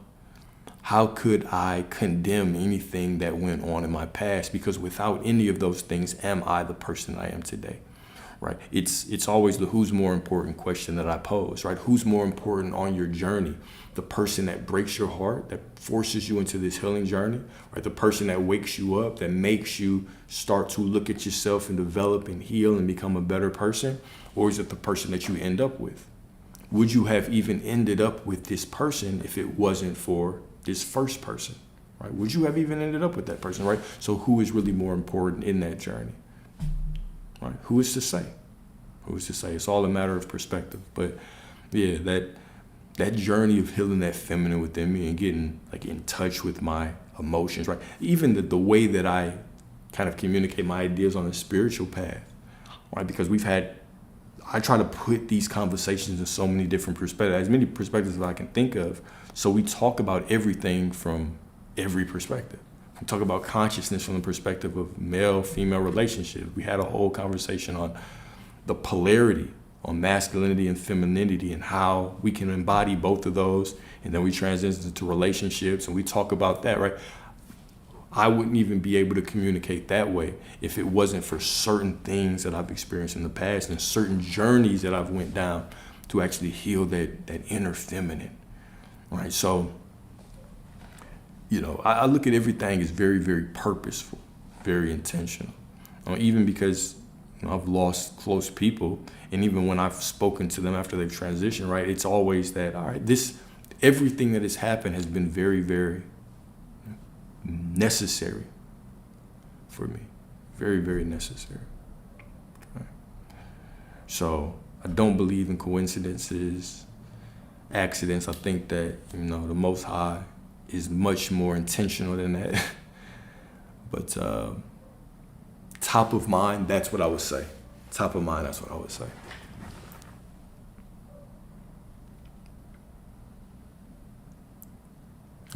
How could I condemn anything that went on in my past? Because without any of those things, am I the person I am today? Right? It's always the who's more important question that I pose, right? Who's more important on your journey? The person that breaks your heart, that forces you into this healing journey, right? The person that wakes you up, that makes you start to look at yourself and develop and heal and become a better person? Or is it the person that you end up with? Would you have even ended up with this person if it wasn't for this first person, right? Would you have even ended up with that person, right? So who is really more important in that journey? Right? Who is to say? Who is to say? It's all a matter of perspective. But yeah, that journey of healing that feminine within me and getting like in touch with my emotions, right? Even the way that I kind of communicate my ideas on a spiritual path, right? Because I try to put these conversations in so many different perspectives, as many perspectives as I can think of. So we talk about everything from every perspective. We talk about consciousness from the perspective of male-female relationships. We had a whole conversation on the polarity, on masculinity and femininity, and how we can embody both of those. And then we transition into relationships, and we talk about that, right? I wouldn't even be able to communicate that way if it wasn't for certain things that I've experienced in the past and certain journeys that I've went down to actually heal that inner feminine, right? So, I look at everything as very, very purposeful, very intentional. Even because I've lost close people, and even when I've spoken to them after they've transitioned, right, it's always that, all right, everything that has happened has been very, very necessary for me. Very, very necessary. Right. So I don't believe in coincidences, accidents. I think that, the Most High is much more intentional than that. But top of mind, that's what I would say. Top of mind, that's what I would say.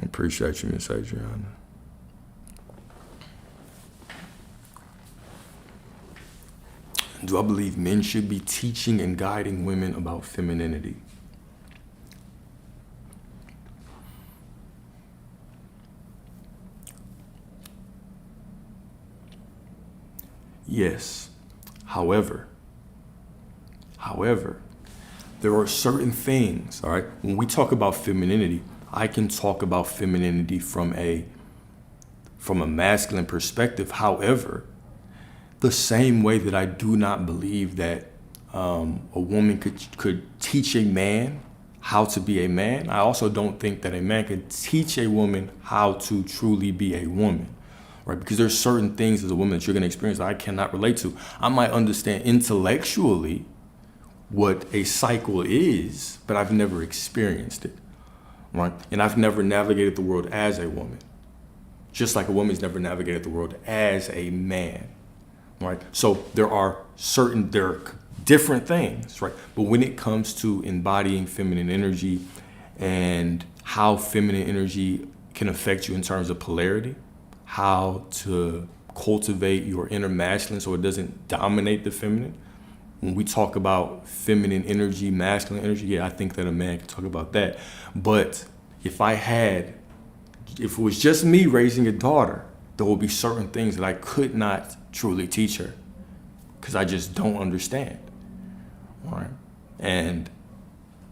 I appreciate you, Miss Adriana. Do I believe men should be teaching and guiding women about femininity? Yes. However, there are certain things, all right? When we talk about femininity, I can talk about femininity from a masculine perspective. However, the same way that I do not believe that a woman could teach a man how to be a man, I also don't think that a man can teach a woman how to truly be a woman. Right? Because there's certain things as a woman that you're going to experience that I cannot relate to. I might understand intellectually what a cycle is, but I've never experienced it. Right? And I've never navigated the world as a woman, just like a woman's never navigated the world as a man. Right? So there are different things, right? But when it comes to embodying feminine energy and how feminine energy can affect you in terms of polarity, how to cultivate your inner masculine so it doesn't dominate the feminine. When we talk about feminine energy, masculine energy, yeah, I think that a man can talk about that. But if it was just me raising a daughter, there will be certain things that I could not truly teach her because I just don't understand. All right? And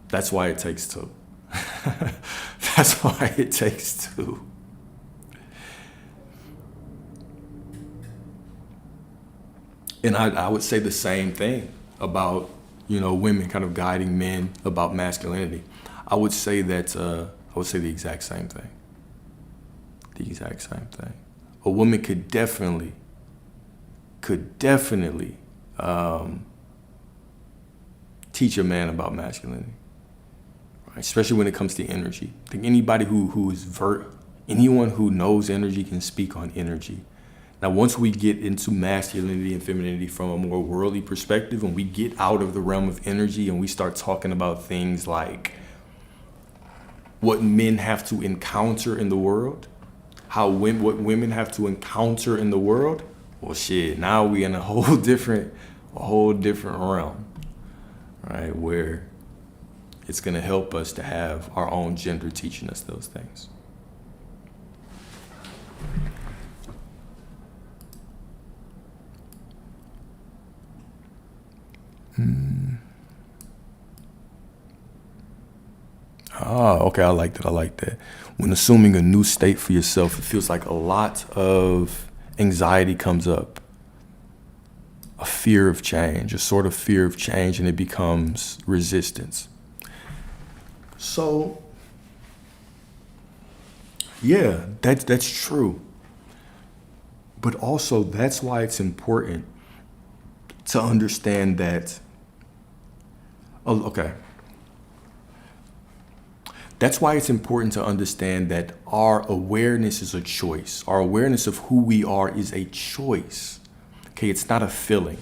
that's why it takes two. That's why it takes two. And I would say the same thing about, women kind of guiding men about masculinity. I would say the exact same thing. The exact same thing. A woman could definitely teach a man about masculinity, right? Especially when it comes to energy. I think anyone who knows energy can speak on energy. Now, once we get into masculinity and femininity from a more worldly perspective, and we get out of the realm of energy and we start talking about things like what men have to encounter in the world, what women have to encounter in the world, well, shit, now we in a whole different realm, right? Where it's gonna help us to have our own gender teaching us those things. Okay, I like that. When assuming a new state for yourself, it feels like a lot of anxiety comes up. A fear of change, a sort of fear of change, and it becomes resistance. So, yeah, that's true. But also, that's why it's important to understand that, That's why it's important to understand that our awareness is a choice. Our awareness of who we are is a choice. Okay, it's not a feeling.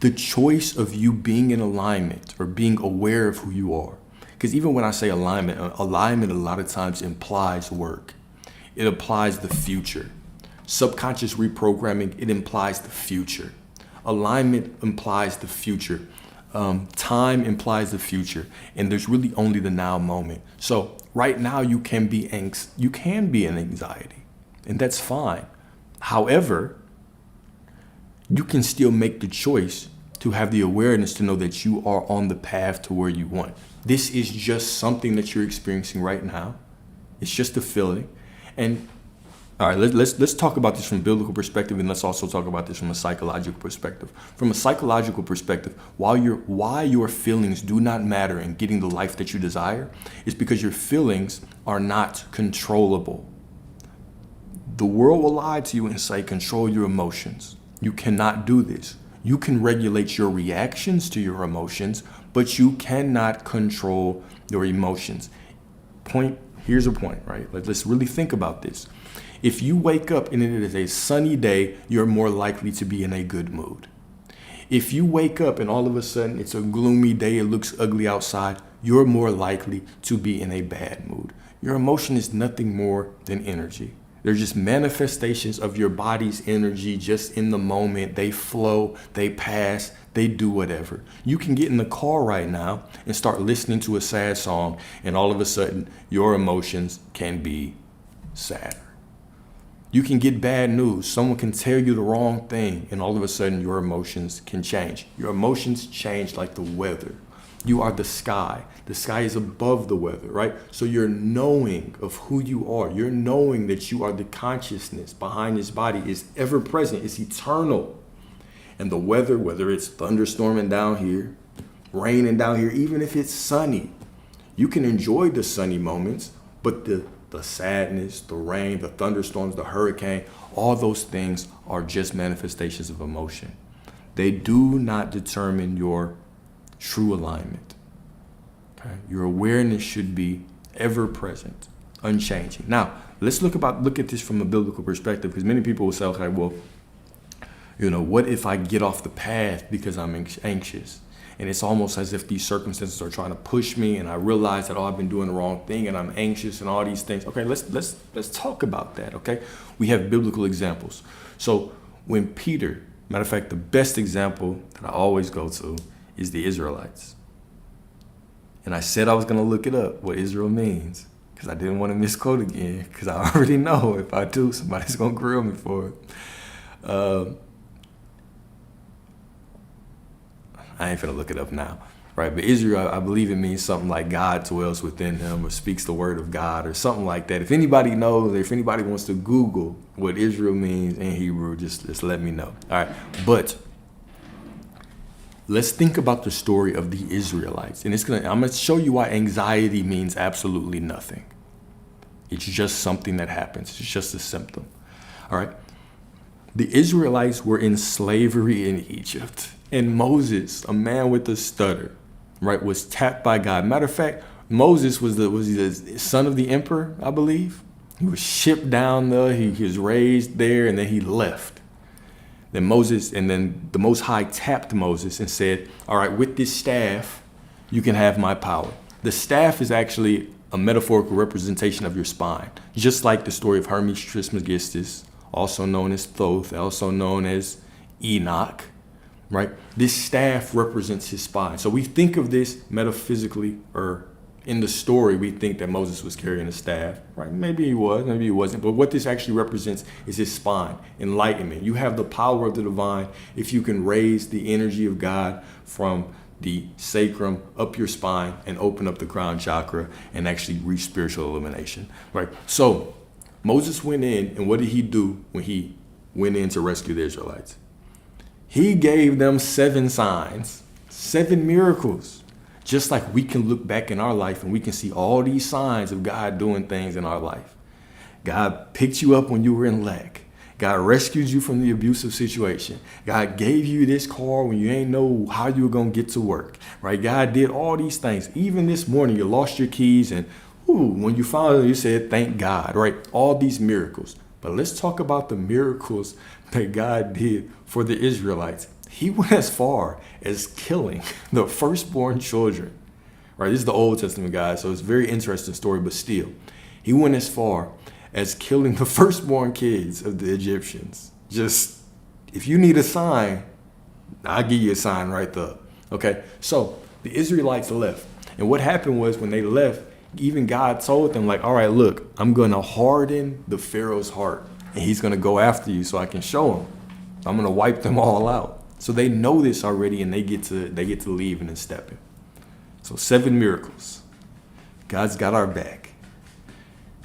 The choice of you being in alignment or being aware of who you are. Because even when I say alignment a lot of times implies work. It implies the future. Subconscious reprogramming, it implies the future. Alignment implies the future. Time implies the future, and there's really only the now moment. So right now you can be in anxiety, and that's fine. However, you can still make the choice to have the awareness to know that you are on the path to where you want. This is just something that you're experiencing right now. It's just a feeling. And all right, let's talk about this from a biblical perspective, and let's also talk about this from a psychological perspective. From a psychological perspective, why your feelings do not matter in getting the life that you desire is because your feelings are not controllable. The world will lie to you and say, control your emotions. You cannot do this. You can regulate your reactions to your emotions, but you cannot control your emotions. Here's a point, right? Let's really think about this. If you wake up and it is a sunny day, you're more likely to be in a good mood. If you wake up and all of a sudden it's a gloomy day, it looks ugly outside, you're more likely to be in a bad mood. Your emotion is nothing more than energy. They're just manifestations of your body's energy just in the moment. They flow, they pass, they do whatever. You can get in the car right now and start listening to a sad song, and all of a sudden your emotions can be sad. You can get bad news. Someone can tell you the wrong thing, and all of a sudden your emotions can change. Your emotions change like the weather. You are the sky. The sky is above the weather, right? So you're knowing of who you are. You're knowing that you are the consciousness behind this body is ever present. It's eternal. And the weather, whether it's thunderstorming down here, raining down here, even if it's sunny, you can enjoy the sunny moments, but the sadness, the rain, the thunderstorms, the hurricane, all those things are just manifestations of emotion. They do not determine your true alignment. Okay? Your awareness should be ever present, unchanging. Now, let's look at this from a biblical perspective, because many people will say, okay, well, what if I get off the path because I'm anxious? And it's almost as if these circumstances are trying to push me, and I realize that, I've been doing the wrong thing, and I'm anxious and all these things. Okay, let's talk about that, okay? We have biblical examples. So when Peter, matter of fact, the best example that I always go to is the Israelites. And I said I was going to look it up, what Israel means, because I didn't want to misquote again, because I already know if I do, somebody's going to grill me for it. I ain't finna look it up now, right? But Israel, I believe it means something like God dwells within them or speaks the word of God or something like that. If anybody knows, if anybody wants to Google what Israel means in Hebrew, just let me know. All right, but let's think about the story of the Israelites. And I'm gonna show you why anxiety means absolutely nothing. It's just something that happens. It's just a symptom, all right? The Israelites were in slavery in Egypt. And Moses, a man with a stutter, right, was tapped by God. Matter of fact, Moses was the son of the emperor, I believe. He was shipped down there. He was raised there, and then he left. Then the Most High tapped Moses and said, all right, with this staff, you can have my power. The staff is actually a metaphorical representation of your spine, just like the story of Hermes Trismegistus, also known as Thoth, also known as Enoch. Right? This staff represents his spine. So we think of this metaphysically, or in the story, we think that Moses was carrying a staff, right? Maybe he was, maybe he wasn't. But what this actually represents is his spine, enlightenment. You have the power of the divine if you can raise the energy of God from the sacrum up your spine and open up the crown chakra and actually reach spiritual illumination, right? So Moses went in, and what did he do when he went in to rescue the Israelites? He gave them 7 signs, 7 miracles. Just like we can look back in our life and we can see all these signs of God doing things in our life. God picked you up when you were in lack. God rescued you from the abusive situation. God gave you this car when you ain't know how you were going to get to work, right? God did all these things. Even this morning, you lost your keys, and when you found them, you said, thank God, right? All these miracles. But let's talk about the miracles that God did for the Israelites. He went as far as killing the firstborn children, right? This is the Old Testament, guys, so it's a very interesting story, but still, he went as far as killing the firstborn kids of the Egyptians. Just, if you need a sign, I'll give you a sign right there, okay? So the Israelites left, and what happened was when they left, even God told them, like, all right, look, I'm going to harden the Pharaoh's heart, and he's going to go after you so I can show him. I'm going to wipe them all out. So they know this already, and they get to leave and then step in. So 7 miracles. God's got our back.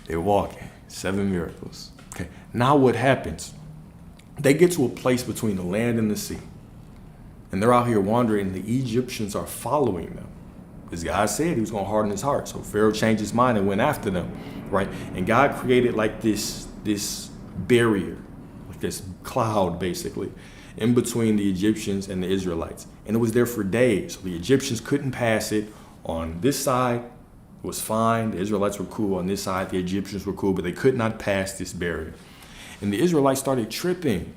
They're walking. 7 miracles. Okay. Now what happens? They get to a place between the land and the sea. And they're out here wandering, and the Egyptians are following them. Because God said he was going to harden his heart. So Pharaoh changed his mind and went after them, right? And God created like this barrier, like this cloud, basically, in between the Egyptians and the Israelites. And it was there for days. So the Egyptians couldn't pass it. On this side, it was fine. The Israelites were cool. On this side, the Egyptians were cool, but they could not pass this barrier. And the Israelites started tripping.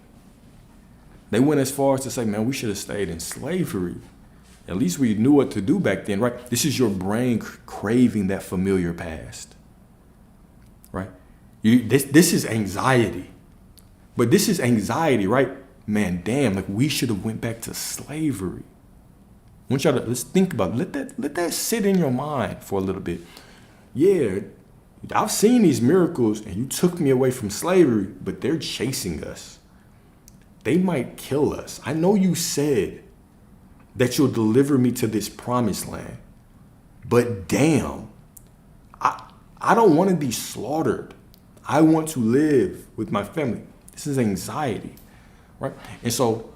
They went as far as to say, man, we should have stayed in slavery. At least we knew what to do back then, right? This is your brain craving that familiar past, right? This is anxiety. But this is anxiety, right? Man, damn, like we should have went back to slavery. I want y'all to, let's think about it. Let that sit in your mind for a little bit. Yeah, I've seen these miracles and you took me away from slavery, but they're chasing us. They might kill us. I know you said that you'll deliver me to this promised land, but damn, I don't want to be slaughtered. I want to live with my family. This is anxiety, right? And so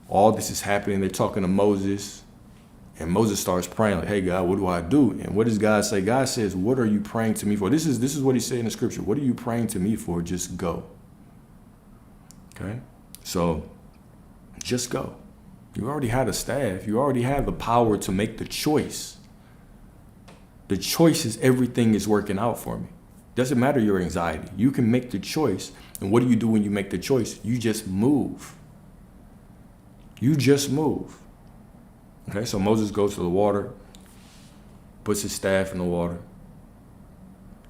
all this is happening. They're talking to Moses, and Moses starts praying like, hey, God, what do I do? And what does God say? God says, what are you praying to me for? This is what he said in the scripture. What are you praying to me for? Just go. Okay? So just go. You already had a staff. You already have the power to make the choice. The choice is everything is working out for me. Doesn't matter your anxiety. You can make the choice. And what do you do when you make the choice? You just move. You just move. Okay, so Moses goes to the water, puts his staff in the water,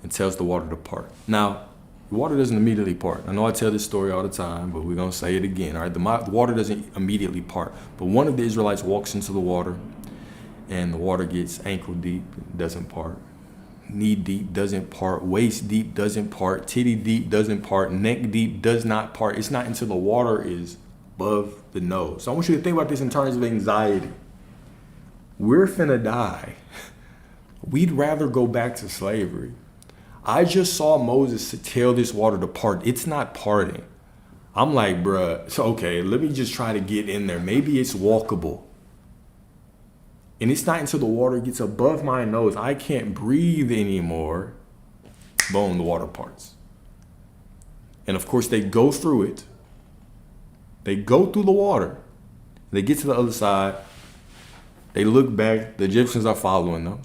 and tells the water to part. Now, the water doesn't immediately part. I know I tell this story all the time, but we're going to say it again. All right, the water doesn't immediately part. But one of the Israelites walks into the water, and the water gets ankle deep, doesn't part. Knee deep, doesn't part. Waist deep, doesn't part. Titty deep, doesn't part. Neck deep, does not part. It's not until the water is above the nose. So I want you to think about this in terms of anxiety. We're finna die. We'd rather go back to slavery. I just saw Moses tell this water to part. It's not parting. I'm like, bruh, so okay, let me just try to get in there. Maybe it's walkable. And it's not until the water gets above my nose, I can't breathe anymore. Boom, the water parts. And of course, they go through it. They go through the water. They get to the other side. They look back. The Egyptians are following them.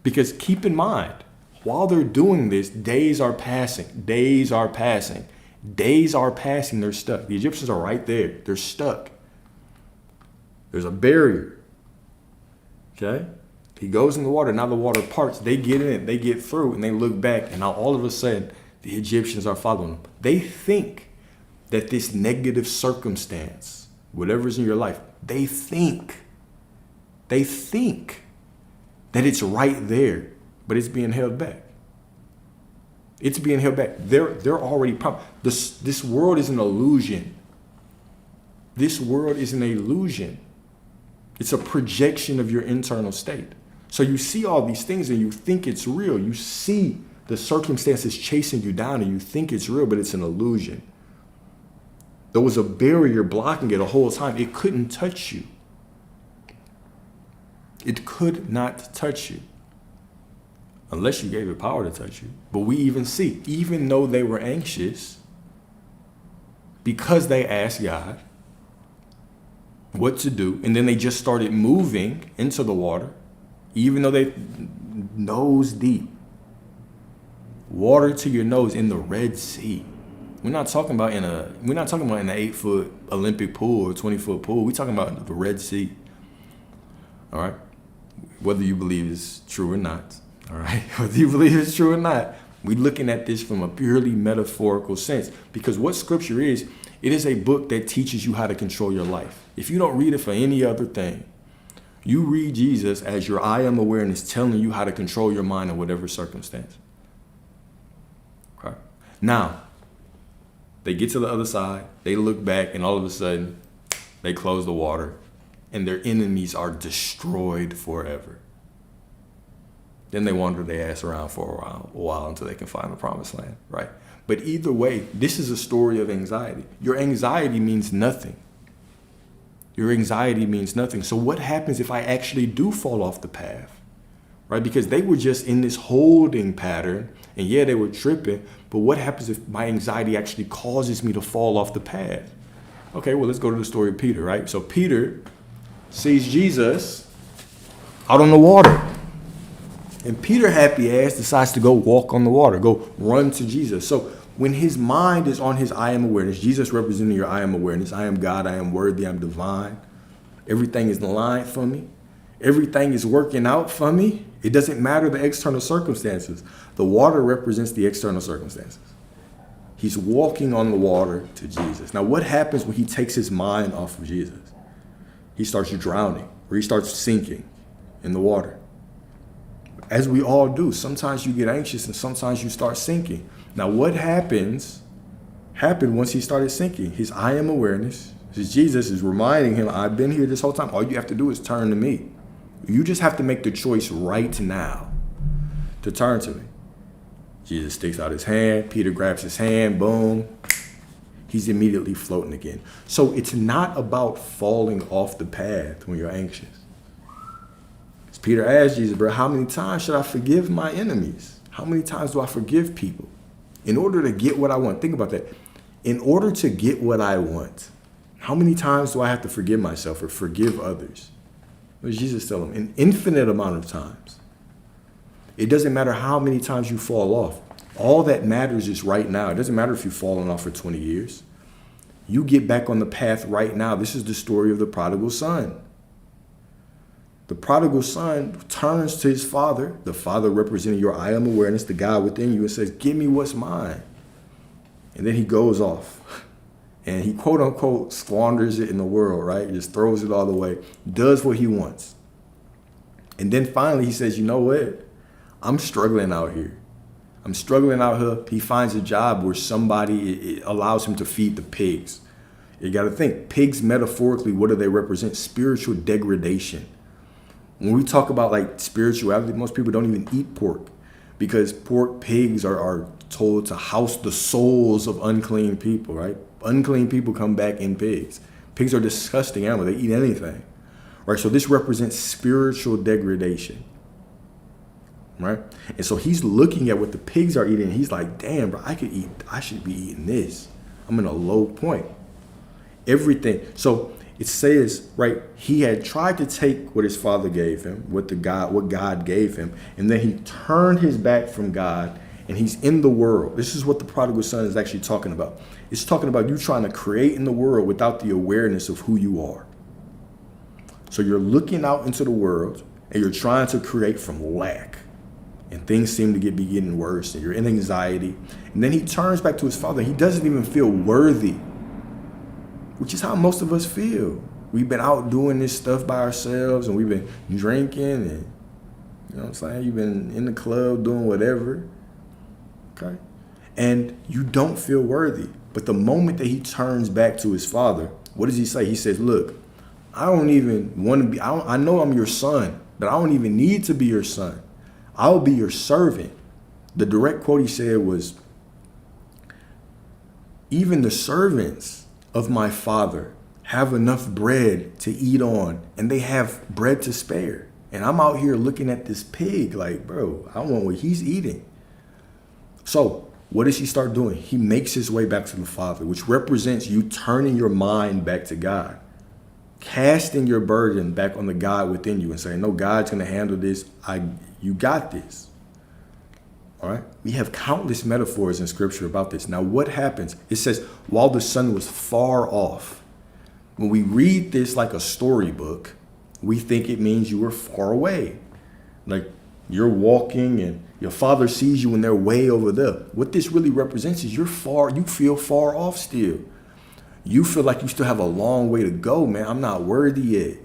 Because keep in mind, while they're doing this, days are passing. Days are passing. Days are passing. They're stuck. The Egyptians are right there. They're stuck. There's a barrier. Okay? He goes in the water. Now the water parts. They get in it. They get through. And they look back. And now all of a sudden, the Egyptians are following them. They think that this negative circumstance, whatever's in your life, they think that it's right there, but it's being held back. It's being held back. They're already this world is an illusion. This world is an illusion. It's a projection of your internal state. So you see all these things and you think it's real. You see the circumstances chasing you down and you think it's real, but it's an illusion. There was a barrier blocking it the whole time. It couldn't touch you. It could not touch you unless you gave it power to touch you. But we even see, even though they were anxious, because they asked God what to do, and then they just started moving into the water, even though they nose deep, water to your nose in the Red Sea. We're not talking about in an 8-foot Olympic pool or 20-foot pool. We're talking about the Red Sea. All right. Whether you believe it's true or not, all right? Whether you believe it's true or not, we're looking at this from a purely metaphorical sense. Because what Scripture is, it is a book that teaches you how to control your life. If you don't read it for any other thing, you read Jesus as your I am awareness telling you how to control your mind in whatever circumstance. Okay? Now, they get to the other side, they look back, and all of a sudden, They close the water, and their enemies are destroyed forever. Then they wander their ass around for a while until they can find the promised land, right? But either way, this is a story of anxiety. Your anxiety means nothing. Your anxiety means nothing. So what happens if I actually do fall off the path, right? Because they were just in this holding pattern, and yeah, they were tripping, but what happens if my anxiety actually causes me to fall off the path? Okay, well, let's go to the story of Peter, right? So Peter sees Jesus out on the water. And Peter, happy ass, decides to go walk on the water, go run to Jesus. So when his mind is on his I am awareness, Jesus representing your I am awareness, I am God, I am worthy, I'm divine. Everything is in line for me. Everything is working out for me. It doesn't matter the external circumstances. The water represents the external circumstances. He's walking on the water to Jesus. Now, what happens when he takes his mind off of Jesus? He starts drowning, or he starts sinking in the water. As we all do, sometimes you get anxious and sometimes you start sinking. Now, what happened once he started sinking? His I am awareness, Jesus is reminding him, I've been here this whole time. All you have to do is turn to me. You just have to make the choice right now to turn to me. Jesus sticks out his hand. Peter grabs his hand. Boom. He's immediately floating again. So it's not about falling off the path when you're anxious. As Peter asked Jesus, bro, how many times should I forgive my enemies? How many times do I forgive people? In order to get what I want. Think about that. In order to get what I want, how many times do I have to forgive myself or forgive others? What does Jesus tell him? An infinite amount of times. It doesn't matter how many times you fall off. All that matters is right now. It doesn't matter if you've fallen off for 20 years. You get back on the path right now. This is the story of the prodigal son. The prodigal son turns to his father, the father representing your I am awareness, the God within you, and says, give me what's mine. And then he goes off. And he, quote unquote, squanders it in the world, right? Just throws it all away, does what he wants. And then finally he says, you know what? I'm struggling out here. I'm struggling out here. He finds a job where somebody it allows him to feed the pigs. You got to think, pigs metaphorically, what do they represent? Spiritual degradation. When we talk about like spirituality, most people don't even eat pork because pigs are told to house the souls of unclean people, right? Unclean people come back in pigs. Pigs are disgusting animals. They eat anything, right? So this represents spiritual degradation, right? And so he's looking at what the pigs are eating. And he's like, damn, bro, I should be eating this. I'm in a low point. Everything. So it says, right, he had tried to take what his father gave him, what God gave him, and then he turned his back from God and he's in the world. This is what the prodigal son is actually talking about. It's talking about you trying to create in the world without the awareness of who you are. So you're looking out into the world and you're trying to create from lack. And things seem to be getting worse and you're in anxiety. And then he turns back to his father. He doesn't even feel worthy, which is how most of us feel. We've been out doing this stuff by ourselves and we've been drinking and, you know what I'm saying? You've been in the club doing whatever. Okay? And you don't feel worthy. But the moment that he turns back to his father, what does he say? He says, look, I don't even want to be, I know I'm your son, but I don't even need to be your son. I'll be your servant. The direct quote he said was, even the servants of my father have enough bread to eat on, and they have bread to spare. And I'm out here looking at this pig like, bro, I want what he's eating. So what does he start doing? He makes his way back to the Father, which represents you turning your mind back to God, casting your burden back on the God within you and saying, no, God's going to handle this. You got this. All right. We have countless metaphors in scripture about this. Now, what happens? It says, while the son was far off. When we read this like a storybook, we think it means you were far away. Like you're walking and your father sees you when they're way over there. What this really represents is you feel far off still. You feel like you still have a long way to go, man. I'm not worthy yet.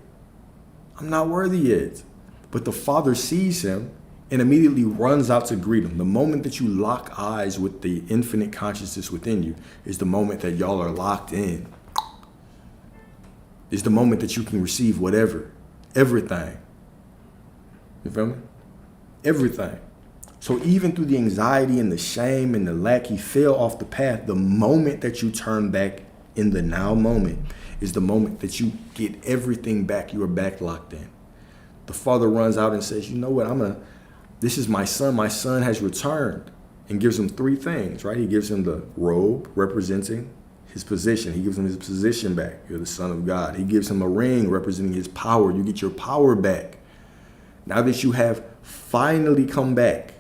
I'm not worthy yet. But the father sees him and immediately runs out to greet him. The moment that you lock eyes with the infinite consciousness within you is the moment that y'all are locked in. It's the moment that you can receive whatever, everything. You feel me? Everything. So even through the anxiety and the shame and the lack, he fell off the path. The moment that you turn back in the now moment is the moment that you get everything back. You are back locked in. The father runs out and says, you know what, this is my son. My son has returned, and gives him three things, right? He gives him the robe representing his position. He gives him his position back. You're the son of God. He gives him a ring representing his power. You get your power back. Now that you have finally come back,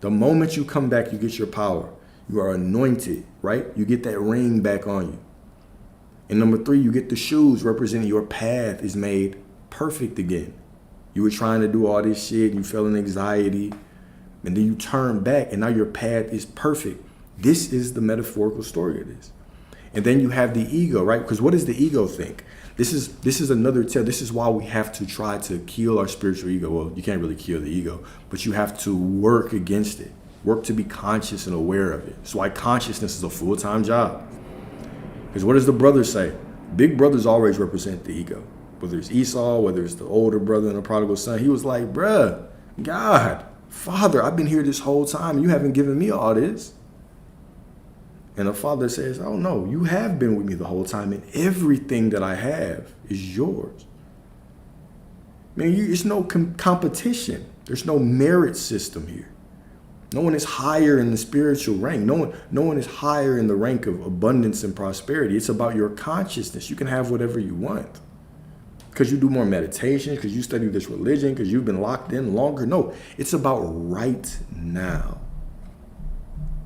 the moment you come back, you get your power. You are anointed, right? You get that ring back on you. And number three, you get the shoes representing your path is made perfect again. You were trying to do all this shit, you fell in anxiety, and then you turn back and now your path is perfect. This is the metaphorical story of this. And then you have the ego, right? Because what does the ego think? This is another tale. This is why we have to try to kill our spiritual ego. Well, you can't really kill the ego, but you have to work against it. Work to be conscious and aware of it. That's why consciousness is a full-time job. Because what does the brother say? Big brothers always represent the ego. Whether it's Esau, whether it's the older brother and the prodigal son, he was like, bruh, God, Father, I've been here this whole time. You haven't given me all this. And the father says, oh no, you have been with me the whole time, and everything that I have is yours. Man, it's no competition. There's no merit system here. No one is higher in the spiritual rank. No one is higher in the rank of abundance and prosperity. It's about your consciousness. You can have whatever you want. Because you do more meditation, because you study this religion, because you've been locked in longer. No, it's about right now.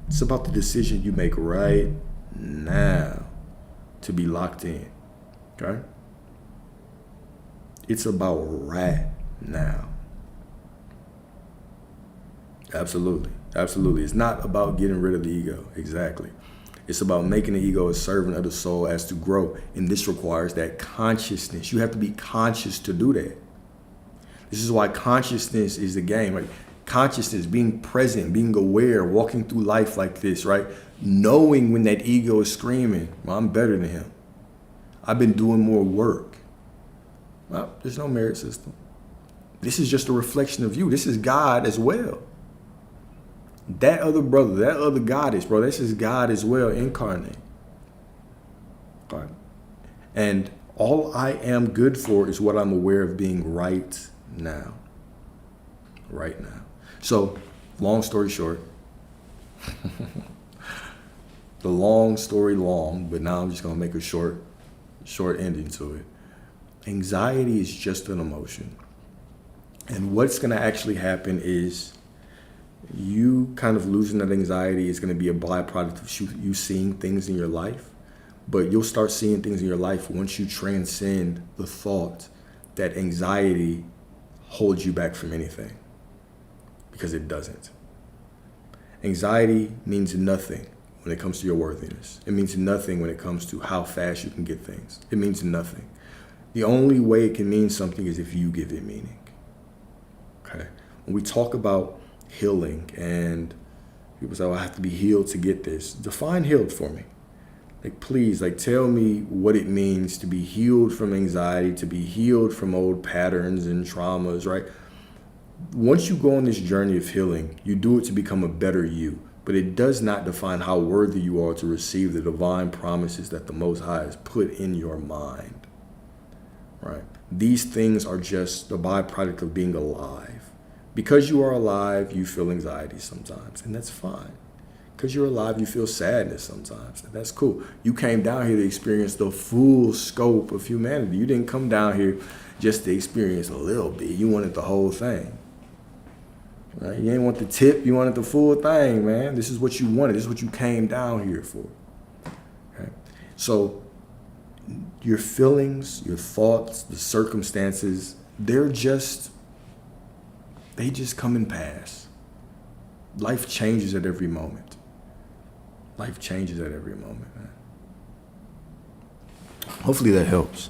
It's about the decision you make right now to be locked in. Okay? It's about right now. Absolutely. Absolutely. It's not about getting rid of the ego. Exactly. It's about making the ego a servant of the soul as to grow. And this requires that consciousness. You have to be conscious to do that. This is why consciousness is the game, right? Consciousness, being present, being aware, walking through life like this, right? Knowing when that ego is screaming, well, I'm better than him. I've been doing more work. Well, there's no merit system. This is just a reflection of you. This is God as well. That other brother, that other goddess, bro, this is God as well incarnate. God. And all I am good for is what I'm aware of being right now. Right now. So, long story short, the long story long, but now I'm just going to make a short ending to it. Anxiety is just an emotion. And what's going to actually happen is you kind of losing that anxiety is going to be a byproduct of you seeing things in your life. But you'll start seeing things in your life once you transcend the thought that anxiety holds you back from anything. Because it doesn't. Anxiety means nothing when it comes to your worthiness. It means nothing when it comes to how fast you can get things. It means nothing. The only way it can mean something is if you give it meaning. Okay? When we talk about healing and people say, oh, I have to be healed to get this. Define healed for me. Like, please, like, tell me what it means to be healed from anxiety, to be healed from old patterns and traumas, right? Once you go on this journey of healing, you do it to become a better you, but it does not define how worthy you are to receive the divine promises that the Most High has put in your mind, right? These things are just the byproduct of being alive. Because you are alive, you feel anxiety sometimes, and that's fine. Because you're alive, you feel sadness sometimes, and that's cool. You came down here to experience the full scope of humanity. You didn't come down here just to experience a little bit. You wanted the whole thing. Right? You didn't want the tip, you wanted the full thing, man. This is what you wanted. This is what you came down here for. Okay? So your feelings, your thoughts, the circumstances, they just come and pass. Life changes at every moment. Life changes at every moment, man. Hopefully that helps.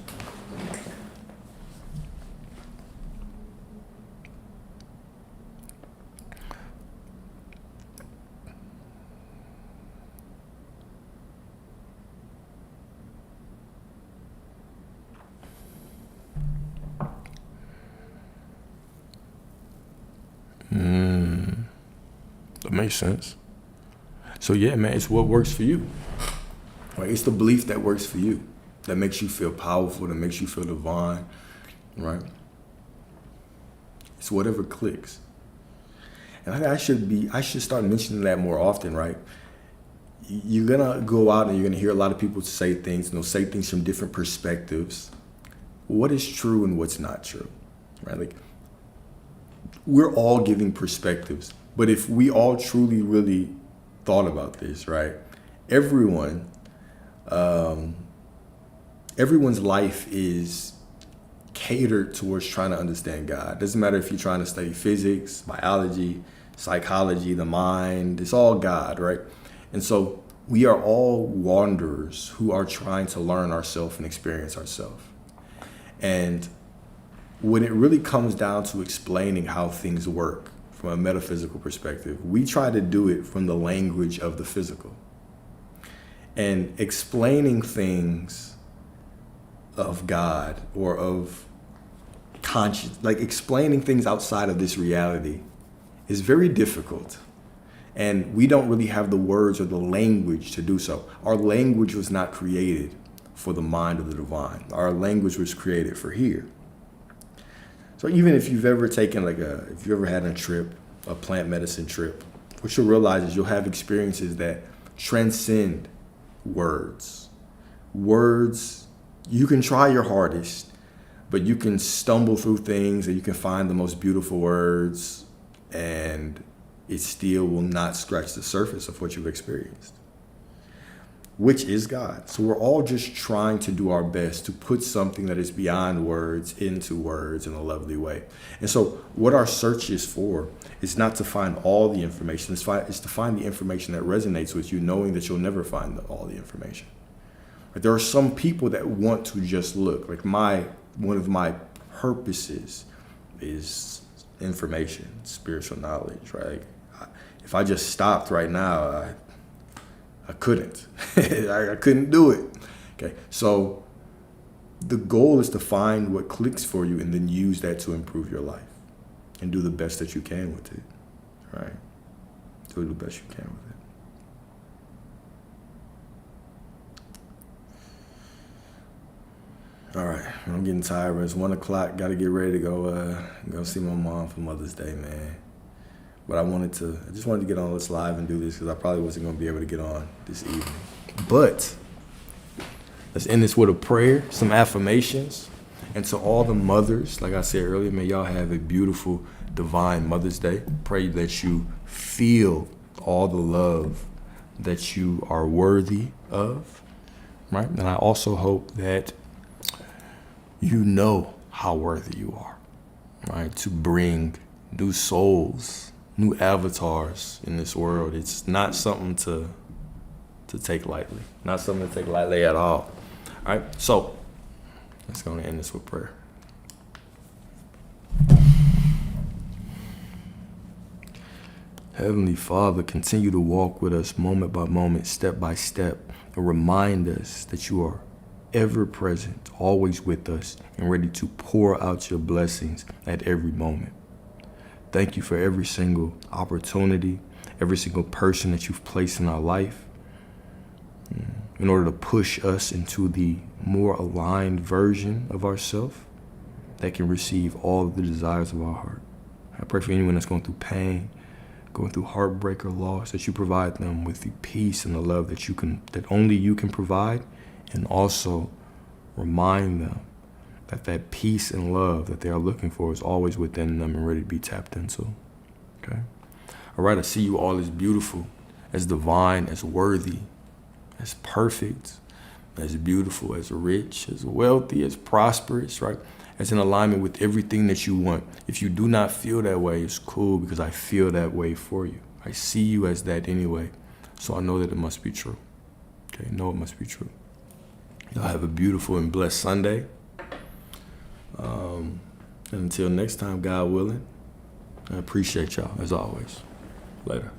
makes sense. So yeah, man, it's what works for you. Right? It's the belief that works for you, that makes you feel powerful, that makes you feel divine, right? It's whatever clicks. And I should start mentioning that more often, right? You're gonna go out and you're gonna hear a lot of people say things, and they'll say things from different perspectives. What is true and what's not true, right? Like, we're all giving perspectives, but if we all truly, really thought about this, right? Everyone's life is catered towards trying to understand God. Doesn't matter if you're trying to study physics, biology, psychology, the mind, it's all God, right? And so we are all wanderers who are trying to learn ourselves and experience ourselves. And when it really comes down to explaining how things work from a metaphysical perspective, we try to do it from the language of the physical. And explaining things of God or of conscience, like explaining things outside of this reality, is very difficult. And we don't really have the words or the language to do so. Our language was not created for the mind of the divine. Our language was created for here. So even if you've ever taken if you ever had a trip, a plant medicine trip, what you'll realize is you'll have experiences that transcend words. Words, you can try your hardest, but you can stumble through things and you can find the most beautiful words, and it still will not scratch the surface of what you've experienced, which is God. So we're all just trying to do our best to put something that is beyond words into words in a lovely way. And so what our search is for is not to find all the information. It's to find the information that resonates with you, knowing that you'll never find all the information. But there are some people that want to just look. Like one of my purposes is information, spiritual knowledge, right? If I just stopped right now, I couldn't. I couldn't do it. Okay, so the goal is to find what clicks for you and then use that to improve your life and do the best that you can with it, right? Do the best you can with it. All right, I'm getting tired, but it's 1 o'clock. Got to get ready to go see my mom for Mother's Day, man. But I just wanted to get on this live and do this because I probably wasn't going to be able to get on this evening. But let's end this with a prayer, some affirmations. And to all the mothers, like I said earlier, may y'all have a beautiful, divine Mother's Day. Pray that you feel all the love that you are worthy of, right? And I also hope that you know how worthy you are, right? To bring new souls, new avatars in this world. It's not something to take lightly. Not something to take lightly at all. All right, so let's go and end this with prayer. Heavenly Father, continue to walk with us moment by moment, step by step, and remind us that you are ever present, always with us, and ready to pour out your blessings at every moment. Thank you for every single opportunity, every single person that you've placed in our life in order to push us into the more aligned version of ourselves that can receive all of the desires of our heart. I pray for anyone that's going through pain, going through heartbreak or loss, that you provide them with the peace and the love that only you can provide, and also remind them that peace and love that they are looking for is always within them and ready to be tapped into. Okay? All right, I see you all as beautiful, as divine, as worthy, as perfect, as beautiful, as rich, as wealthy, as prosperous, right? As in alignment with everything that you want. If you do not feel that way, it's cool, because I feel that way for you. I see you as that anyway, so I know that it must be true. Okay, know it must be true. Y'all have a beautiful and blessed Sunday. And until next time, God willing, I appreciate y'all as always. Later.